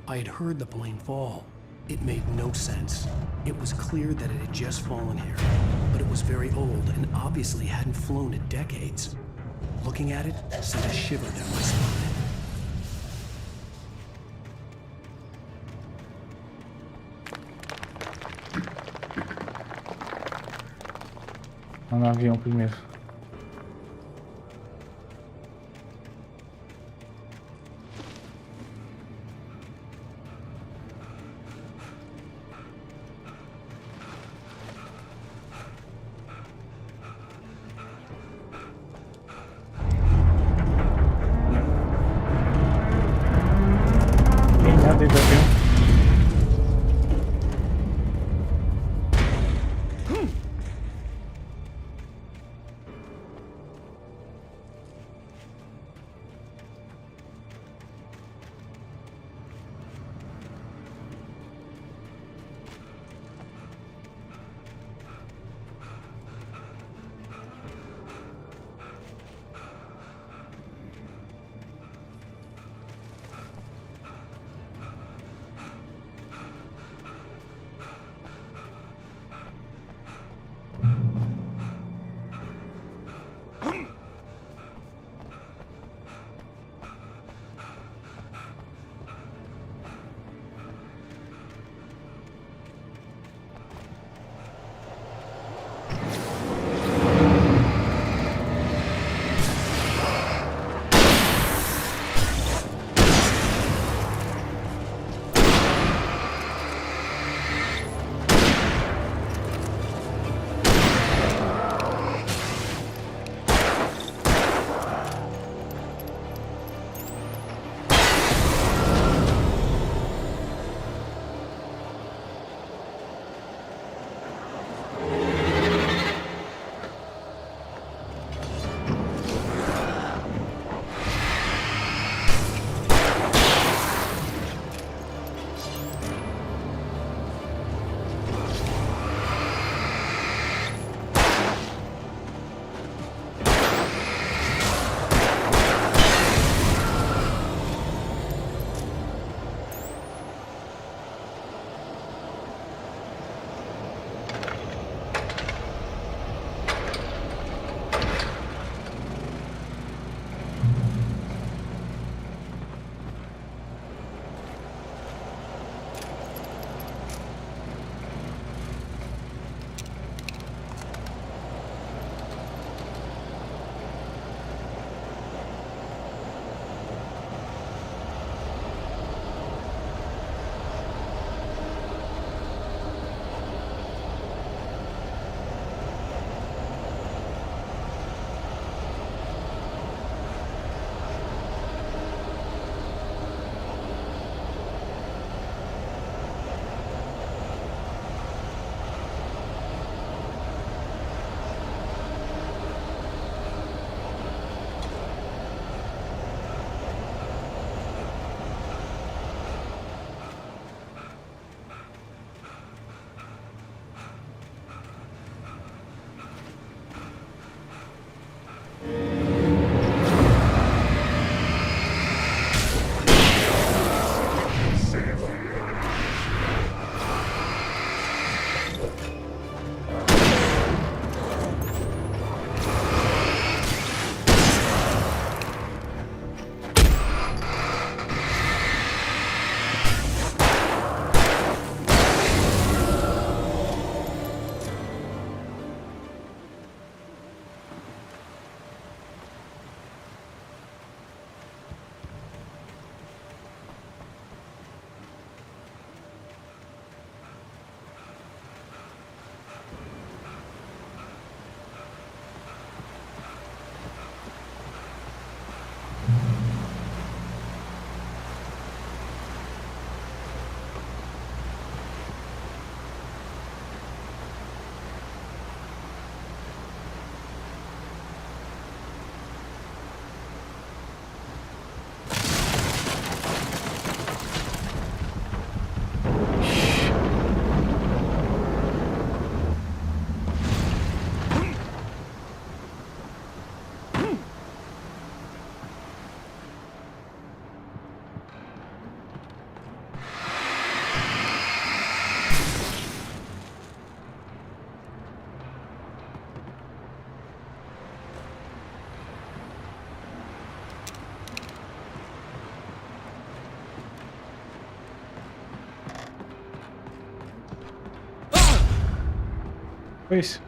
I had heard the plane fall. It made no sense. It was clear that it had just fallen here, but it was very old and obviously hadn't flown in decades. Looking at it sent a shiver down my spine. Vamos no avião primeiro. Foi isso.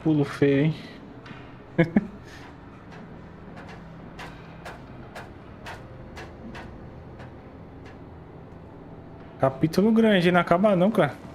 Pulo feio, hein? Capítulo grande, não acaba não, cara.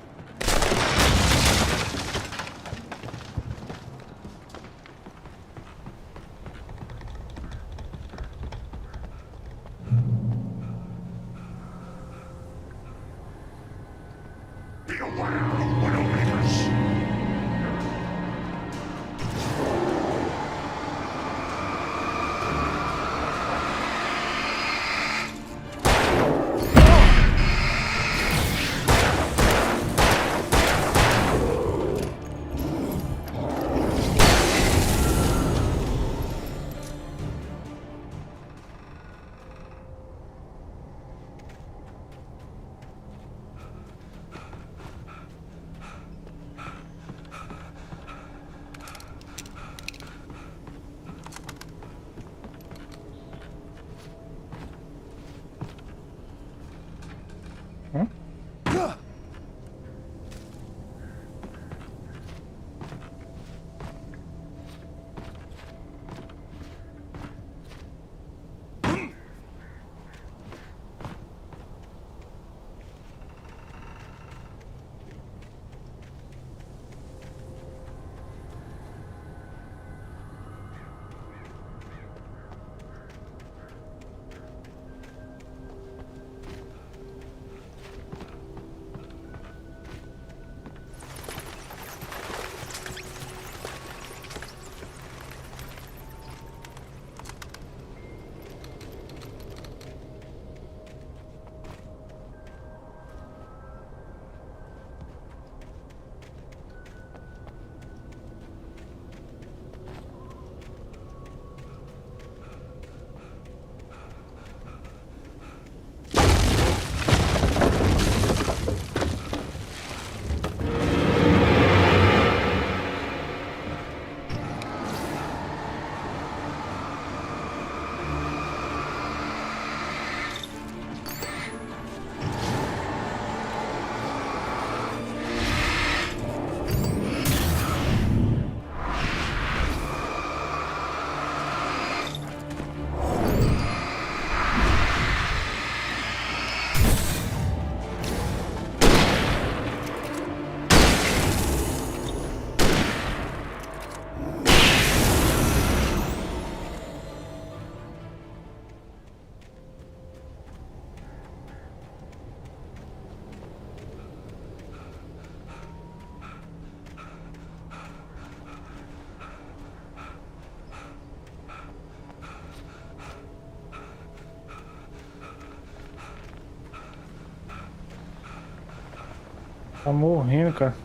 Tá morrendo, cara.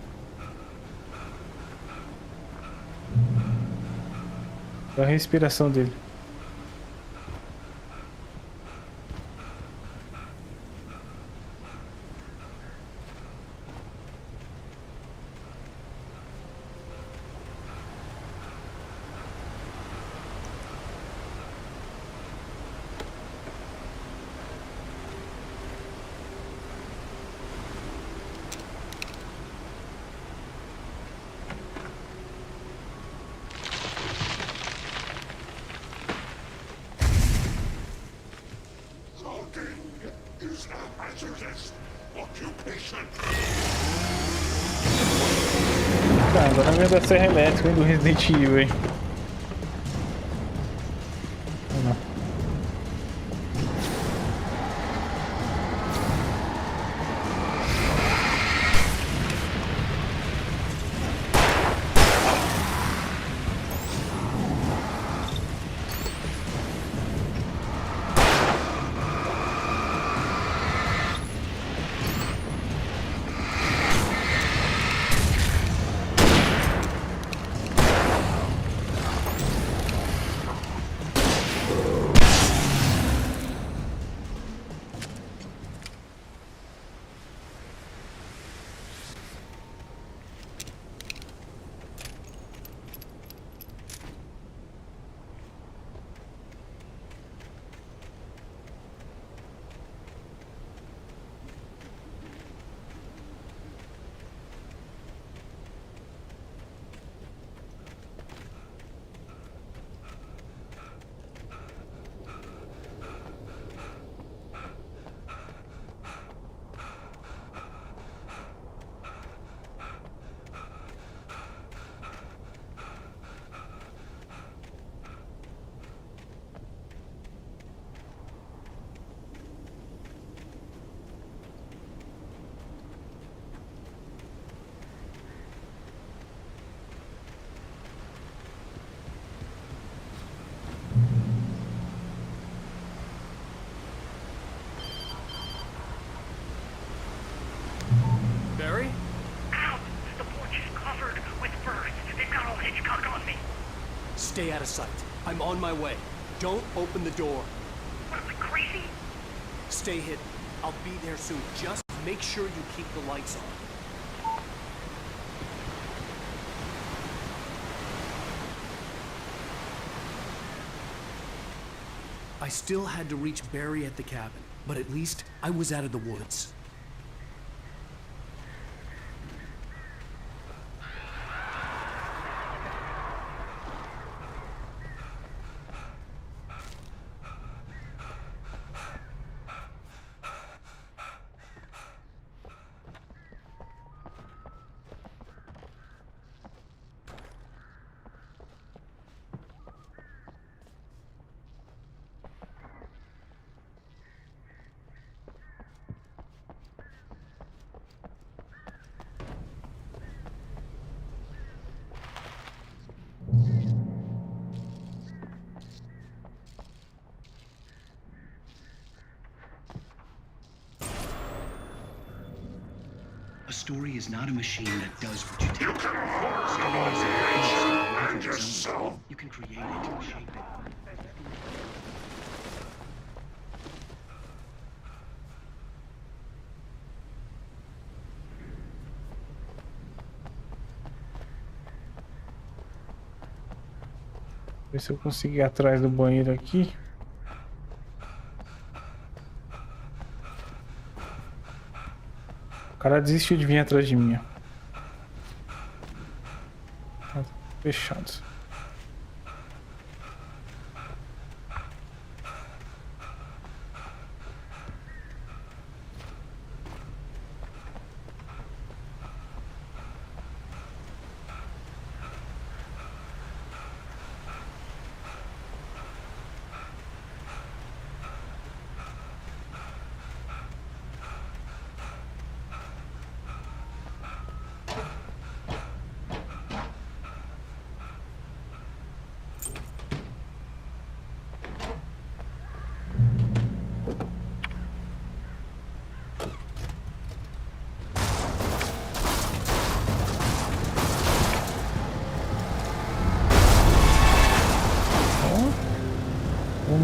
Olha a respiração dele. Tá, agora vem da serra elétrica, hein, do Resident Evil, hein. Vamos lá. Barry? Ow! The porch is covered with birds. They've got old Hitchcock on me. Stay out of sight. I'm on my way. Don't open the door. What am I, crazy? Stay hidden. I'll be there soon. Just make sure you keep the lights on. I still had to reach Barry at the cabin, but at least I was out of the woods. A story is not a machine that does what you tell it. A story is a beast of its own. You can create it, shape it. Ver se eu consigo ir atrás do banheiro aqui. O cara desistiu de vir atrás de mim. Tá fechado.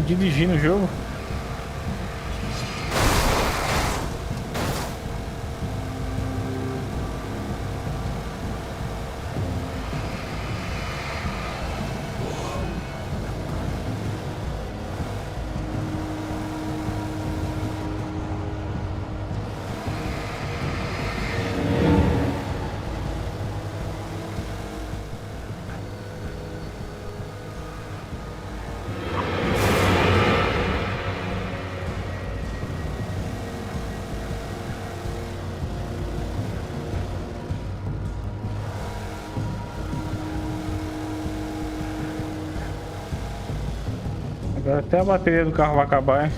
dirigir no jogo. Agora até a bateria do carro vai acabar, hein?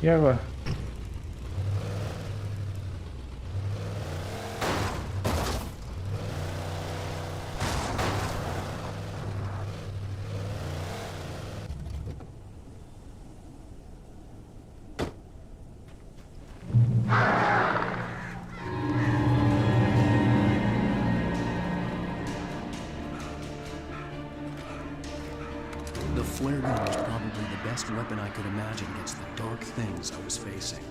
E agora? The flare gun was probably the best weapon I could imagine against the dark things I was facing.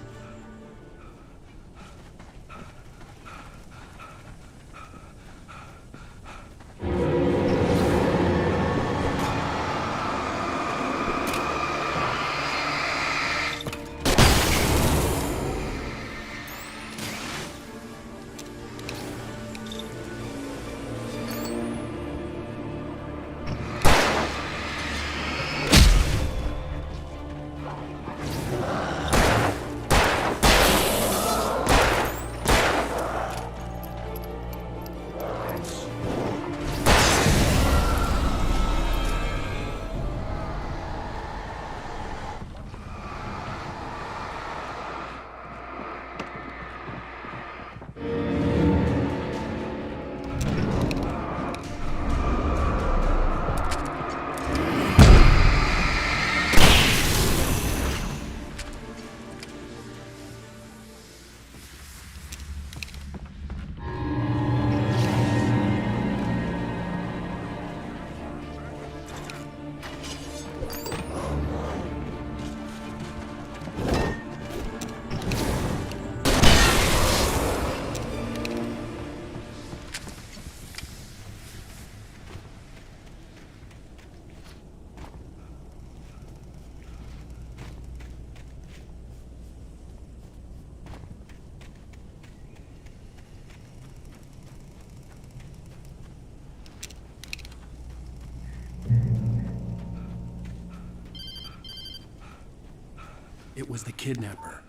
It was the kidnapper.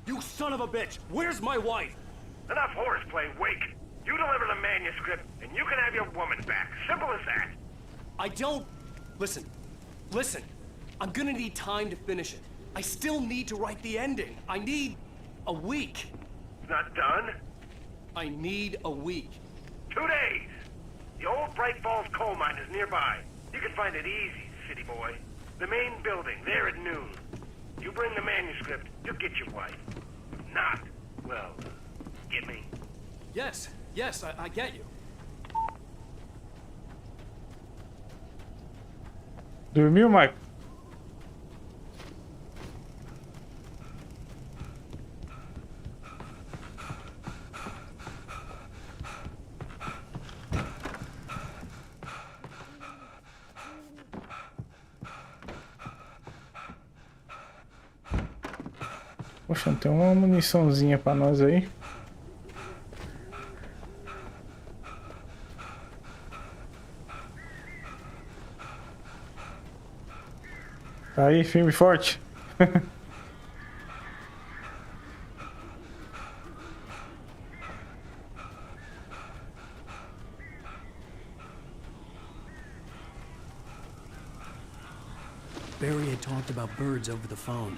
You son of a bitch! Where's my wife? Enough horseplay, Wake. You deliver the manuscript, and you can have your woman back. Simple as that. I don't... Listen. Listen. I'm gonna need time to finish it. I still need to write the ending. I need... a week. It's not done? I need a week. 2 days. The old Bright Falls coal mine is nearby. You can find it easy, city boy. The main building, there at noon. You bring the manuscript, you'll get your wife. If not, well, get me? Yes, I get you. Dormiu, Mike? Poxa, tem uma muniçãozinha pra nós aí. Aí, firme e forte. Barry had talked about birds over the phone.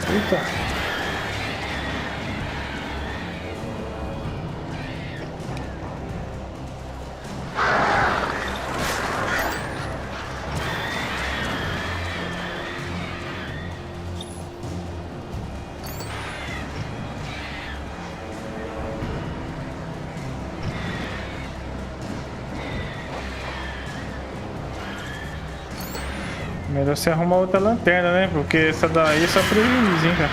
Eita. Melhor você arrumar outra lanterna, né? Porque essa daí é só prejuízo, hein, cara.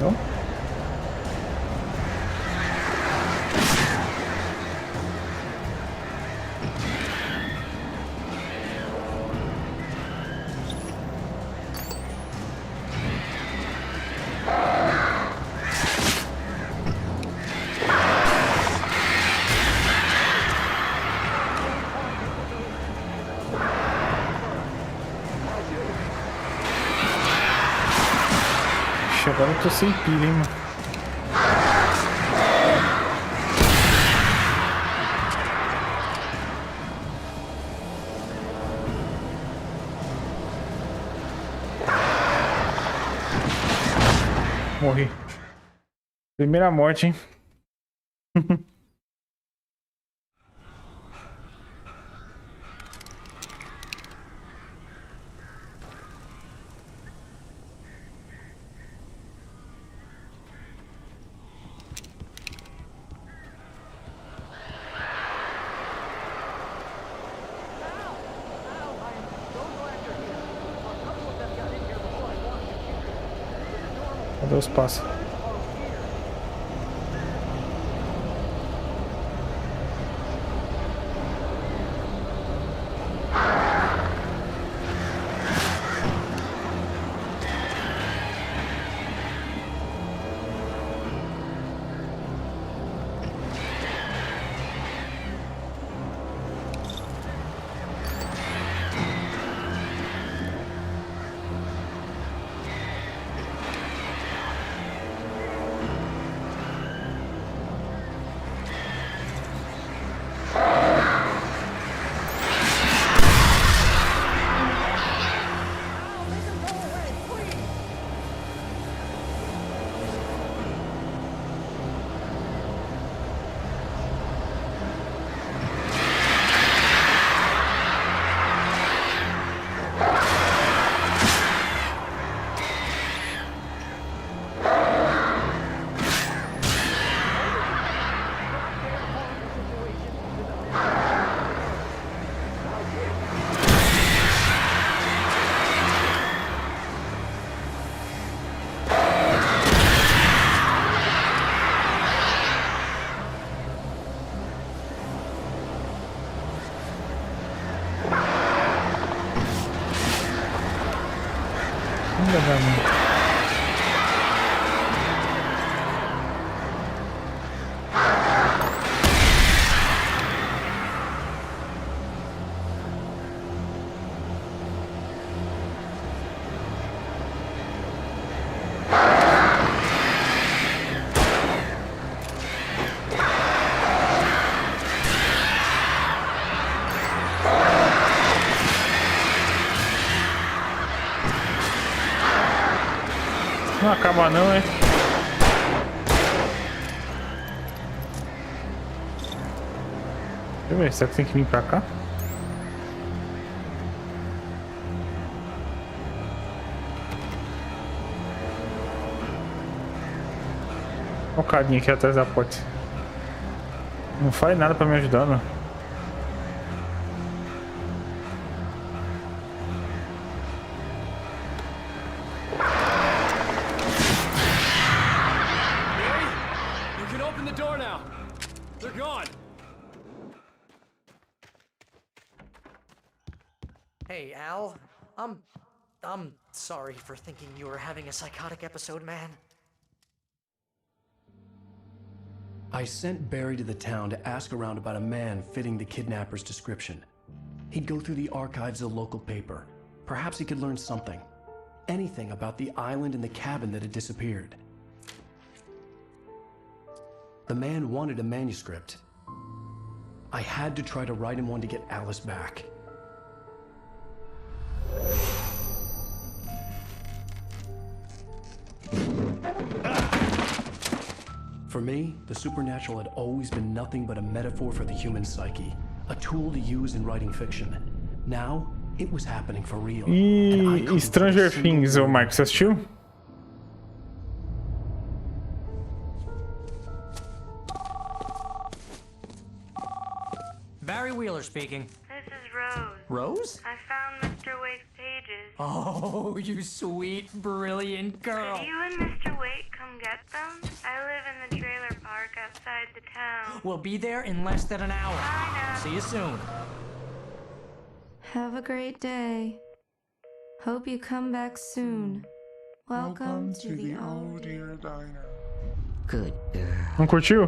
Não? Agora eu tô sem pilha, hein, mano. Morri. Primeira morte, hein. Cadê os passos? Não acaba não, hein? eu ver, será que tem que vir pra cá? Olha o carinha aqui atrás da porta. Não faz nada pra me ajudar, não. You can open the door now. They're gone. Hey, Al. I'm sorry for thinking you were having a psychotic episode, man. I sent Barry to the town to ask around about a man fitting the kidnapper's description. He'd go through the archives of the local paper. Perhaps he could learn something. Anything about the island and the cabin that had disappeared. The man wanted a manuscript. I had to try to write him one to get Alice back. For me, the supernatural had always been nothing but a metaphor for the human psyche, a tool to use in writing fiction. Now, it was happening for real. E Stranger Things, ô Marcos, você assistiu? Barry Wheeler speaking. This is Rose. Rose? I found Mr. Wake's pages. Oh, you sweet, brilliant girl. Could you and Mr. Wake come get them? I live in the trailer park outside the town. We'll be there in less than an hour. I know. See you soon. Have a great day. Hope you come back soon. Welcome to the old dear diner. Good girl. Não curtiu?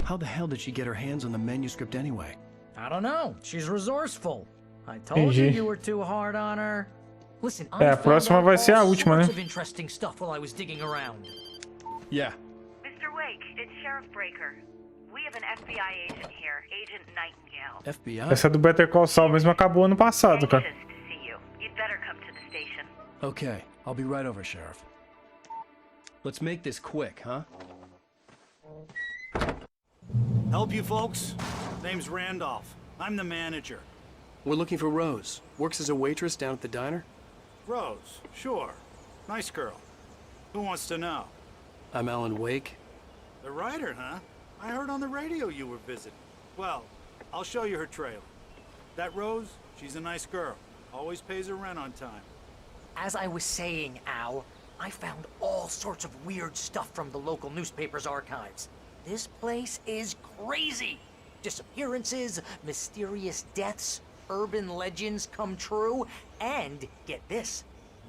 How the hell did she get her hands on the manuscript anyway? I don't know. She's resourceful. I told you Entendi. you were too hard on her. Listen, É, a próxima vai ser a última, né? of interesting stuff while I was digging around. Yeah. Mr. Wake, it's Sheriff Breaker. We have an FBI agent here, Agent Nightingale. FBI? Essa do Better Call Saul mesmo acabou ano passado, cara. Anxious to see you. You'd better come to the station. Okay, I'll be right over, Sheriff. Let's make this quick, huh? Help you folks? Name's Randolph. I'm the manager. We're looking for Rose. Works as a waitress down at the diner. Rose, sure. Nice girl. Who wants to know? I'm Alan Wake. The writer, huh? I heard on the radio you were visiting. Well, I'll show you her trailer. That Rose, she's a nice girl. Always pays her rent on time. As I was saying, Al, I found all sorts of weird stuff from the local newspaper's archives. This place is crazy. Disappearances, mysterious deaths, urban legends come true, and get this,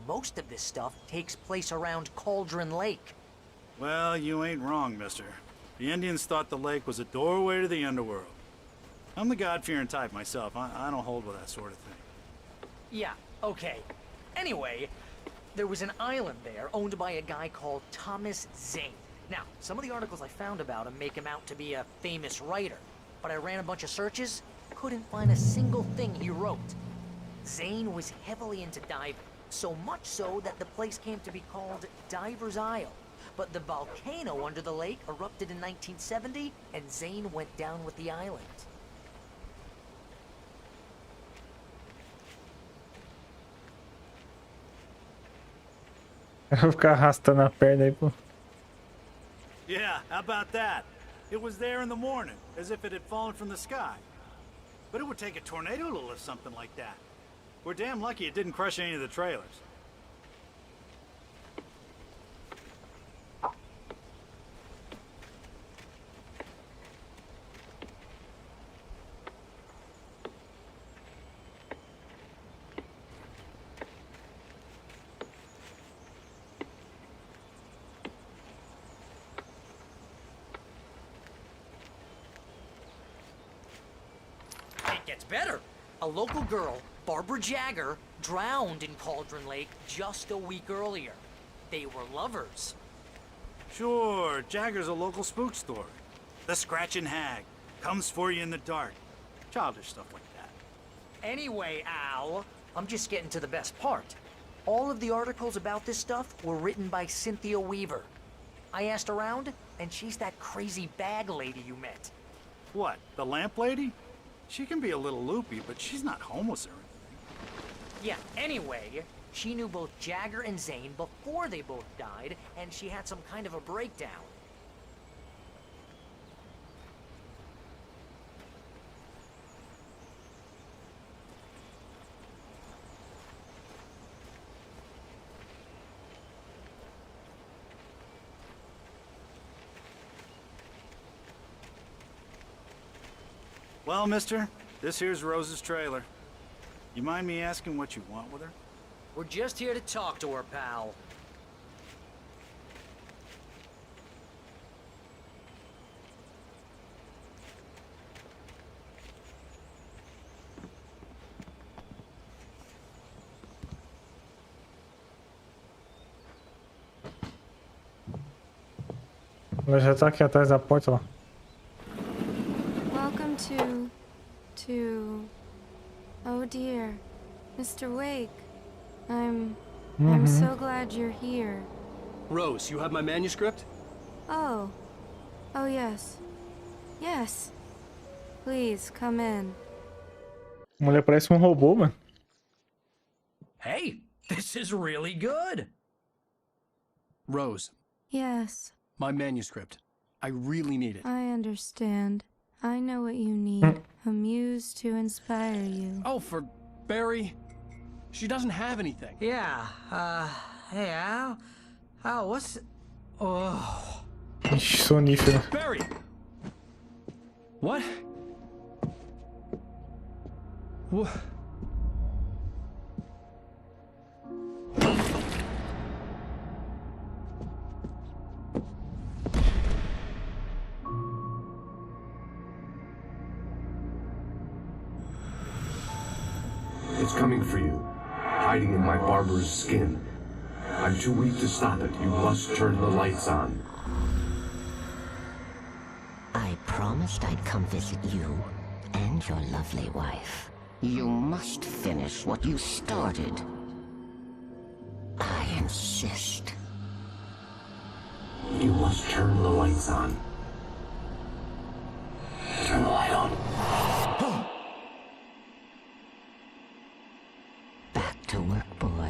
most of this stuff takes place around Cauldron Lake. Well, you ain't wrong, mister. The Indians thought the lake was a doorway to the underworld. I'm the God-fearing type myself. I don't hold with that sort of thing. Yeah, okay. Anyway, there was an island there owned by a guy called Thomas Zane. Now, some of the articles I found about him make him out to be a famous writer, but I ran a bunch of searches, couldn't find a single thing he wrote. Zane was heavily into diving, so much so that the place came to be called Diver's Isle. But the volcano under the lake erupted in 1970, and Zane went down with the island. Eu vou ficar arrastando a perna aí, pô. Yeah, how about that? It was there in the morning, as if it had fallen from the sky. But it would take a tornado to lift something like that. We're damn lucky it didn't crush any of the trailers. gets better. A local girl, Barbara Jagger, drowned in Cauldron Lake just a week earlier. They were lovers. Sure, Jagger's a local spook story. The Scratching Hag comes for you in the dark. Childish stuff like that. Anyway, Al, I'm just getting to the best part. All of the articles about this stuff were written by Cynthia Weaver. I asked around, and she's that crazy bag lady you met. What, the lamp lady? She can be a little loopy, but she's not homeless or anything. Yeah, anyway, she knew both Jagger and Zane before they both died, and she had some kind of a breakdown. Well, mister, this here's Rose's trailer. You mind me asking what you want with her? We're just here to talk to her, pal. Ela já tá aqui atrás da porta, ó. Welcome to... Oh dear. Mr. Wake. I'm so glad you're here. Rose, you have my manuscript? Oh. Oh yes. Yes. Please, come in. A mulher parece um robô, mano. Hey, this is really good. Rose, Yes, my manuscript. I really need it. I understand. I know what you need. A muse to inspire you. Oh, for Barry? She doesn't have anything. Yeah, hey, Al? Al, what's... Oh... Ixi, sonífero. Barry! What? What? It's coming for you, hiding in my barber's skin. I'm too weak to stop it. You must turn the lights on. I promised I'd come visit you and your lovely wife. You must finish what you started. I insist. You must turn the lights on. Turn the light on. Back to work, boy.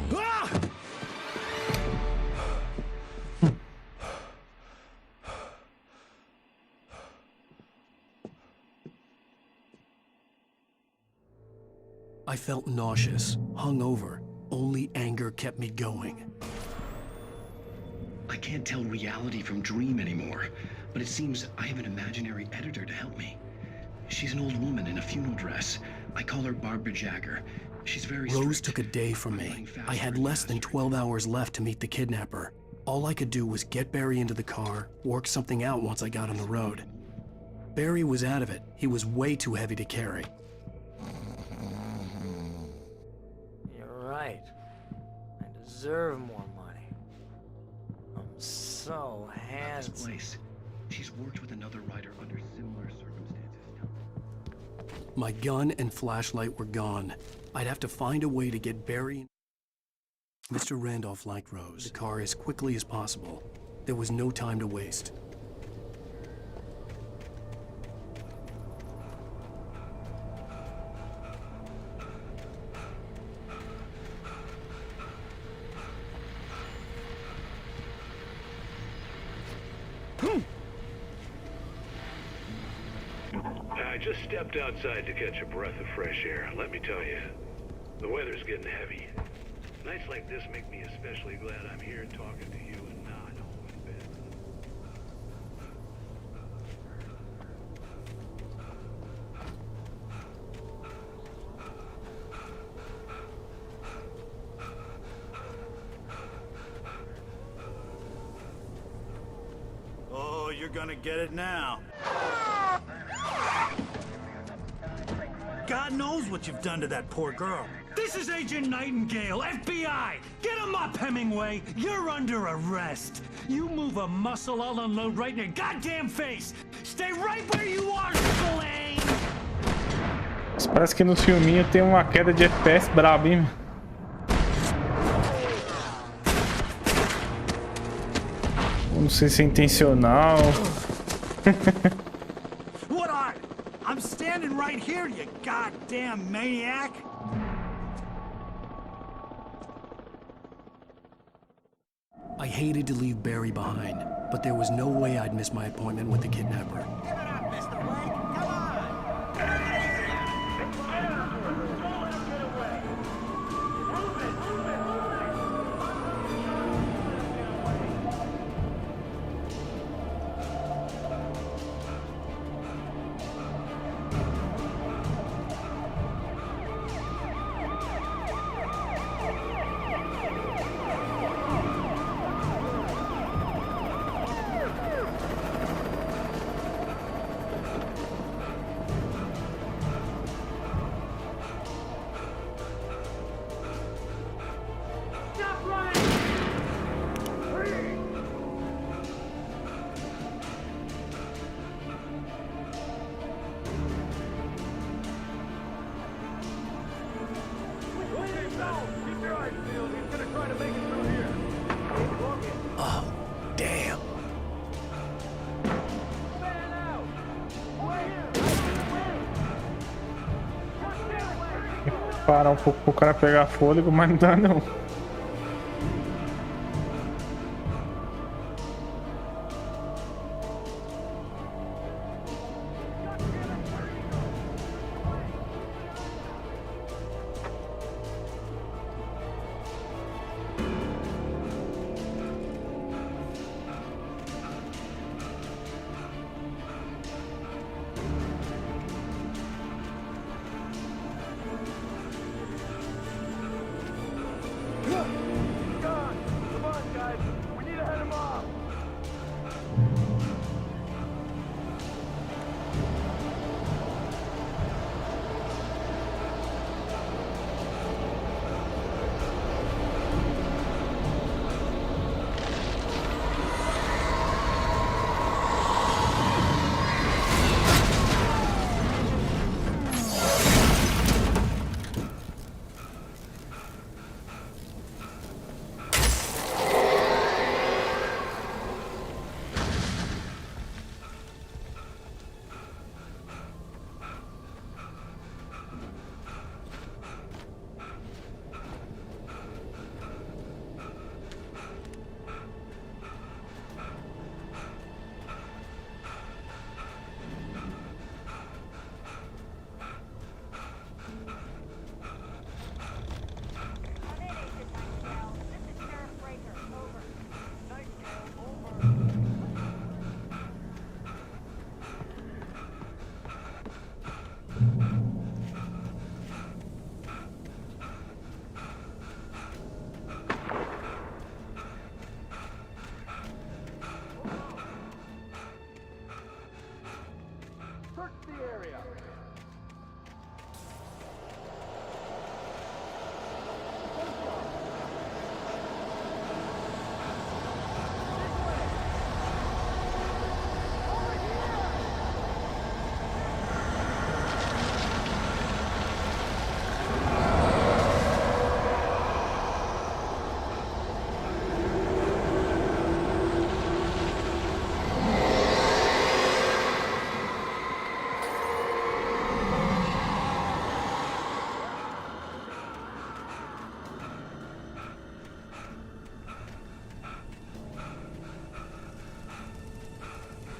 I felt nauseous, hungover. Only anger kept me going. I can't tell reality from dream anymore, but it seems I have an imaginary editor to help me. She's an old woman in a funeral dress. I call her Barbara Jagger. She's very Rose strict. took a day from me. I had less than 12 hours left to meet the kidnapper. All I could do was get Barry into the car, work something out once I got on the road. Barry was out of it. He was way too heavy to carry. You're right. I deserve more money. I'm so handsome. This place. She's worked with another writer under similar circumstances. My gun and flashlight were gone. I'd have to find a way to get Barry. Mr. Randolph liked Rose. The car as quickly as possible. There was no time to waste. I just stepped outside to catch a breath of fresh air. Let me tell you, the weather's getting heavy. Nights like this make me especially glad I'm here talking to you and not home in bed. Oh, you're gonna get it now. God God knows what you've done to that poor girl. This is Agent Nightingale, FBI! Get him up, Hemingway! You're under arrest! You move a muscle, I'll unload right in your goddamn face! Stay right where you are, Slane! Parece que no filminho tem uma queda de FPS braba, hein? Não sei se é intencional. What are you? I'm standing right here, you goddamn maniac! I hated to leave Barry behind, but there was no way I'd miss my appointment with the kidnapper. Oh, damn. Parar um pouco pro cara pegar fôlego, mas não dá não.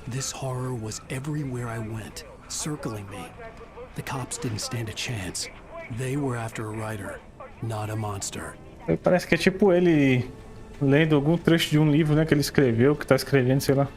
This horror was everywhere I went, circling me. The cops didn't stand a chance. They were after a writer, not a monster. Parece que é tipo ele lendo algum trecho de um livro, né, que ele escreveu, que tá escrevendo, sei lá.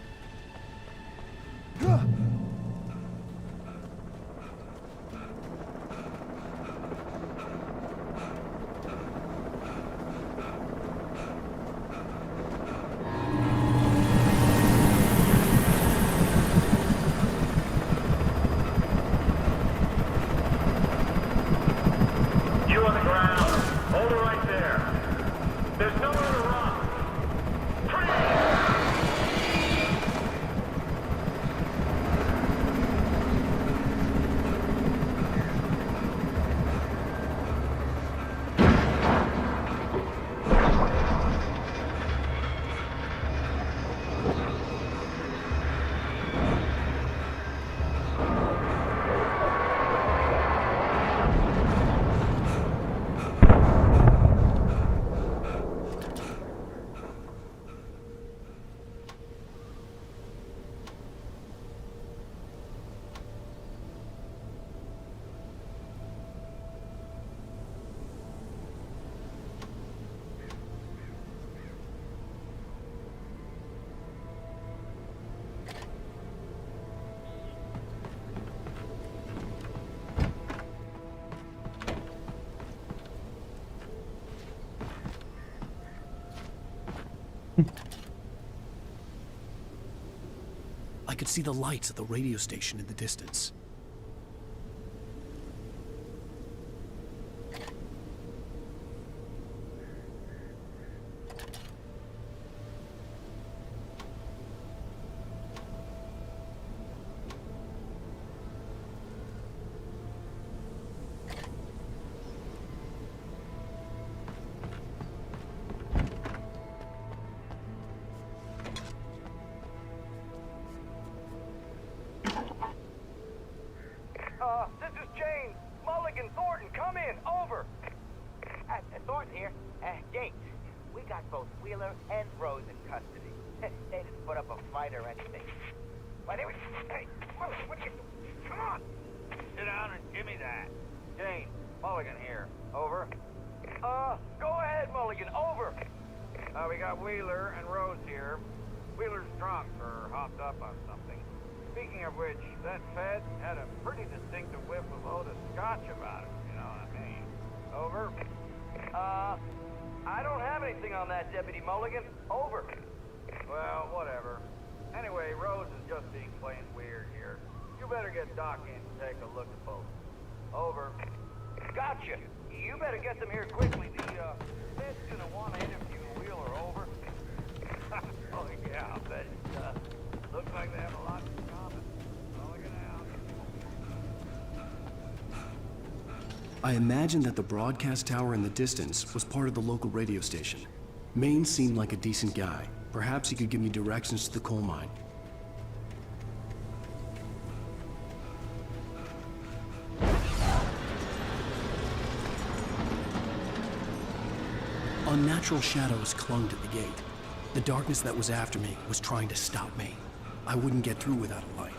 I could see the lights of the radio station in the distance. This is James. Mulligan, Thornton, come in. Over. Thornton here. James, we got both Wheeler and Rose in custody. They didn't put up a fight or anything. Why, they were... Hey, what are you... Come on. Sit down and give me that. James, Mulligan here. Over. Go ahead, Mulligan. Over. We got Wheeler and Rose here. Wheeler's drunk or hopped up on something. Speaking of which, that Fed had a pretty distinctive whiff of Otis Scotch about it, you know what I mean? Over. I don't have anything on that, Deputy Mulligan. Over. Well, whatever. Anyway, Rose is just being plain weird here. You better get Doc in to take a look at both. Over. Gotcha. You better get them here quickly. The Fed's gonna want to interview Wheeler. Over. Oh, yeah, I bet it does. Looks like they have a lot in common. Mulligan out. I imagined that the broadcast tower in the distance was part of the local radio station. Maine seemed like a decent guy. Perhaps he could give me directions to the coal mine. Unnatural shadows clung to the gate. The darkness that was after me was trying to stop me. I wouldn't get through without a light.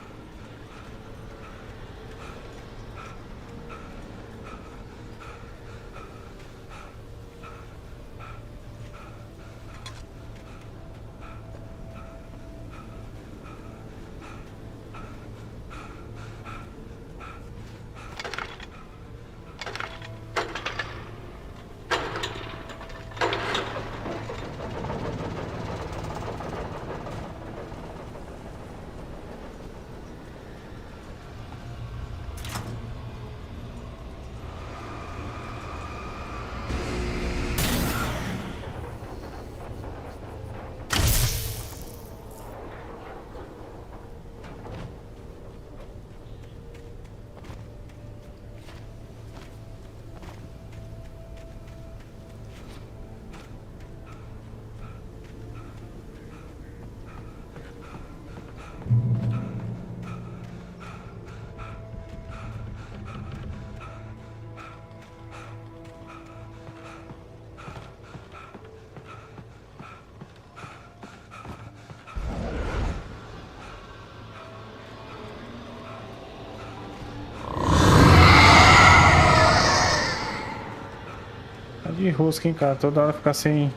De rosca, hein, cara. Toda hora ficar sem...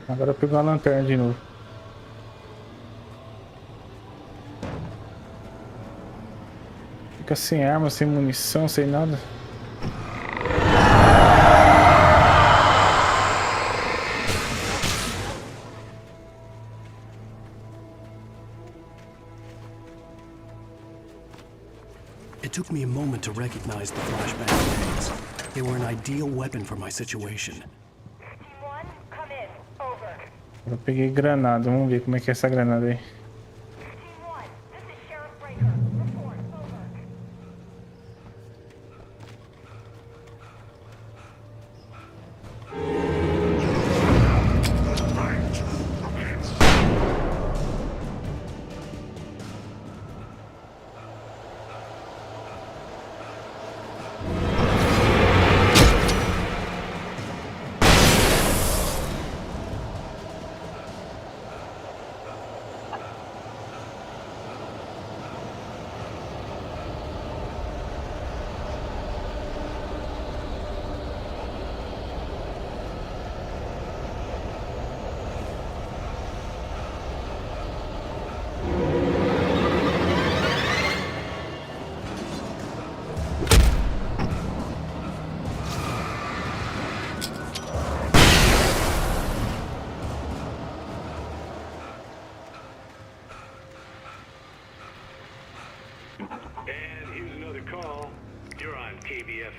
Agora pegou a lanterna de novo. Fica sem arma, sem munição, sem nada. It took me a moment to recognize the flashbang grenades. They were an ideal weapon for my situation. Eu peguei granada, vamos ver como é que é essa granada aí.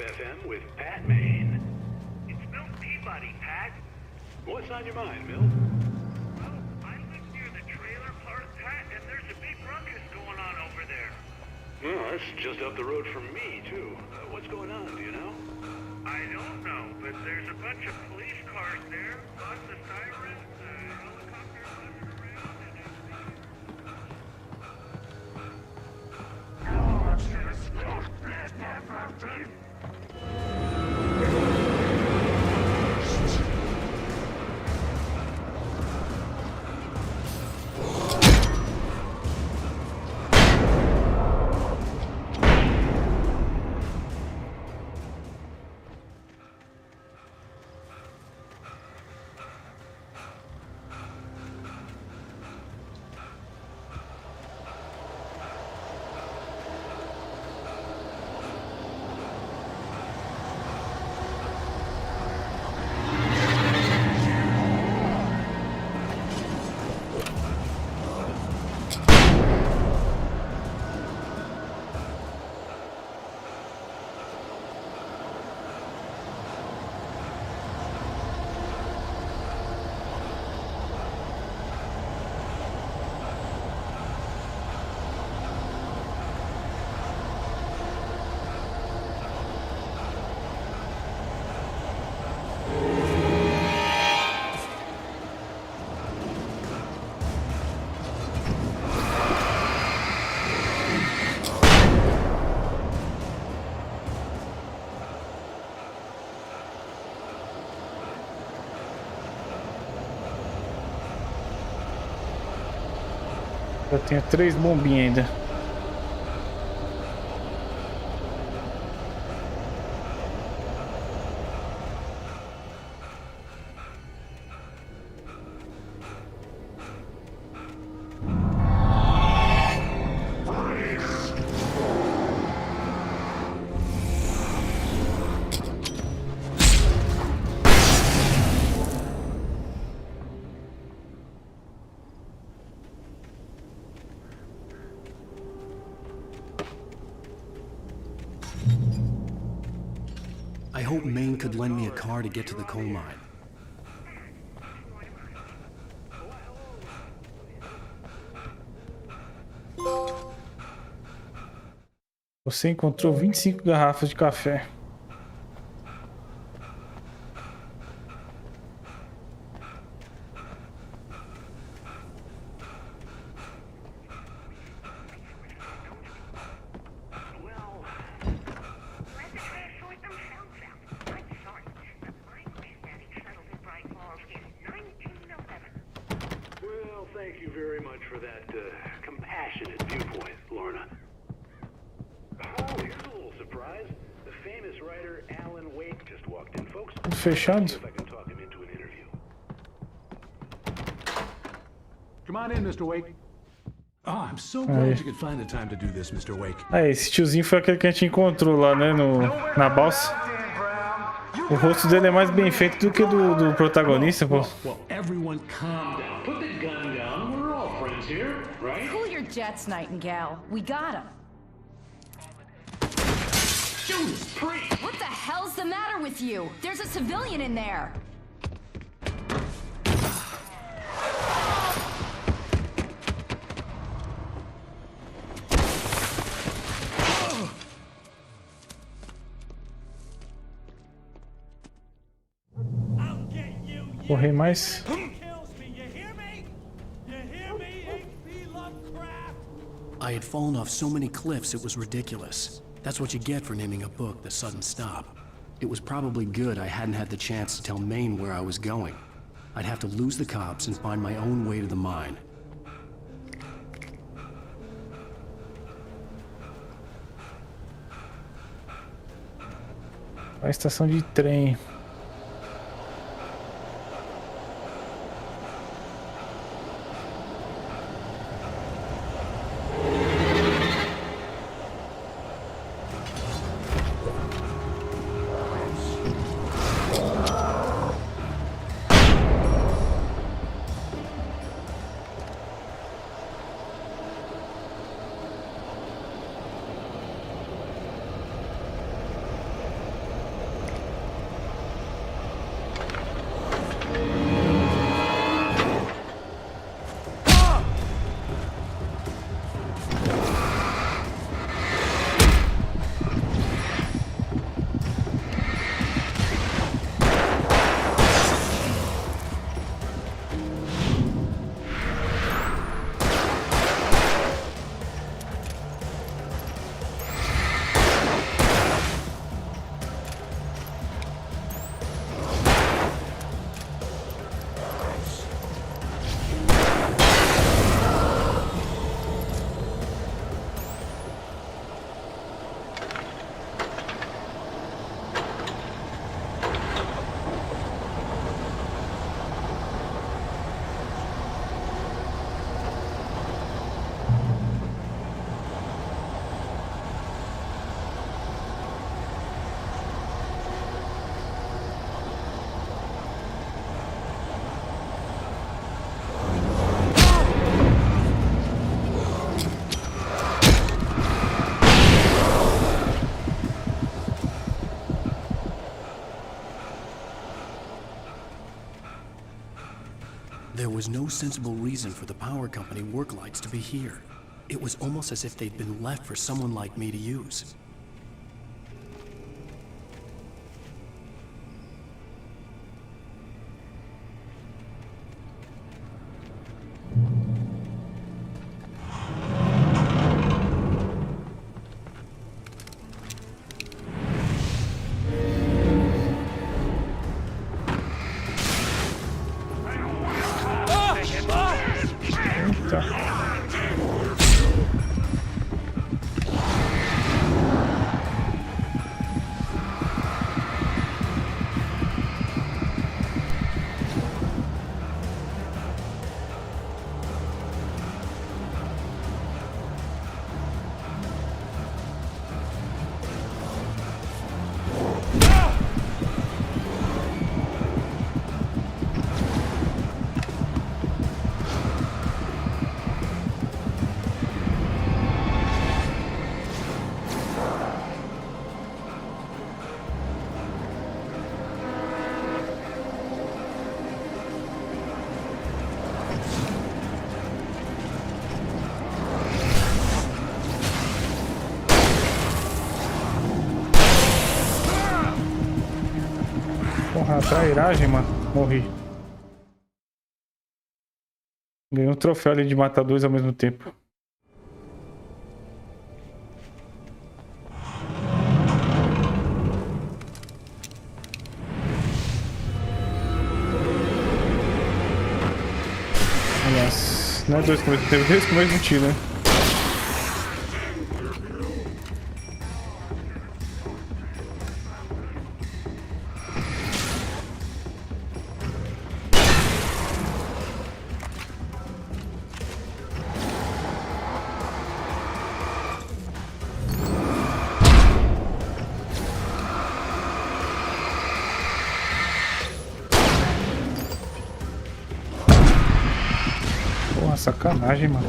FM with Pat Maine. It's Mill Peabody, Pat. What's on your mind, Mill? Well, I live near the trailer park, Pat, and there's a big ruckus going on over there. Well, that's just up the road from me, too. What's going on, do you know? I don't know, but there's a bunch of police cars there, lots of sirens, helicopters buzzing around, and Eu tenho 3 bombinhas ainda. I hope Maine could lend me a car to get to the coal mine. Você encontrou 25 garrafas de café. Well, thank you very much for that compassionate viewpoint, Lorna. Oh, here's a little surprise. The famous writer Alan Wake just walked in, folks. Fechado. See if I can talk him into an interview. Come on in, Mr. Wake. Oh, I'm so glad you could find the time to do this, Mr. Wake. Ah, esse tiozinho foi aquele que a gente encontrou lá, né, na balsa. O rosto dele é mais bem feito do que do protagonista, pô. Well, everyone calm down. Put the gun down. We're all friends here, right? Cool your jets, Nightingale. We got him. Judas Priest! What the hell's the matter with you? There's a civilian in there. Correr mais. I had fallen off so many cliffs it was ridiculous. That's what you get for naming a book The Sudden Stop. It was probably good I hadn't had the chance to tell Maine where I was going. I'd have to lose the cops and find my own way to the mine. A estação de trem. There was no sensible reason for the power company work lights to be here. It was almost as if they'd been left for someone like me to use. Porra, trairagem, mano. Morri. Ganhei um troféu ali de matar dois ao mesmo tempo. Aliás, não é dois com o mesmo tempo, dois com o mesmo tiro, né? Sacanagem, mano.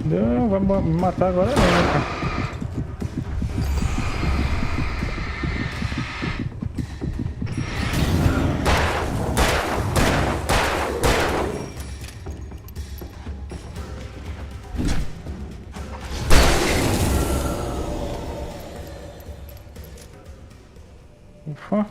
Não, vai me matar agora não, né, cara? Ufa.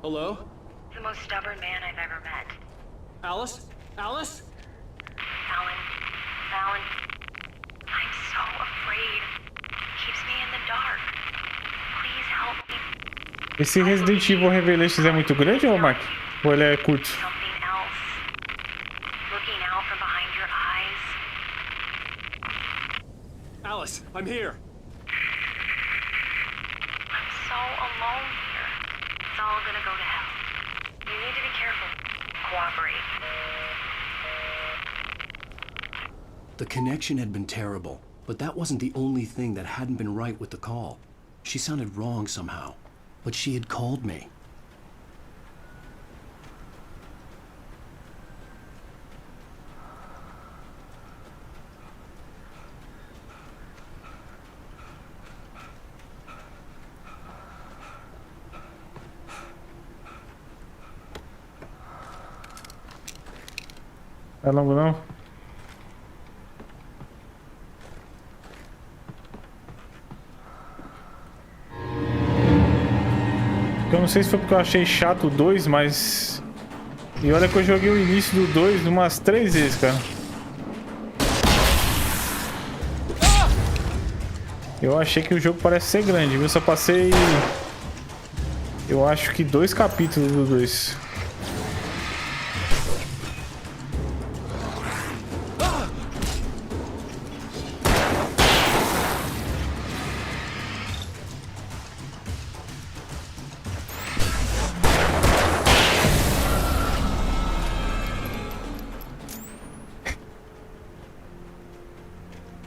Hello? The most stubborn man I've ever met. Alice? Alice? Fallon. I'm so afraid. Keeps me in the dark. Please help me. Esse Resident Evil Revelations é muito grande, ou Mark? Ou ele é curto? Something else. Looking out from behind your eyes. Alice, I'm here. I'm so alone here. all gonna go to hell. You need to be careful. Cooperate. The connection had been terrible, but that wasn't the only thing that hadn't been right with the call. She sounded wrong somehow, but she had called me. É longo não? Eu não sei se foi porque eu achei chato o 2, mas... E olha que eu joguei o início do 2 umas 3 vezes, cara. Eu achei que o jogo parece ser grande, viu? Eu só passei... Eu acho que 2 capítulos do 2.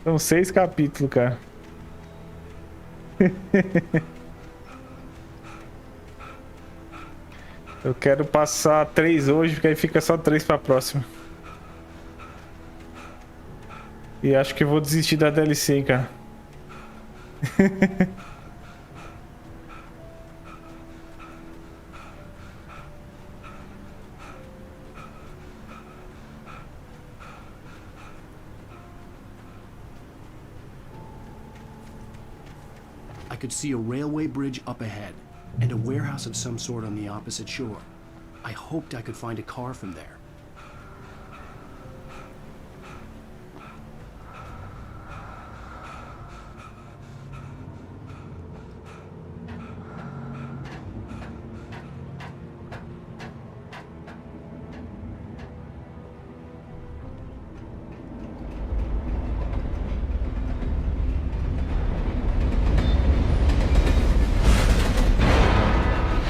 São 6 capítulos, cara. Eu quero passar 3 hoje, porque aí fica só 3 pra próxima. E acho que eu vou desistir da DLC, hein, cara. I could see a railway bridge up ahead, and a warehouse of some sort on the opposite shore. I hoped I could find a car from there.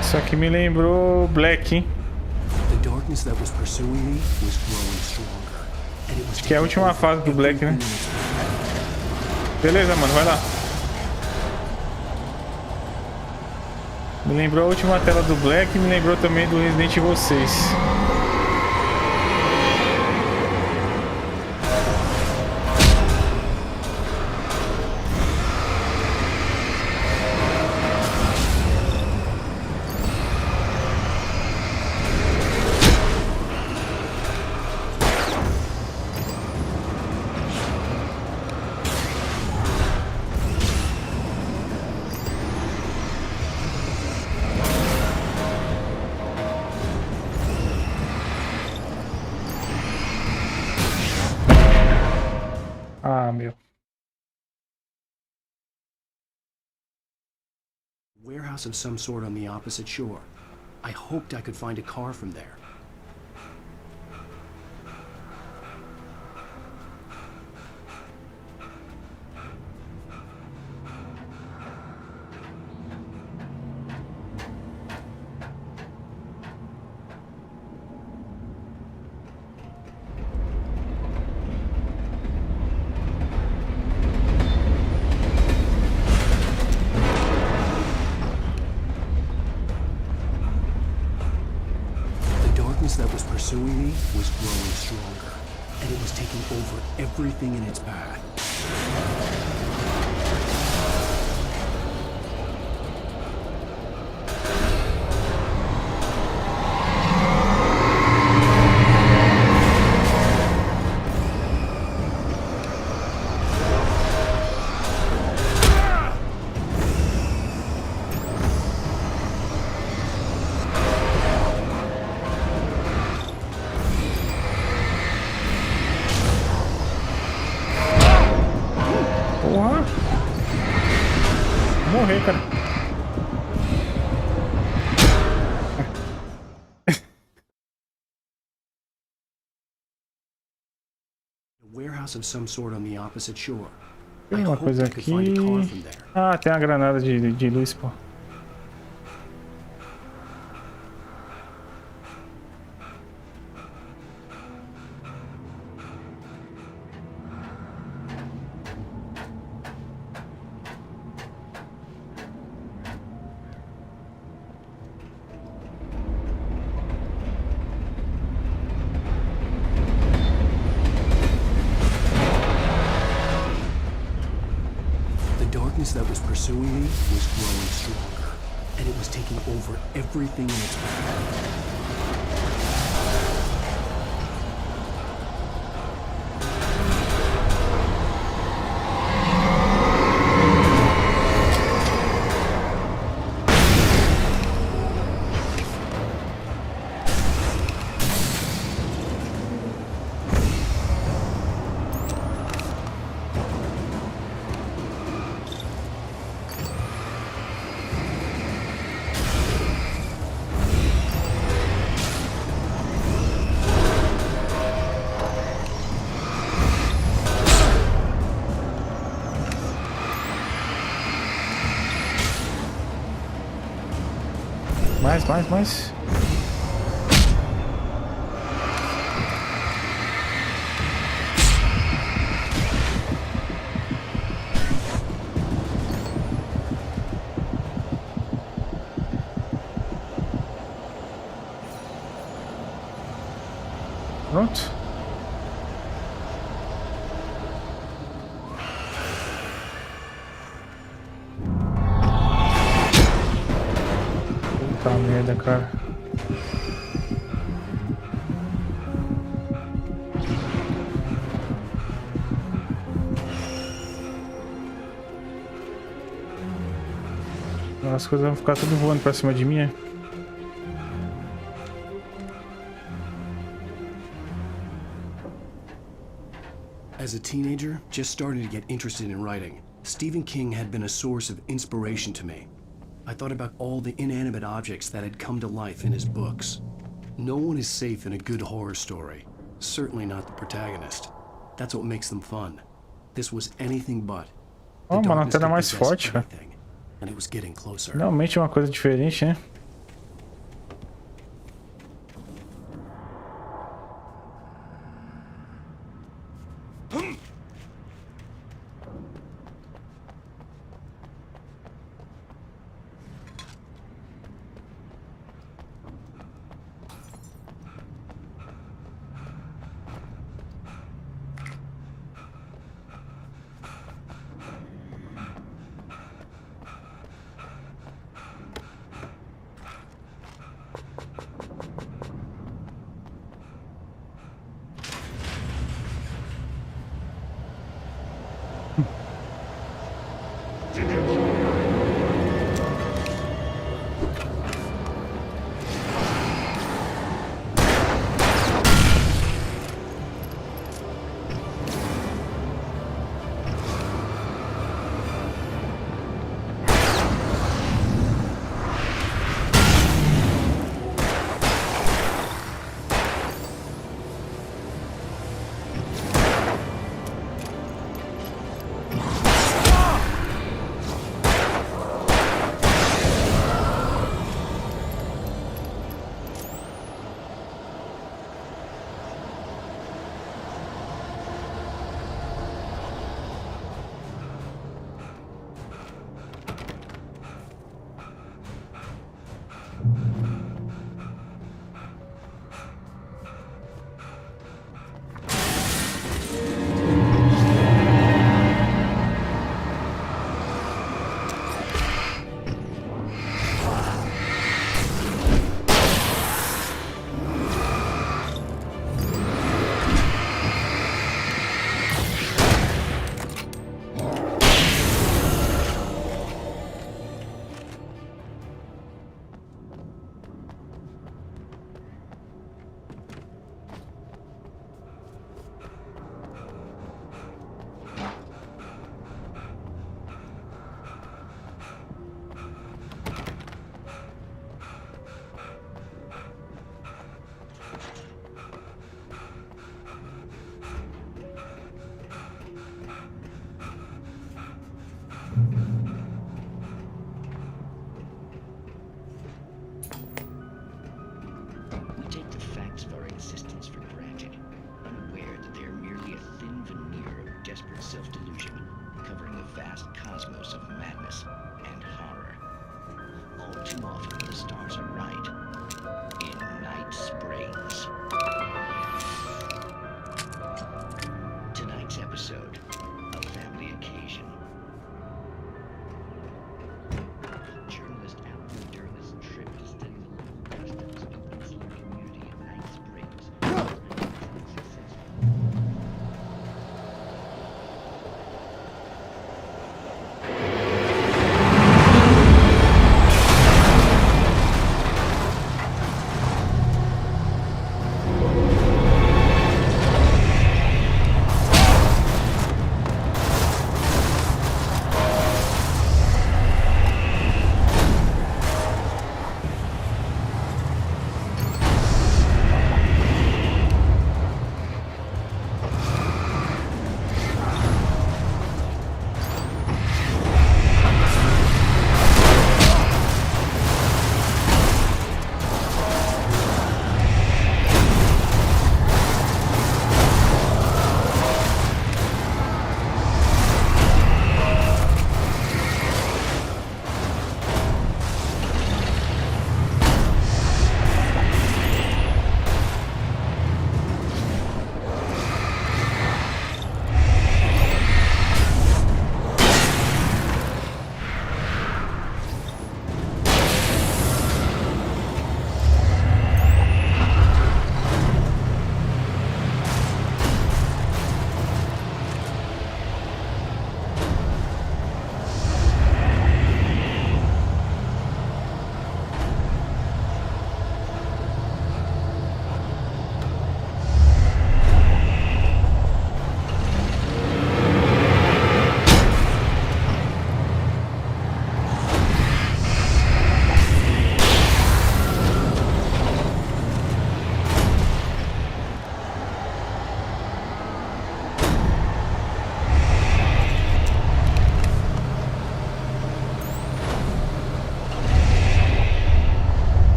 Isso aqui me lembrou Black, hein? Acho que é a última fase do Black, né? Beleza, mano, vai lá. Me lembrou a última tela do Black e me lembrou também do Resident Evil 6. Ah, meu. Warehouse of some sort on the opposite shore. I hoped I could find a car from there. That was pursuing me was growing stronger, and it was taking over everything in its path. Morrer, cara. A warehouse of some sort on the opposite shore. Tem uma coisa aqui. Ah, tem uma granada de luz, pô. pursuing me was growing stronger, and it was taking over everything in its path. Mais. Pronto. Puta merda, cara. As coisas vão ficar tudo voando pra cima de mim, é? As a teenager, just starting to get interested in writing, Stephen King had been a source of inspiration to me. I thought about all the inanimate objects that had come to life in his books. No one is safe in a good horror story. Certainly not the protagonist. That's what makes them fun. This was anything but. Oh, uma lanterna mais forte, cara. And it was getting closer. Realmente é uma coisa diferente, né?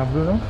Não abriu, não?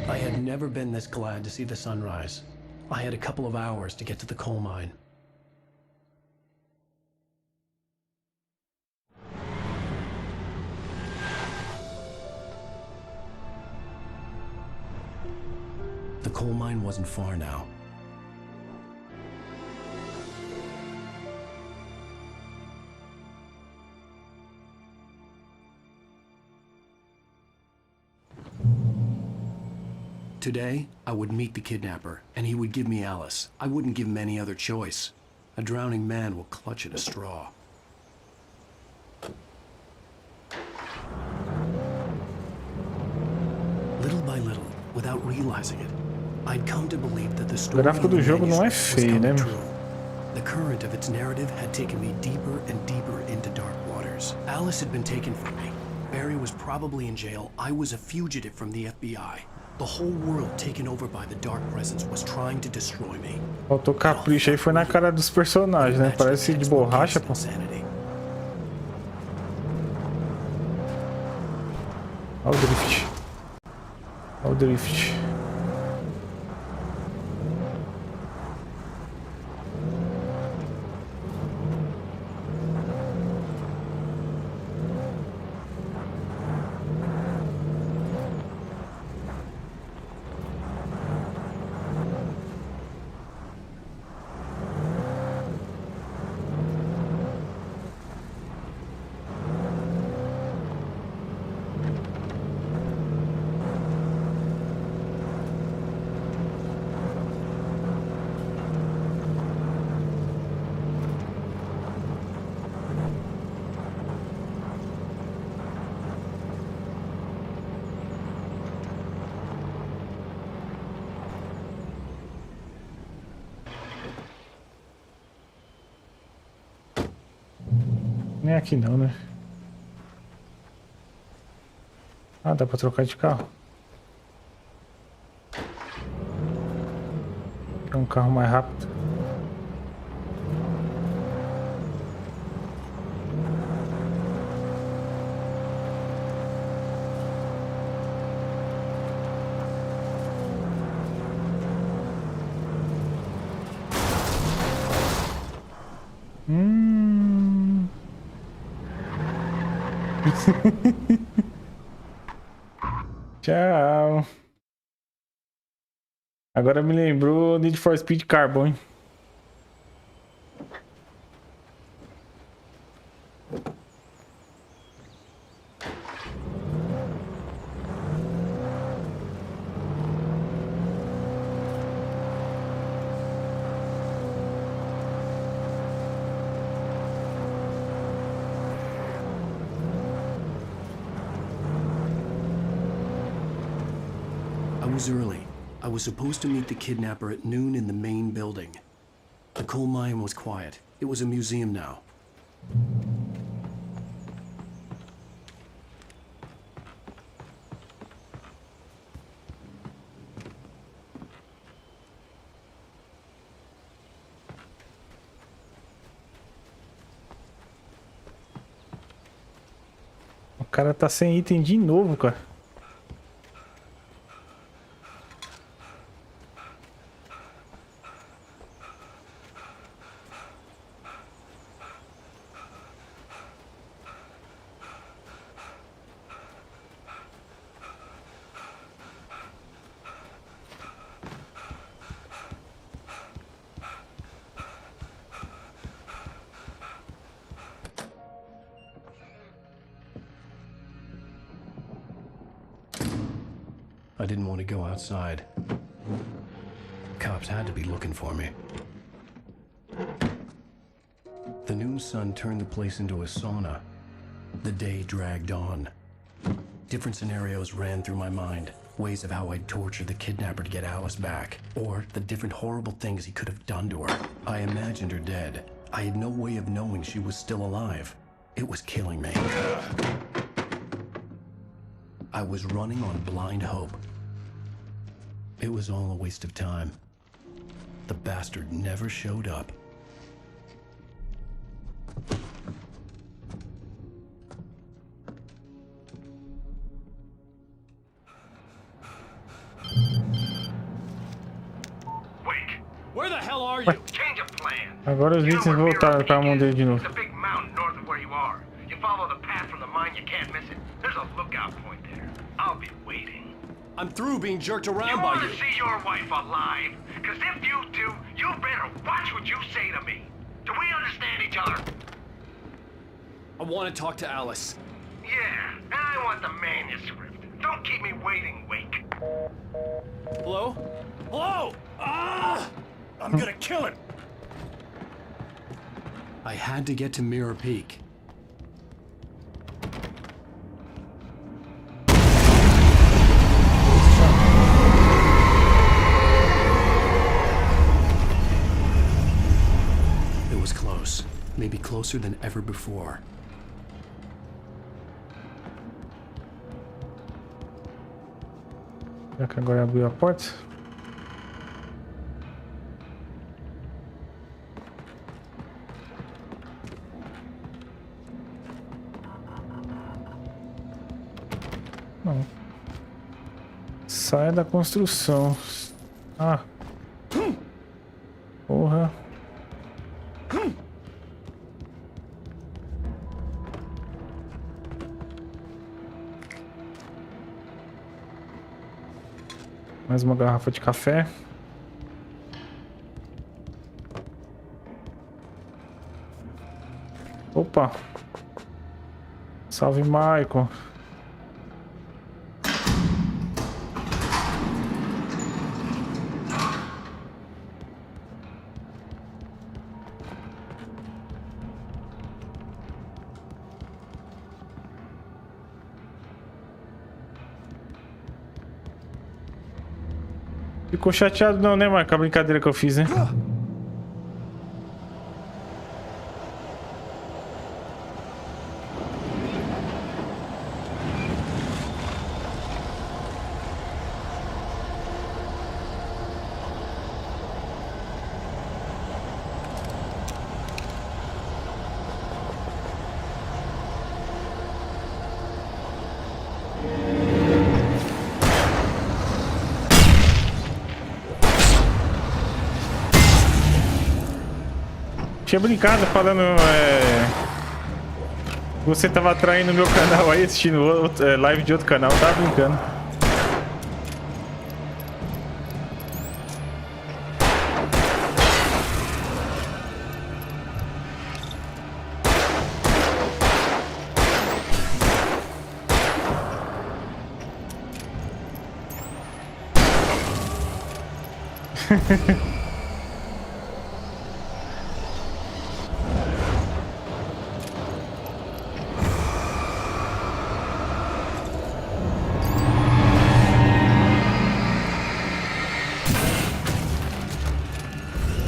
I had never been this glad to see the sunrise. I had a couple of hours to get to the coal mine. The coal mine wasn't far now. Today, I would meet the kidnapper, and he would give me Alice. I wouldn't give him any other choice. A drowning man will clutch at a straw. Little by little, without realizing it, I'd come to believe that the story O gráfico do jogo não é feio, né? The current of its narrative had taken me deeper and deeper into dark waters. Alice had been taken from me. Barry was probably in jail. I was a fugitive from the FBI. The whole world taken over by the dark presence was trying to destroy me. Faltou capricho aí, foi na cara dos personagens, né? Parece de borracha, pô. Olha o drift. Olha o drift. Nem aqui não, né? Ah, dá pra trocar de carro. É um carro mais rápido. Tchau. Agora me lembrou Need for Speed Carbon, hein? I was early. I was supposed to meet the kidnapper at noon in the main building. The coal mine was quiet. It was a museum now. O cara tá sem item de novo, cara. I didn't want to go outside. cops had to be looking for me. The noon sun turned the place into a sauna. The day dragged on. Different scenarios ran through my mind. Ways of how I'd torture the kidnapper to get Alice back. Or the different horrible things he could have done to her. I imagined her dead. I had no way of knowing she was still alive. It was killing me. I was running on blind hope. It was all a waste of time. The bastard never showed up. Where the hell are you? Change of plan. Agora os itens voltaram pra mão dele de novo. It's a big mountain north of where you are. You follow the path from the mine, you can't miss it. There's a lookout point there. I'll be waiting. I'm through being jerked around You by want you. to see your wife alive? Because if you do, you better watch what you say to me. Do we understand each other? I want to talk to Alice. Yeah, and I want the manuscript. Don't keep me waiting, Wake. Hello? Hello? Ah! I'm gonna kill him! I had to get to Mirror Peak. It was close. Maybe closer than ever before. Será que agora abriu a porta? Não. Saia da construção. Ah. Porra. Mais uma garrafa de café. Opa. Salve, Michael. Ficou chateado não, né, Marco? A brincadeira que eu fiz, né? Tinha brincado falando você tava traindo meu canal aí, assistindo live de outro canal, tava brincando.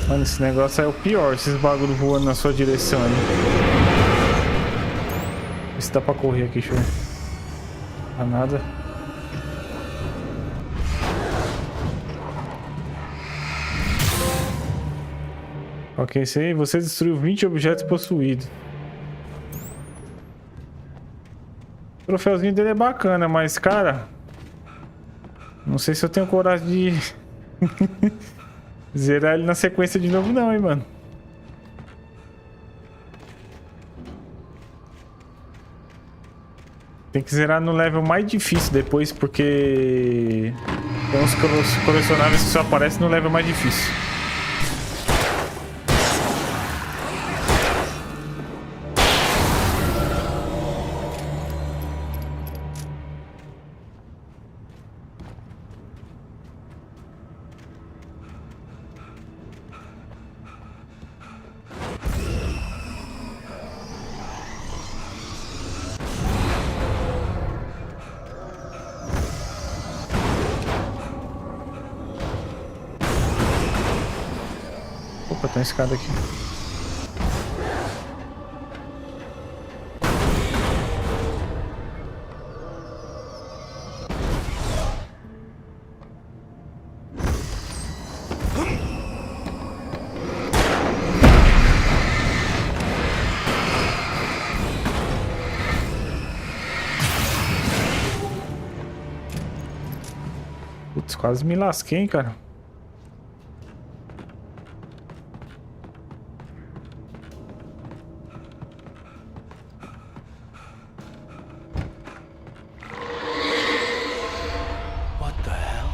Mano, esse negócio é o pior, esses bagulho voando na sua direção aí. Vê se dá pra correr aqui, show. Não dá nada. Ok, isso aí. Você destruiu 20 objetos possuídos. O troféuzinho dele é bacana, mas, cara... Não sei se eu tenho coragem de... zerar ele na sequência de novo não, hein, mano. Tem que zerar no level mais difícil depois, porque... tem uns colecionáveis que só aparecem no level mais difícil. Opa, tem uma escada aqui. Putz, quase me lasquei, hein, cara. What the hell?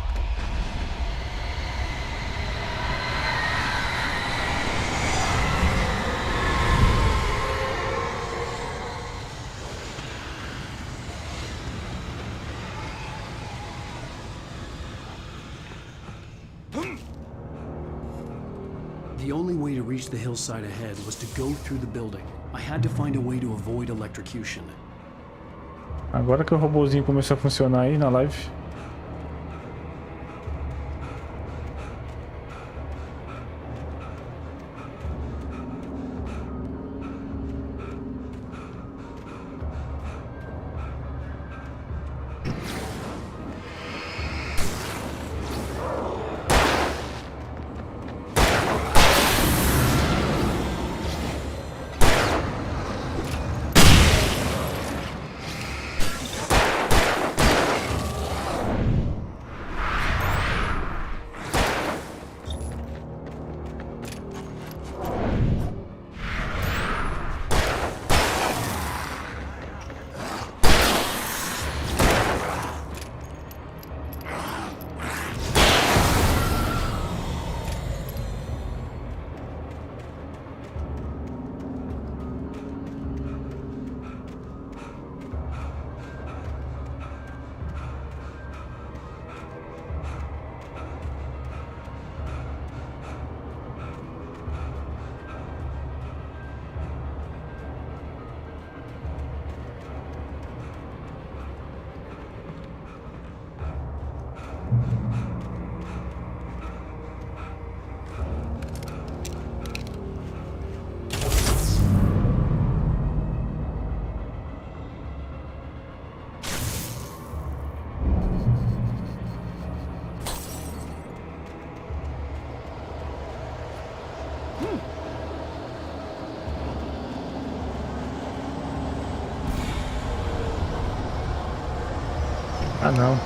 The only way to reach the hillside ahead was to go through the building. I had to find a way to avoid electrocution. Agora que o robozinho começou a funcionar aí na live. Ah, não.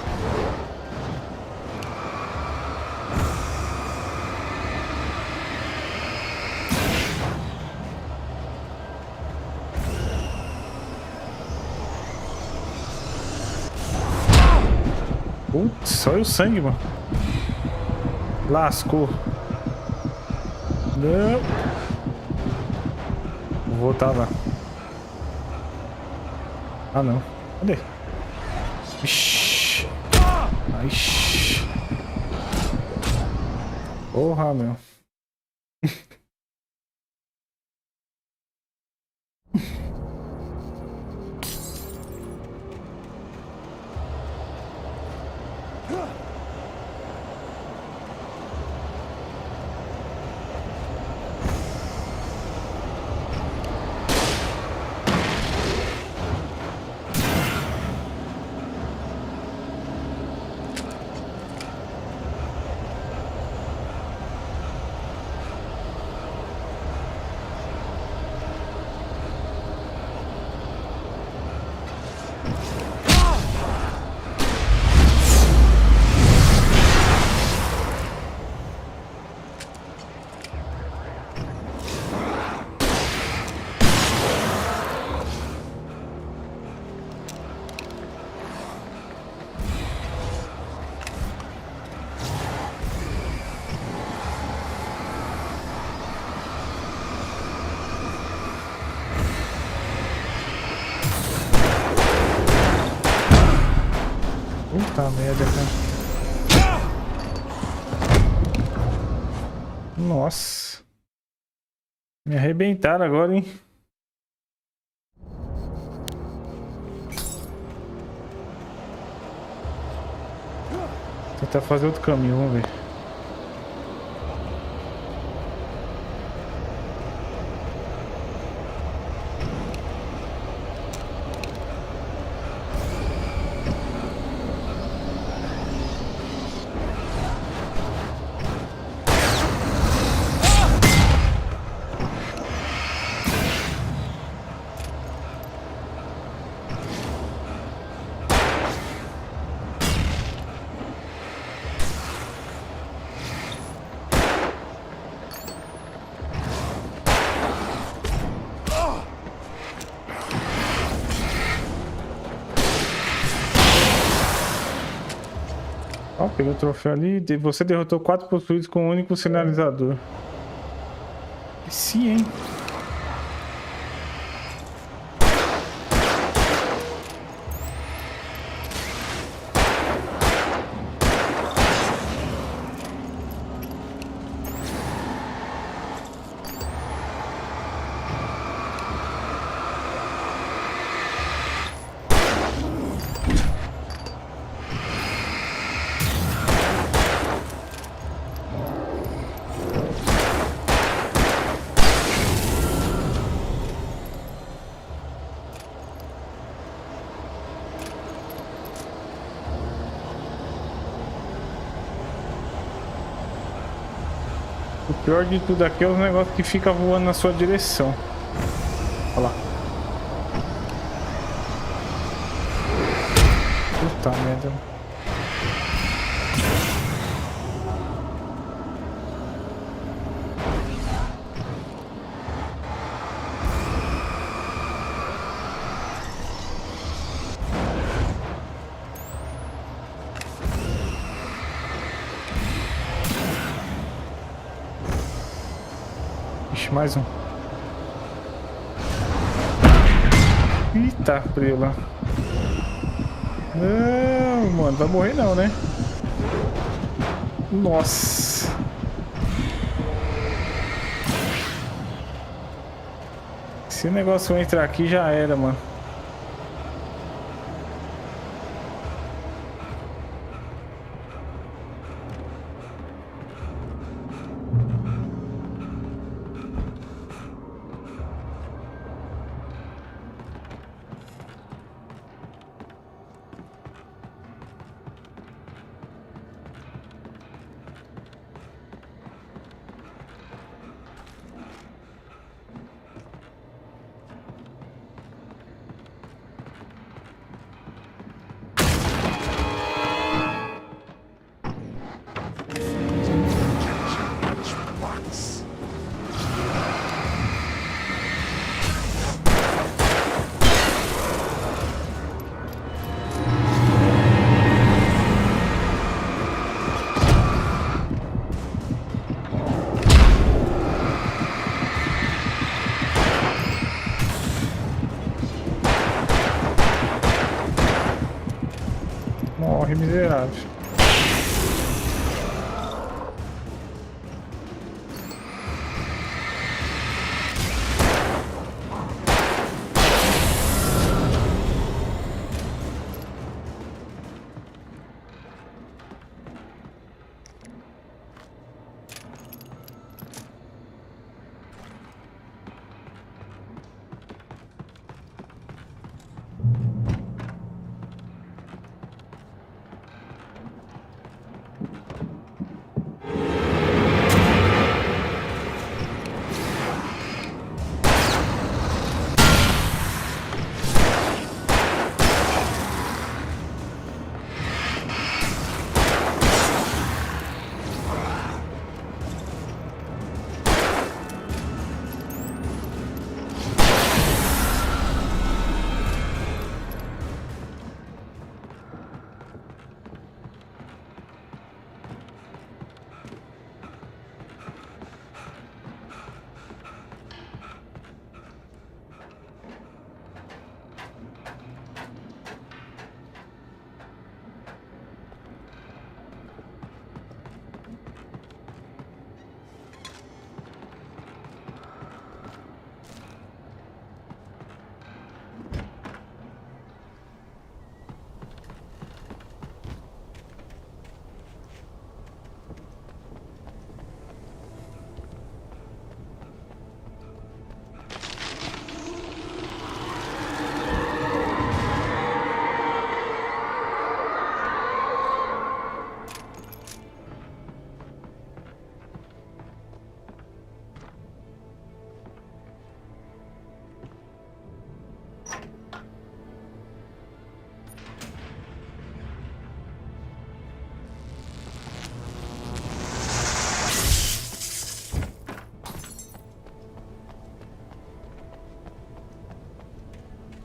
Putz, só o sangue, mano. Lascou. Não. Vou voltar lá. Ah, não. Cadê? Ixi. Ai, porra, meu. Puta merda, cara. Nossa. Me arrebentaram agora, hein? Vou tentar fazer outro caminho, vamos ver. Ó, peguei o troféu ali. Você derrotou 4 possuídos com um único sinalizador. Sim, hein? O pior de tudo aqui é os negócios que ficam voando na sua direção. Olha lá. Puta merda. Mais um. Eita, prela. Não, mano, vai morrer não, né? Nossa. Se o negócio entrar aqui, já era, mano. Morre, miserável.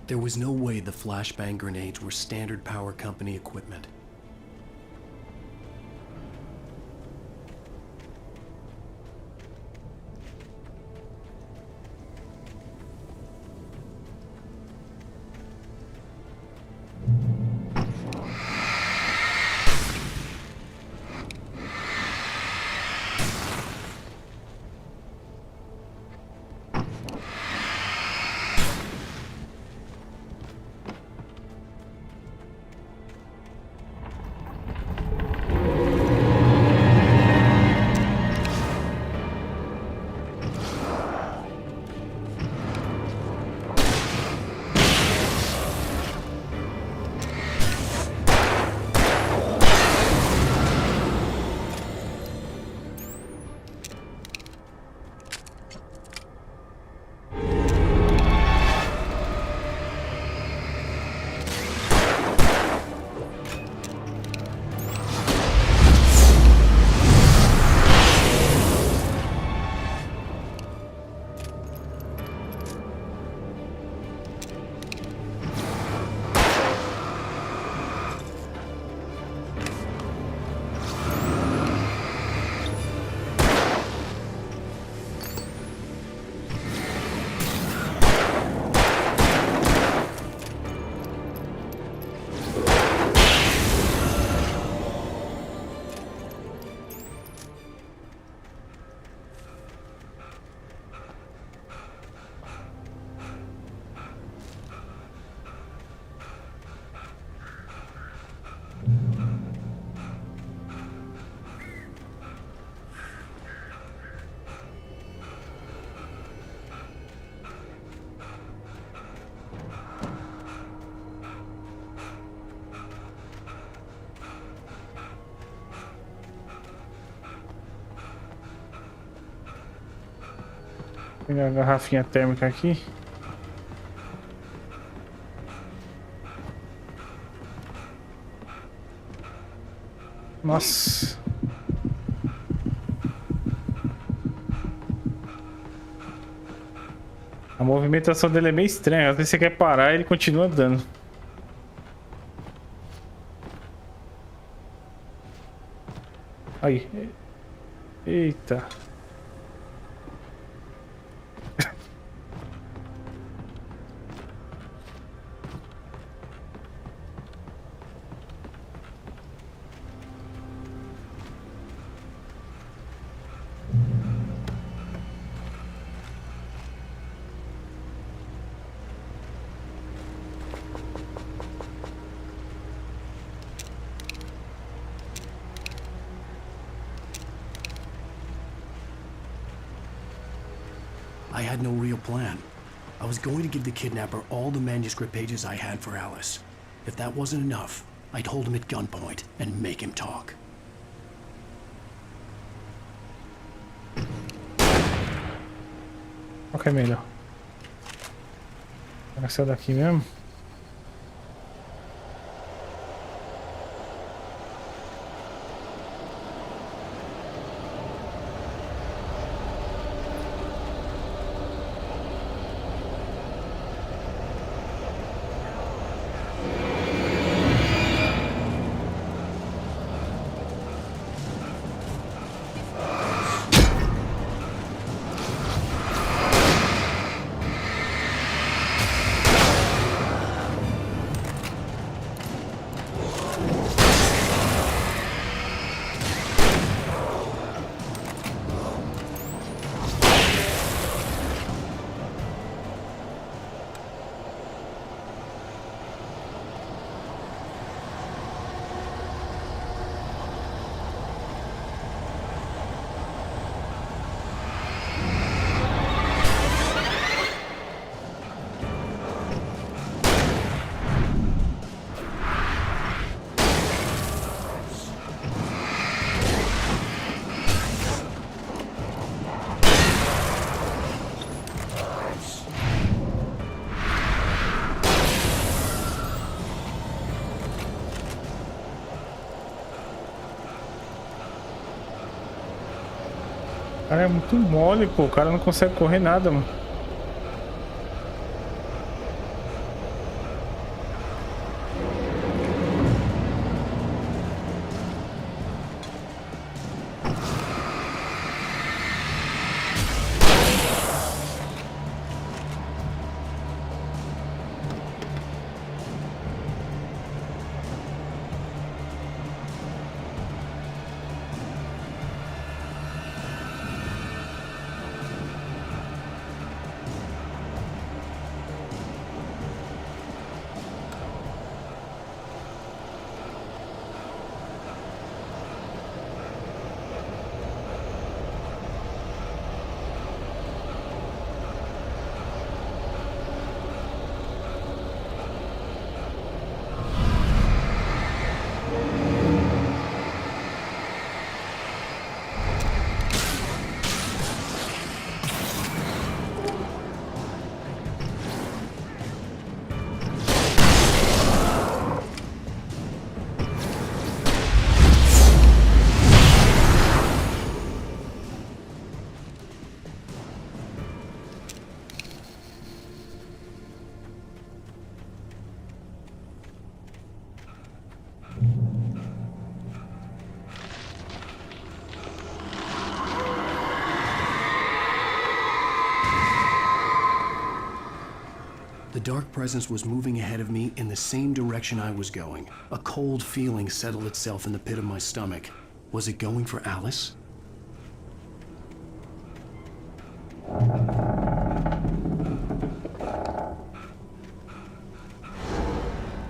There was no way the flashbang grenades were standard power company equipment. Pegar a garrafinha térmica aqui. Nossa. A movimentação dele é meio estranha. Às vezes você quer parar e ele continua andando. Aí. Eita. I had no real plan. I was going to give the kidnapper all the manuscript pages I had for Alice. If that wasn't enough, I'd hold him at gunpoint and make him talk. Qual que é melhor? Essa daqui mesmo? O cara é muito mole, pô. O cara não consegue correr nada, mano. The dark presence was moving ahead of me in the same direction I was going. A cold feeling settled itself in the pit of my stomach. Was it going for Alice?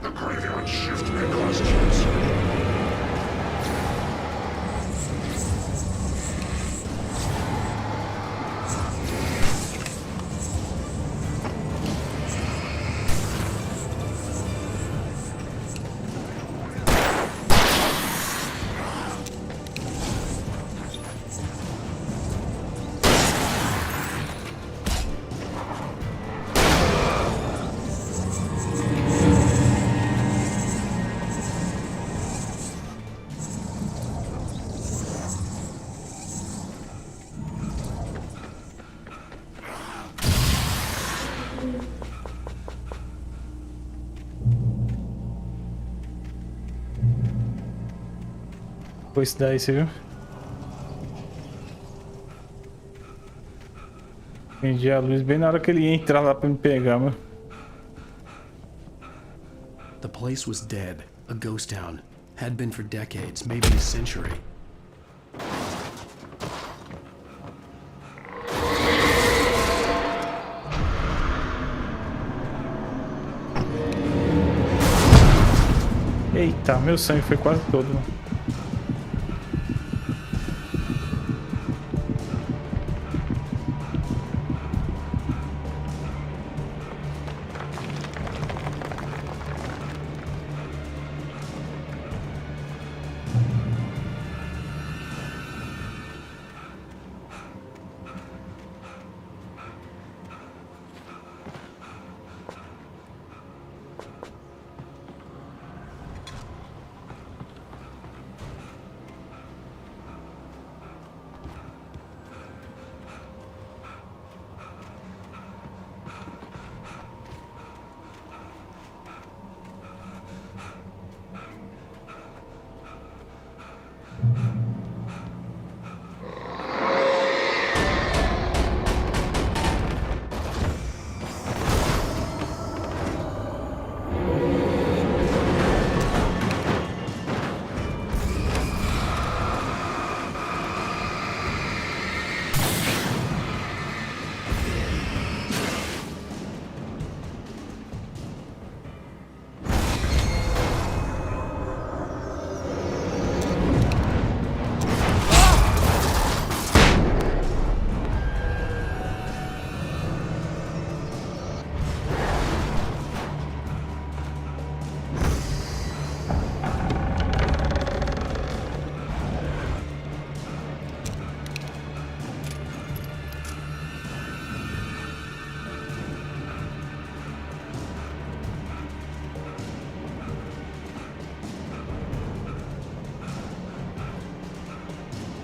The graveyard shift may cause cancer. Foi isso daí, você viu? Acendi a luz bem na hora que ele ia entrar lá pra me pegar, mano. The place was dead, a ghost town. Had been for decades, maybe a century. Eita, meu sangue foi quase todo, mano.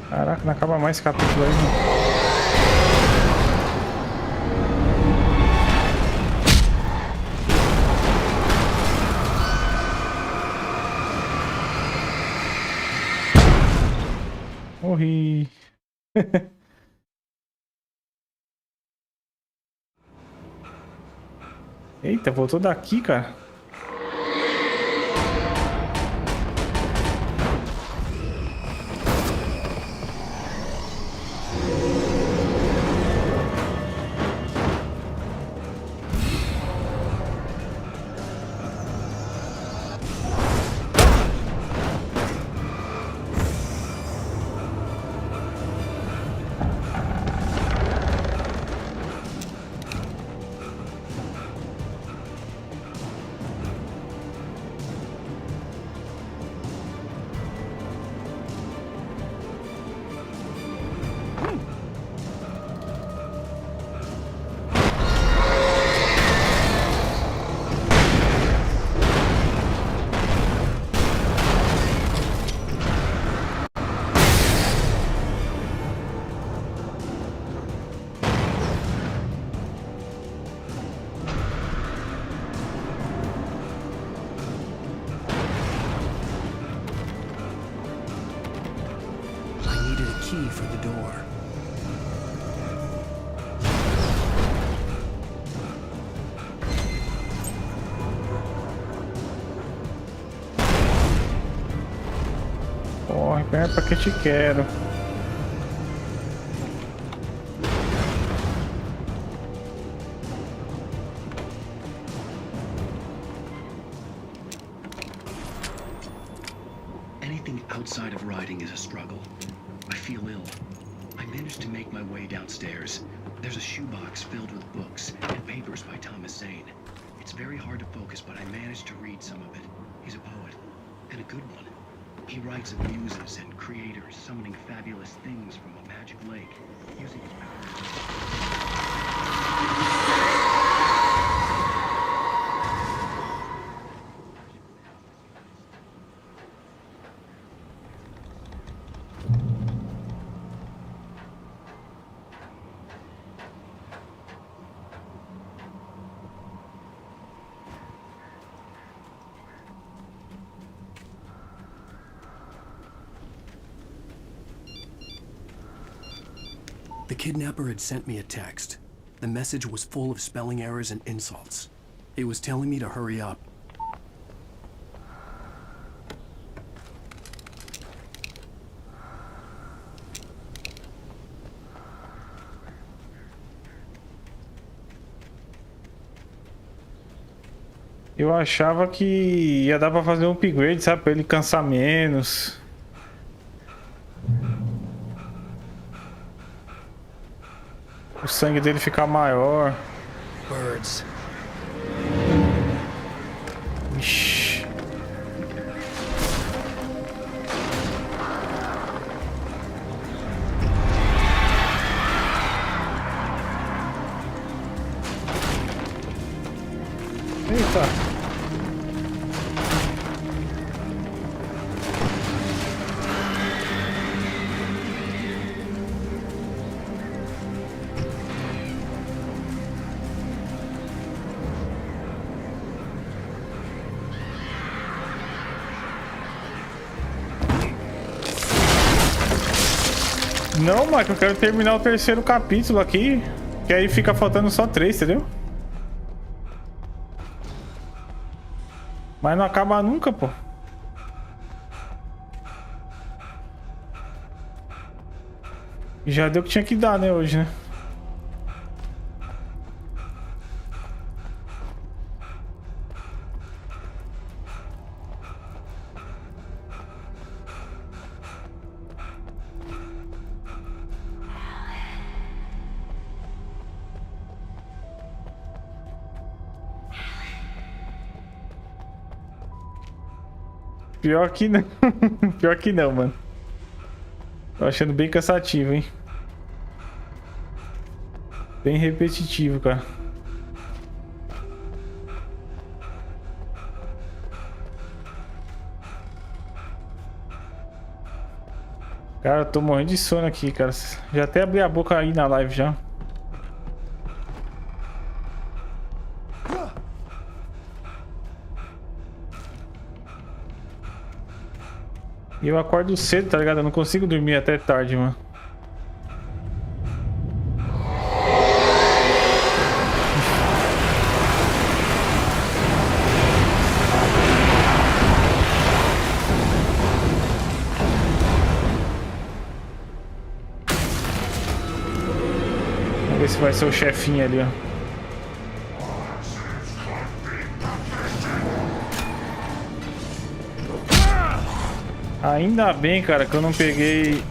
Caraca, não acaba mais esse capítulo aí, mano. Morri. Eita, voltou daqui, cara. For the door. Corre, pera pra que te quero. Anything outside of riding is a struggle. I feel ill. I managed to make my way downstairs. There's a shoebox filled with books and papers by Thomas Zane. It's very hard to focus, but I managed to read some of it. He's a poet, and a good one. He writes of muses and creators summoning fabulous things from a magic lake, using his power. The kidnapper had sent me a text. The message was full of spelling errors and insults. He was telling me to hurry up. Eu achava que ia dar pra fazer um upgrade, sabe? Pra ele cansar menos. O sangue dele ficar maior. Birds. Ixi. Eita. Não, Michael, eu quero terminar o terceiro capítulo aqui, que aí fica faltando só 3, entendeu? Mas não acaba nunca, pô. E já deu o que tinha que dar, né, hoje, né? Pior que não. Pior que não, mano. Tô achando bem cansativo, hein? Bem repetitivo, cara. Cara, eu tô morrendo de sono aqui, cara. Já até abri a boca aí na live já. E eu acordo cedo, tá ligado? Eu não consigo dormir até tarde, mano. Vamos ver se vai ser o chefinho ali, ó. Ainda bem, cara, que eu não peguei...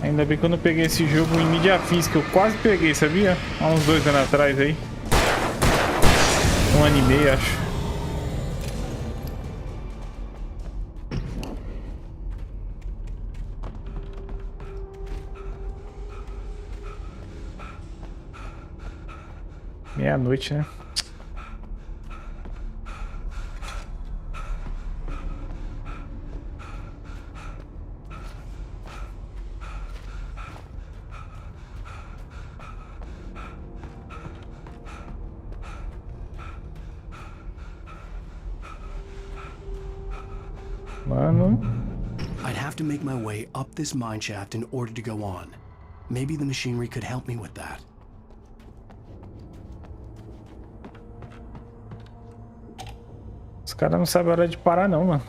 Ainda bem que eu não peguei esse jogo em mídia física. Eu quase peguei, sabia? Há uns 2 anos atrás aí. 1 ano e meio, acho. Meia-noite, né? Mano. I'd have to make my way up this mine shaft in order to go on. Maybe the machinery could help me with that. Os caras não sabem a hora de parar não, mano.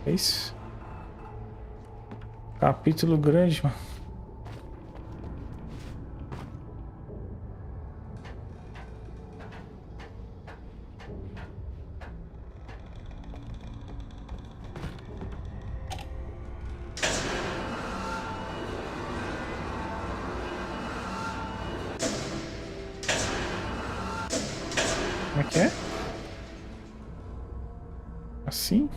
É isso. Capítulo grande, mano. Como é que é? Assim?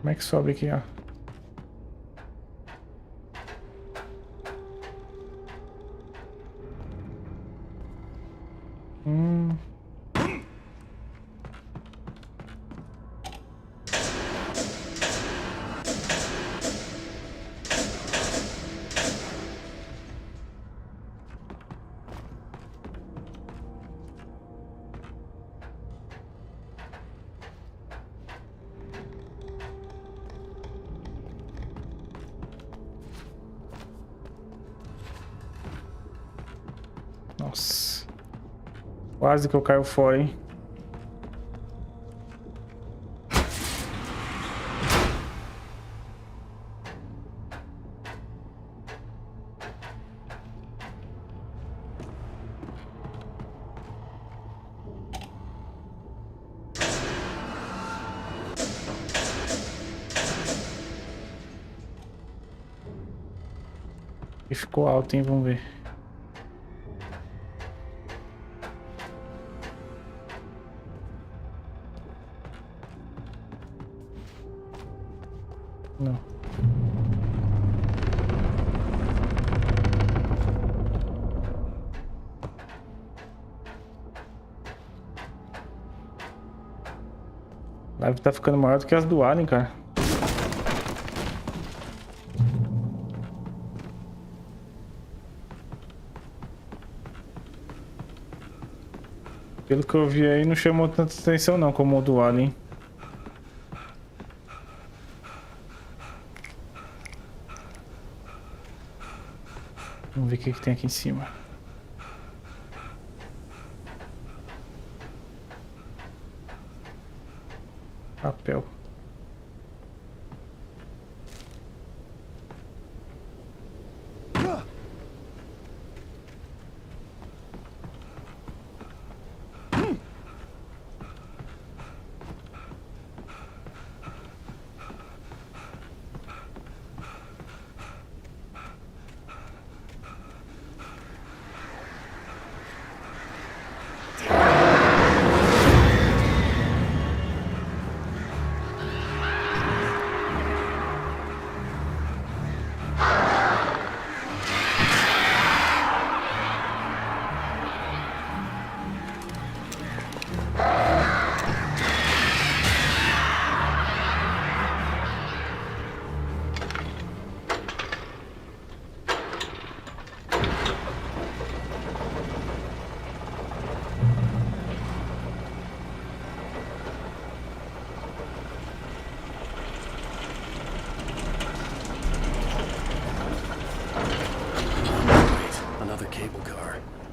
Como é que sobe aqui, ó? Nossa. Quase que eu caio fora, hein? E ficou alto, hein? Vamos ver. Não. A live tá ficando maior do que as do Alien, cara. Pelo que eu vi aí, não chamou tanta atenção não, como o do Alien. Vamos ver o que tem aqui em cima. Papel.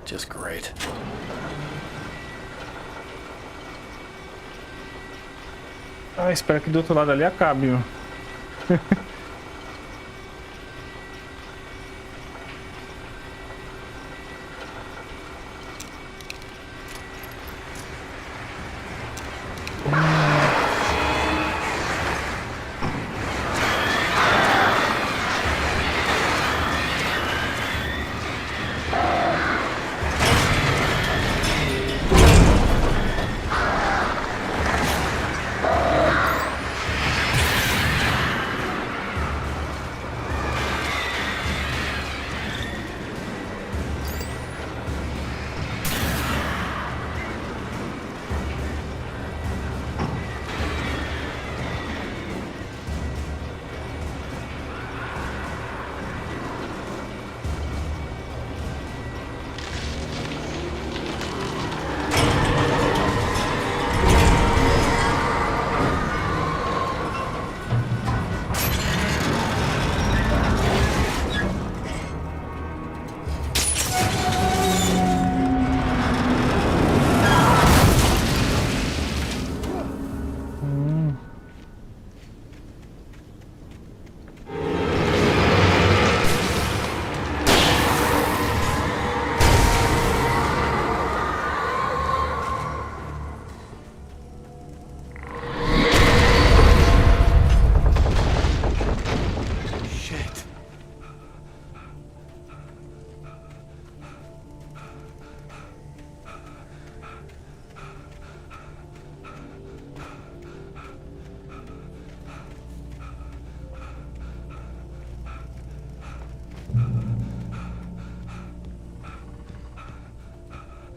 Just great. Ah, espero que do outro lado ali acabe, meu.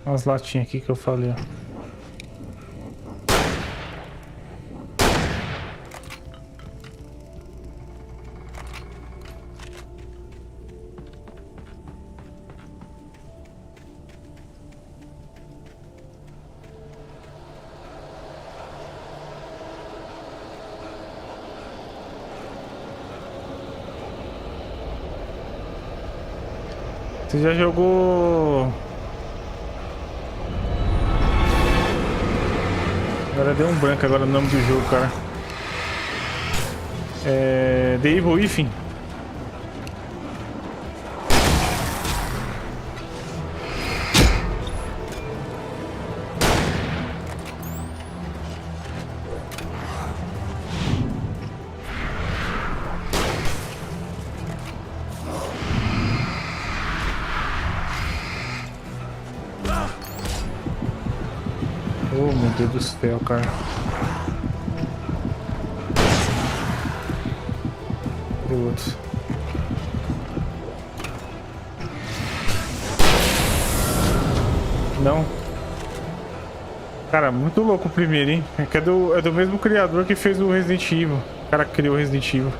Umas latinhas aqui que eu falei, ó. Você já jogou... Agora deu um branco agora o nome do jogo, cara. É... The Evil Within. Oh, meu Deus do céu, cara. Cadê o outro? Não. Cara, muito louco o primeiro, hein? É que é do mesmo criador que fez o Resident Evil. O cara criou o Resident Evil.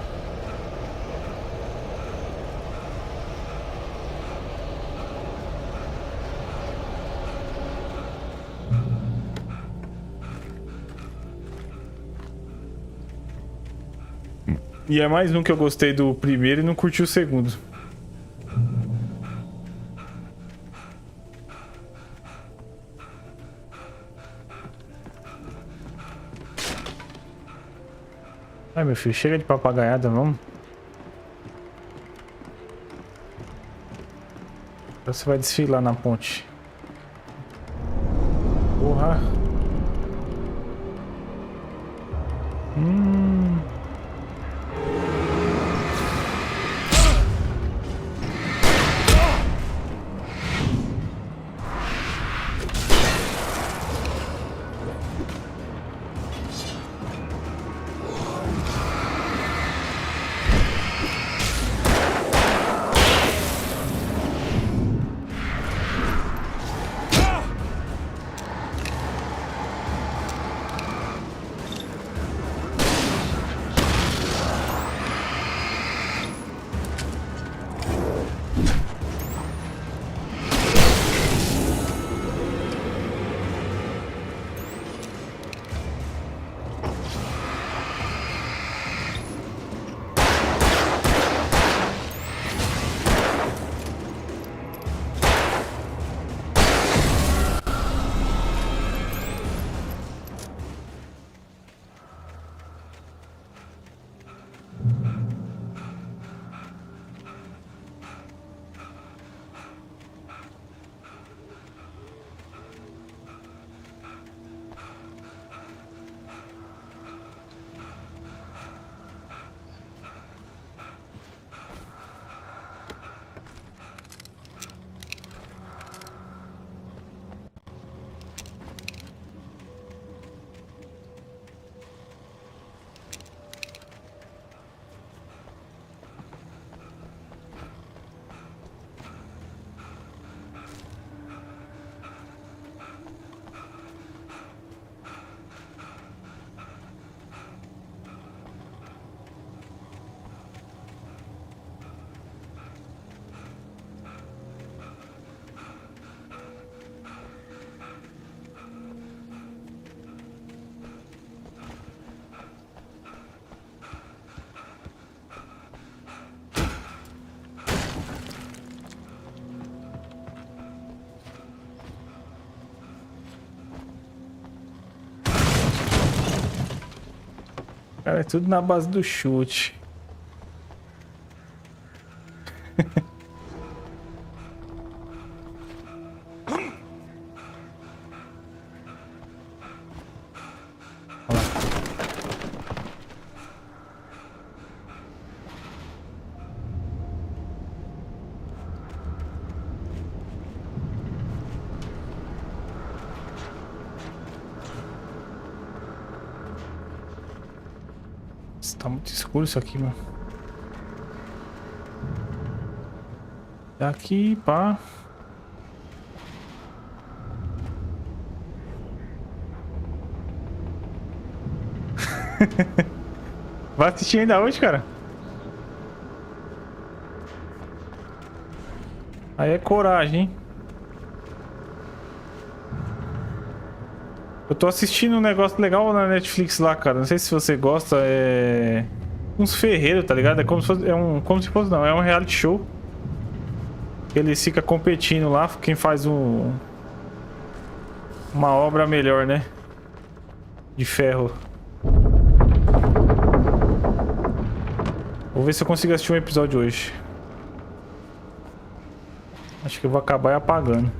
E é mais um que eu gostei do primeiro e não curti o segundo. Ai, meu filho, chega de papagaiada, vamos. Agora você vai desfilar na ponte. Porra. Cara, é tudo na base do chute. Tá muito escuro isso aqui, mano. Daqui, pá. Vai assistir ainda hoje, cara? Aí é coragem, hein? Eu tô assistindo um negócio legal na Netflix lá, cara. Não sei se você gosta, é... uns ferreiros, tá ligado? É como se fosse... Como se fosse, não. É um reality show. Eles ficam competindo lá. Quem faz uma obra melhor, né? De ferro. Vou ver se eu consigo assistir um episódio hoje. Acho que eu vou acabar apagando.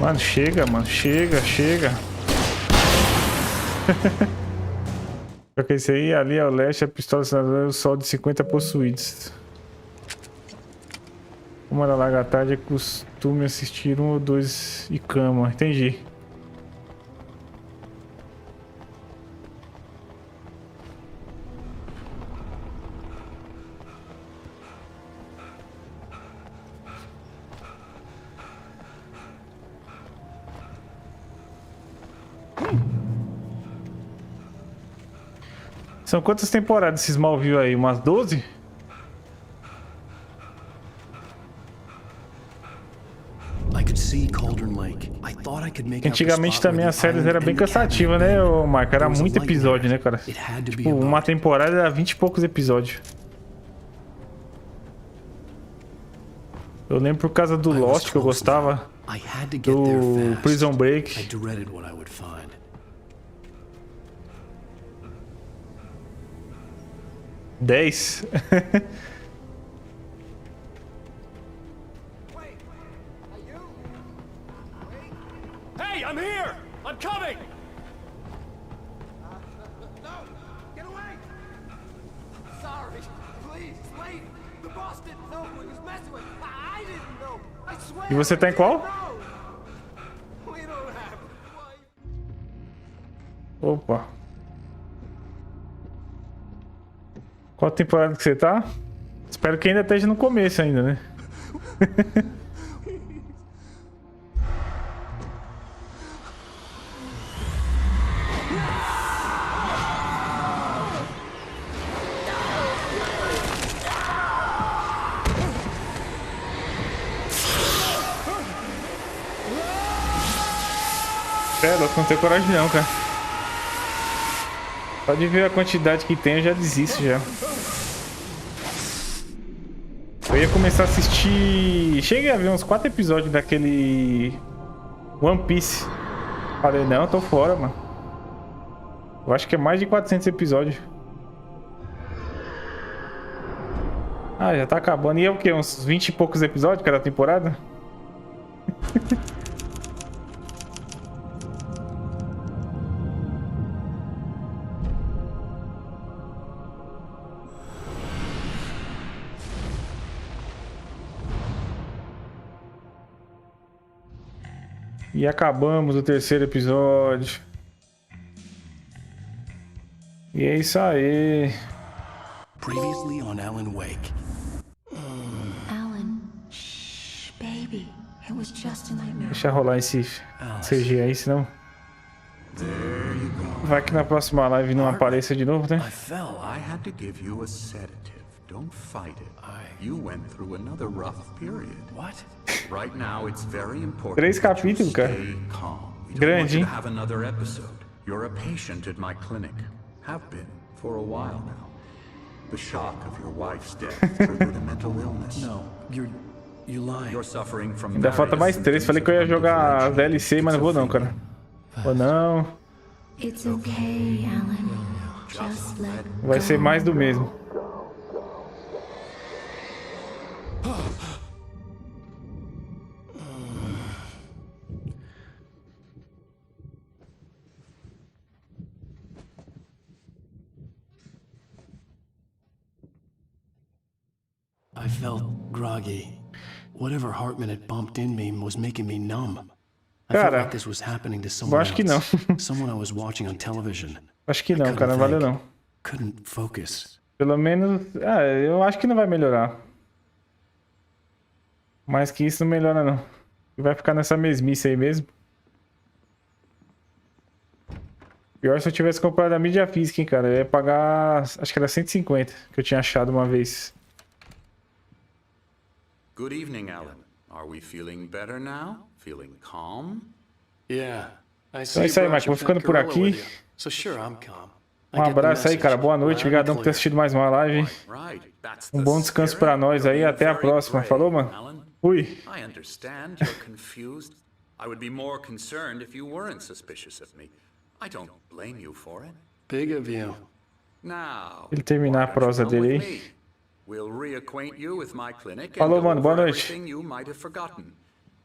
Mano, chega, mano. Chega. Só que esse aí, ali ao leste, a pistola senadora, o sol de 50 possuídos. Como era larga tarde, é costume assistir 1 ou 2 e cama. Entendi. São quantas temporadas esses Smallville aí? Umas 12? Antigamente também as séries eram bem cansativas, né, Marco? Era muito episódio, né, cara? Tipo, uma temporada era 20 e poucos episódios. Eu lembro por causa do Lost, que eu gostava. Do Prison Break. 10. Hey, I'm here! I'm coming! No! Get away! Sorry. Please, wait! The boss didn't know who he was messing with. I didn't know. I swear. E você tá em qual? We don't have Opa. Qual temporada que você tá? Espero que ainda esteja no começo ainda, né? Eu não tenho coragem não, cara. Pode ver a quantidade que tem, eu já desisto já. Eu ia começar a assistir... Cheguei a ver uns 4 episódios daquele... One Piece. Falei, não, eu tô fora, mano. Eu acho que é mais de 400 episódios. Ah, já tá acabando. E é o quê? Uns 20 e poucos episódios cada temporada? E acabamos o 3º episódio. E é isso aí. Previously on Alan Wake. Alan, shh, baby. It was just a nightmare. Deixa rolar esse CG aí, senão... Vai que na próxima live não apareça de novo, né? I had to give you a sedative. Don't fight it. You went through another rough period. What? Right now it's very important. 3 capítulos, cara. Grande, hein? Have another episode. You're a patient at my clinic. Have been for a while now. The shock of your wife's death triggered a mental illness. No, you're lying. You're suffering from Ainda falta mais 3. Falei que eu ia jogar as DLC, mas não vou não, cara. Vou não. It's okay, Alan. Just let Vai ser mais do mesmo. I felt groggy. Whatever Hartman had bumped in me was making me numb. I felt like this was happening to someone acho que não. else. Someone I was watching on television. Acho que não, cara, não valeu não. Couldn't focus. Pelo menos, eu acho que não vai melhorar. Mais que isso não melhora não. Vai ficar nessa mesmice aí mesmo. Pior se eu tivesse comprado a mídia física, hein, cara. Eu ia pagar, acho que era 150, que eu tinha achado uma vez. Good evening, Alan. Are we feeling better now? Feeling calm? Yeah. Então é isso aí, Mike. Vou ficando por aqui. So sure, I'm calm. Um abraço aí, cara. Boa noite. Obrigadão por ter assistido mais uma live. Um bom descanso pra nós aí. Até a próxima. Falou, mano? Fui. I understand you're confused. I would be more concerned if you weren't suspicious of me. I don't blame you for it. Big of you. Now, Ele terminar a prosa dele aí. we'll reacquaint you with my clinic and Falou, go mano. Boa over noite. everything you might have forgotten.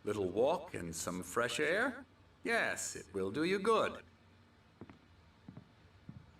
Little walk and some fresh air? Yes, it will do you good.